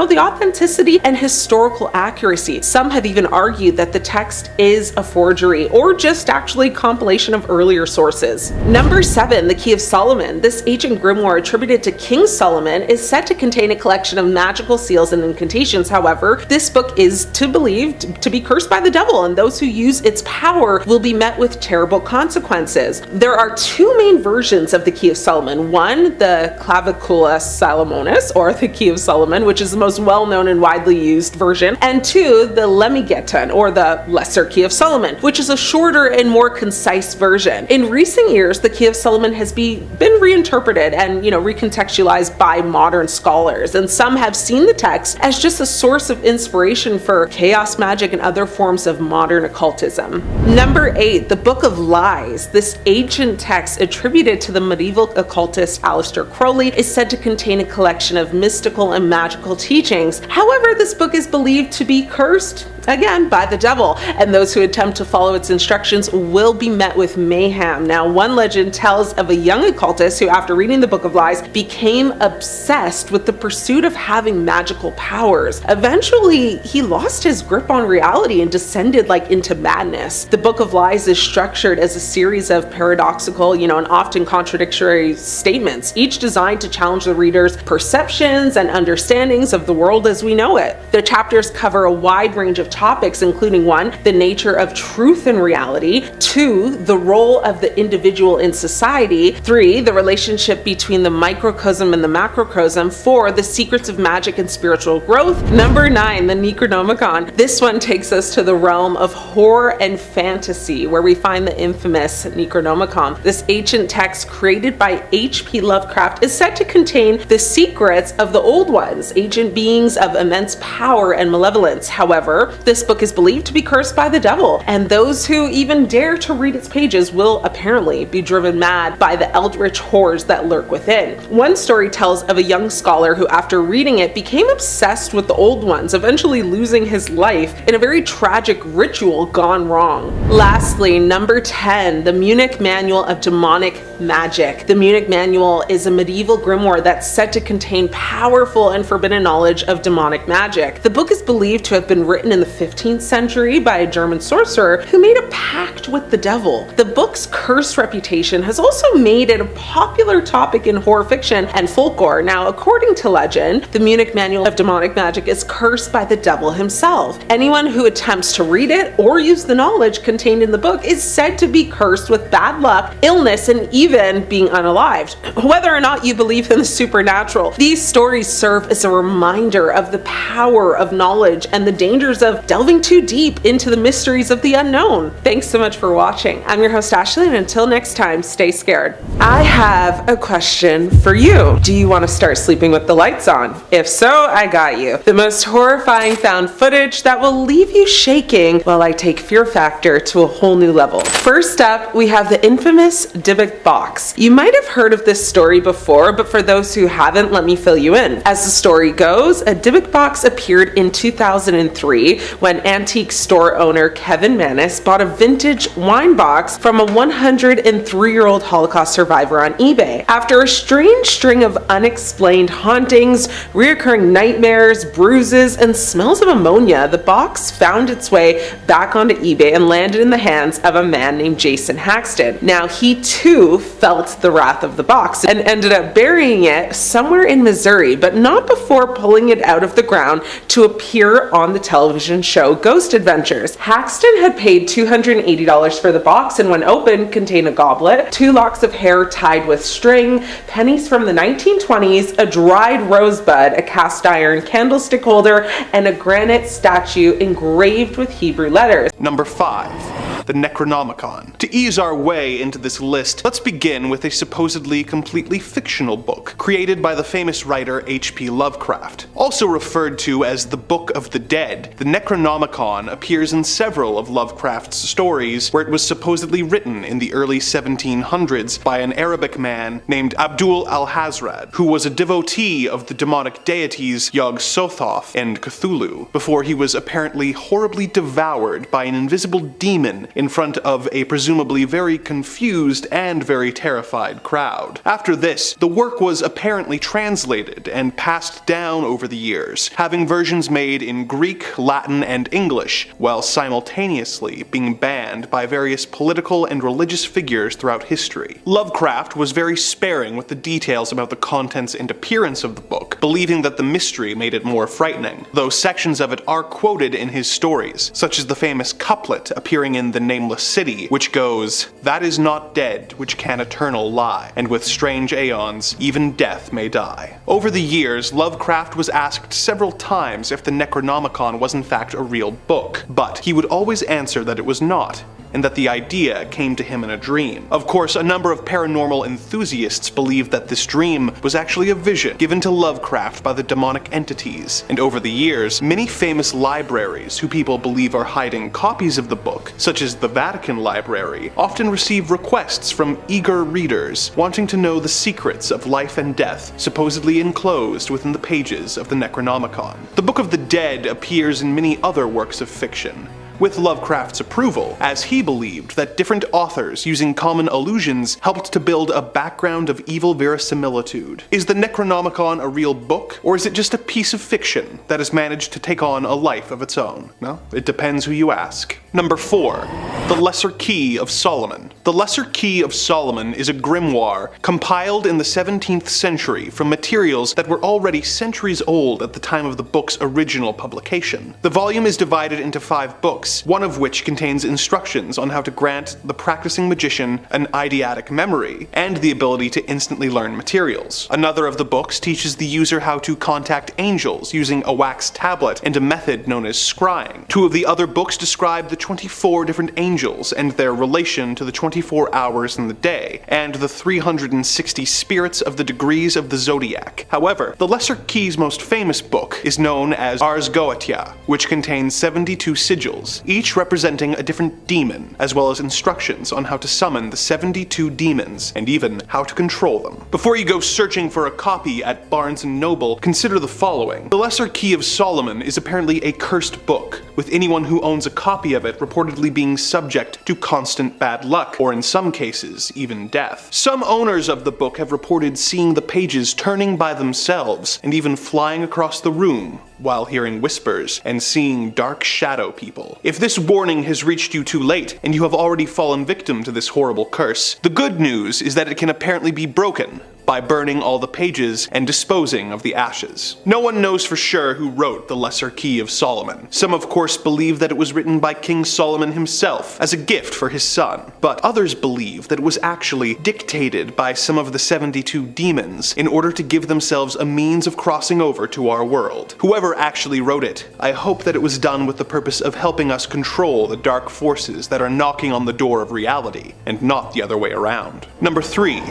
the authenticity and historical accuracy. Some have even argued that the text is a forgery or just actually a compilation of earlier sources. Number 7, the Key of Solomon. This ancient grimoire attributed to King Solomon is said to contain a collection of magical seals and incantations. However, this book is believed to be cursed by the devil, and those who use its power will be met with terrible consequences. There are 2 main versions of the Key of Solomon. One, the Clavicula Salomonis, or the Key of Solomon, which is the most well-known and widely used version, and 2, the Lemmigeton, or the Lesser Key of Solomon, which is a shorter and more concise version. In recent years, the Key of Solomon has been reinterpreted and, recontextualized by modern scholars, and some have seen the text as just a source of inspiration for chaos magic and other forms of modern occultism. Number 8, the Book of Lies. This ancient text attributed to the medieval occultist Aleister Crowley is said to contain a collection of mystical and magical teachings. However, this book is believed to be cursed, again, by the devil, and those who attempt to follow its instructions will be met with mayhem. Now, one legend tells of a young occultist who, after reading the Book of Lies, became obsessed with the pursuit of having magical powers. Eventually, he lost his grip on reality and descended into madness. The Book of Lies is structured as a series of paradoxical, and often contradictory statements, each designed to challenge the reader's perceptions and understandings of the world as we know it. The chapters cover a wide range of topics, including 1, the nature of truth and reality, 2, the role of the individual in society, 3, the relationship between the microcosm and the macrocosm, 4, the secrets of magic and spiritual growth. Number 9, the Necronomicon. This one takes us to the realm of horror and fantasy, where we find the infamous Necronomicon. This ancient text, created by H.P. Lovecraft, is said to contain the secrets of the Old Ones, ancient beings of immense power and malevolence. However, this book is believed to be cursed by the devil, and those who even dare to read its pages will apparently be driven mad by the eldritch horrors that lurk within. One story tells of a young scholar who, after reading it, became obsessed with the Old Ones, eventually losing his life in a very tragic ritual gone wrong. Lastly, number 10, the Munich Manual of Demonic Magic. The Munich Manual is a medieval grimoire that's said to contain powerful and forbidden knowledge of demonic magic. The book is believed to have been written in the 15th century by a German sorcerer who made a pact with the devil. The book's cursed reputation has also made it a popular topic in horror fiction and folklore. Now, according to legend, the Munich Manual of Demonic Magic is cursed by the devil himself. Anyone who attempts to read it or use the knowledge contained in the book is said to be cursed with bad luck, illness, and even being unalived. Whether or not you believe in the supernatural, these stories serve as a reminder of the power of knowledge and the dangers of delving too deep into the mysteries of the unknown. Thanks so much for watching. I'm your host Ashley, and until next time, stay scared. I have a question for you. Do you want to start sleeping with the lights on? If so, I got you. The most horrifying found footage that will leave you shaking while I take fear factor to a whole new level. First up, we have the infamous Dibbuk Box. You might have heard of this story before, but for those who haven't, let me fill you in. As the story goes, a Dibbuk Box appeared in 2003 when antique store owner Kevin Mannis bought a vintage wine box from a 103-year-old Holocaust survivor on eBay. After a strange string of unexplained hauntings, reoccurring nightmares, bruises, and smells of ammonia, the box found its way back onto eBay and landed in the hands of a man named Jason Haxton. Now, he too felt the wrath of the box and ended up burying it somewhere in Missouri, but not before pulling it out of the ground to appear on the television show Ghost Adventures. Haxton had paid $280 for the box, and when opened, contained a goblet, 2 locks of hair tied with string, pennies from the 1920s, a dried rosebud, a cast iron candlestick holder, and a granite statue engraved with Hebrew letters. Number 5. The Necronomicon. To ease our way into this list, let's begin with a supposedly completely fictional book, created by the famous writer H.P. Lovecraft. Also referred to as the Book of the Dead, the Necronomicon appears in several of Lovecraft's stories, where it was supposedly written in the early 1700s by an Arabic man named Abdul al-Hazrad, who was a devotee of the demonic deities Yog-Sothoth and Cthulhu, before he was apparently horribly devoured by an invisible demon in front of a presumably very confused and very terrified crowd. After this, the work was apparently translated and passed down over the years, having versions made in Greek, Latin, and English, while simultaneously being banned by various political and religious figures throughout history. Lovecraft was very sparing with the details about the contents and appearance of the book, book, believing that the mystery made it more frightening, though sections of it are quoted in his stories, such as the famous couplet appearing in The Nameless City, which goes, "That is not dead which can eternal lie, and with strange aeons even death may die." Over the years, Lovecraft was asked several times if the Necronomicon was in fact a real book, but he would always answer that it was not, and that the idea came to him in a dream. Of course, a number of paranormal enthusiasts believe that this dream was actually a vision given to Lovecraft by the demonic entities, and over the years, many famous libraries who people believe are hiding copies of the book, such as the Vatican Library, often receive requests from eager readers wanting to know the secrets of life and death, supposedly enclosed within the pages of the Necronomicon. The Book of the Dead appears in many other works of fiction, with Lovecraft's approval, as he believed that different authors using common allusions helped to build a background of evil verisimilitude. Is the Necronomicon a real book, or is it just a piece of fiction that has managed to take on a life of its own? Well, it depends who you ask. Number 4. The Lesser Key of Solomon. The Lesser Key of Solomon is a grimoire compiled in the 17th century from materials that were already centuries old at the time of the book's original publication. The volume is divided into 5 books, one of which contains instructions on how to grant the practicing magician an eidetic memory and the ability to instantly learn materials. Another of the books teaches the user how to contact angels using a wax tablet and a method known as scrying. 2 of the other books describe the 24 different angels and their relation to the 24 hours in the day, and the 360 spirits of the degrees of the zodiac. However, the Lesser Key's most famous book is known as Ars Notoria, which contains 72 sigils, each representing a different demon, as well as instructions on how to summon the 72 demons, and even how to control them. Before you go searching for a copy at Barnes & Noble, consider the following. The Lesser Key of Solomon is apparently a cursed book, with anyone who owns a copy of it reportedly being subject to constant bad luck, or in some cases, even death. Some owners of the book have reported seeing the pages turning by themselves, and even flying across the room, while hearing whispers and seeing dark shadow people. If this warning has reached you too late, and you have already fallen victim to this horrible curse, the good news is that it can apparently be broken by burning all the pages and disposing of the ashes. No one knows for sure who wrote the Lesser Key of Solomon. Some of course believe that it was written by King Solomon himself as a gift for his son, but others believe that it was actually dictated by some of the 72 demons in order to give themselves a means of crossing over to our world. Whoever actually wrote it, I hope that it was done with the purpose of helping us control the dark forces that are knocking on the door of reality, and not the other way around. Number 3.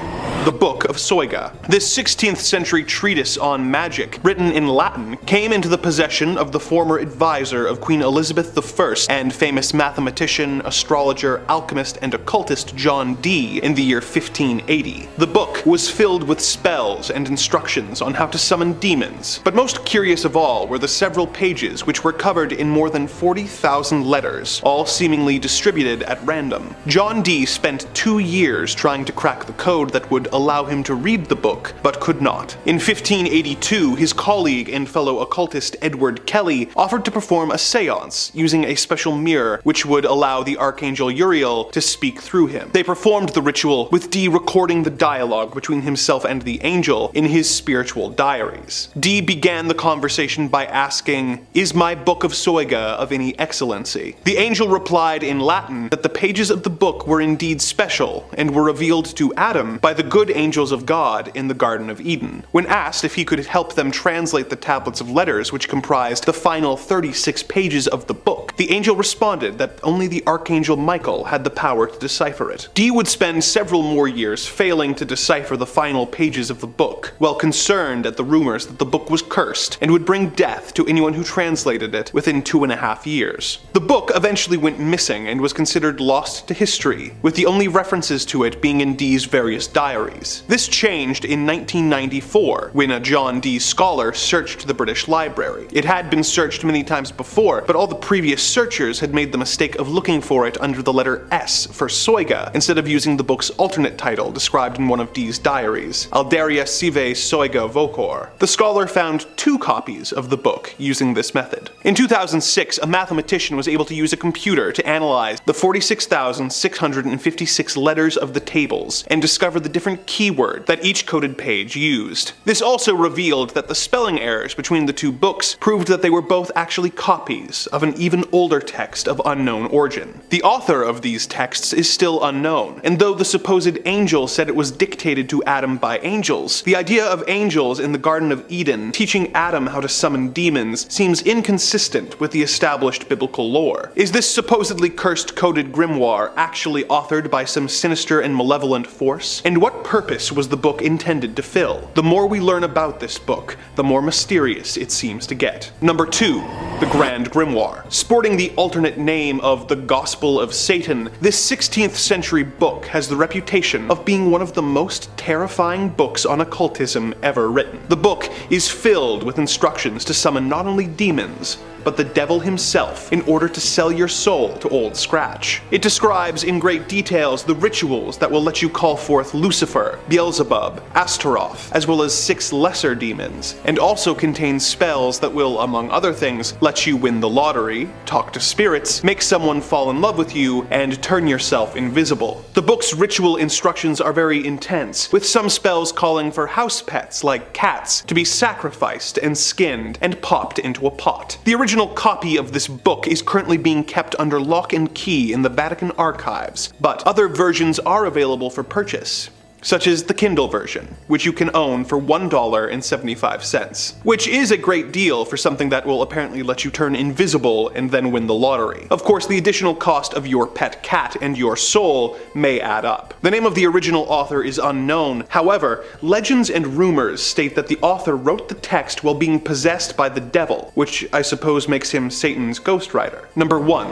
The Book of Soyga. This 16th century treatise on magic, written in Latin, came into the possession of the former advisor of Queen Elizabeth I and famous mathematician, astrologer, alchemist, and occultist John Dee in the year 1580. The book was filled with spells and instructions on how to summon demons, but most curious of all were the several pages which were covered in more than 40,000 letters, all seemingly distributed at random. John Dee spent 2 years trying to crack the code that would allow him to read the book, but could not. In 1582, his colleague and fellow occultist Edward Kelly offered to perform a seance using a special mirror which would allow the Archangel Uriel to speak through him. They performed the ritual, with Dee recording the dialogue between himself and the angel in his spiritual diaries. Dee began the conversation by asking, "Is my Book of Soyga of any excellency?" The angel replied in Latin that the pages of the book were indeed special and were revealed to Adam by the good angels of God in the Garden of Eden. When asked if he could help them translate the tablets of letters which comprised the final 36 pages of the book, the angel responded that only the Archangel Michael had the power to decipher it. Dee would spend several more years failing to decipher the final pages of the book, while concerned at the rumors that the book was cursed and would bring death to anyone who translated it within 2.5 years. The book eventually went missing and was considered lost to history, with the only references to it being in Dee's various diaries. This changed in 1994, when a John Dee scholar searched the British Library. It had been searched many times before, but all the previous searchers had made the mistake of looking for it under the letter S for Soyga, instead of using the book's alternate title described in one of Dee's diaries, Alderia Sive Soyga Vocor. The scholar found 2 copies of the book using this method. In 2006, a mathematician was able to use a computer to analyze the 46,656 letters of the tables and discover the different certain keyword that each coded page used. This also revealed that the spelling errors between the two books proved that they were both actually copies of an even older text of unknown origin. The author of these texts is still unknown, and though the supposed angel said it was dictated to Adam by angels, the idea of angels in the Garden of Eden teaching Adam how to summon demons seems inconsistent with the established biblical lore. Is this supposedly cursed coded grimoire actually authored by some sinister and malevolent force? And what purpose was the book intended to fill? The more we learn about this book, the more mysterious it seems to get. Number 2. The Grand Grimoire. Sporting the alternate name of the Gospel of Satan, this 16th century book has the reputation of being one of the most terrifying books on occultism ever written. The book is filled with instructions to summon not only demons, but the devil himself in order to sell your soul to Old Scratch. It describes in great details the rituals that will let you call forth Lucifer, Beelzebub, Astaroth, as well as 6 lesser demons, and also contains spells that will, among other things, let you win the lottery, talk to spirits, make someone fall in love with you, and turn yourself invisible. The book's ritual instructions are very intense, with some spells calling for house pets like cats to be sacrificed and skinned and popped into a pot. The original copy of this book is currently being kept under lock and key in the Vatican archives, but other versions are available for purchase, such as the Kindle version, which you can own for $1.75, which is a great deal for something that will apparently let you turn invisible and then win the lottery. Of course, the additional cost of your pet cat and your soul may add up. The name of the original author is unknown. However, legends and rumors state that the author wrote the text while being possessed by the devil, which I suppose makes him Satan's ghostwriter. Number 1.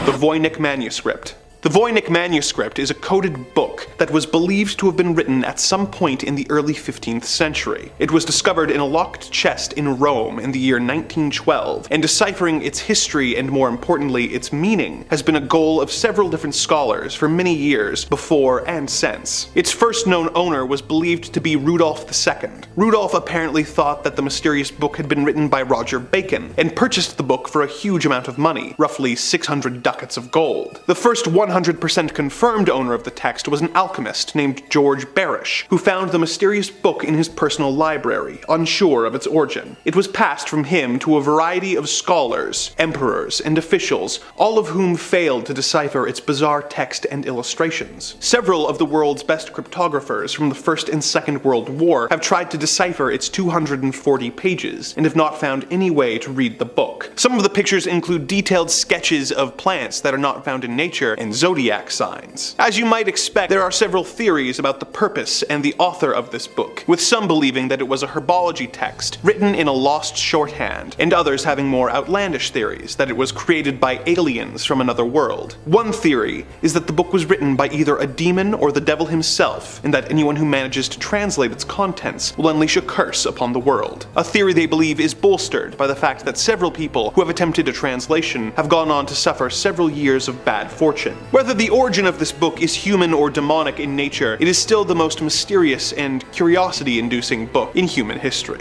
The Voynich Manuscript. The Voynich Manuscript is a coded book that was believed to have been written at some point in the early 15th century. It was discovered in a locked chest in Rome in the year 1912, and deciphering its history and, more importantly, its meaning has been a goal of several different scholars for many years before and since. Its first known owner was believed to be Rudolph II. Rudolph apparently thought that the mysterious book had been written by Roger Bacon, and purchased the book for a huge amount of money, roughly 600 ducats of gold. The first 100% confirmed owner of the text was an alchemist named George Barish, who found the mysterious book in his personal library, unsure of its origin. It was passed from him to a variety of scholars, emperors, and officials, all of whom failed to decipher its bizarre text and illustrations. Several of the world's best cryptographers from the First and Second World War have tried to decipher its 240 pages, and have not found any way to read the book. Some of the pictures include detailed sketches of plants that are not found in nature, and zodiac signs. As you might expect, there are several theories about the purpose and the author of this book, with some believing that it was a herbology text written in a lost shorthand, and others having more outlandish theories that it was created by aliens from another world. One theory is that the book was written by either a demon or the devil himself, and that anyone who manages to translate its contents will unleash a curse upon the world. A theory they believe is bolstered by the fact that several people who have attempted a translation have gone on to suffer several years of bad fortune. Whether the origin of this book is human or demonic in nature, it is still the most mysterious and curiosity-inducing book in human history.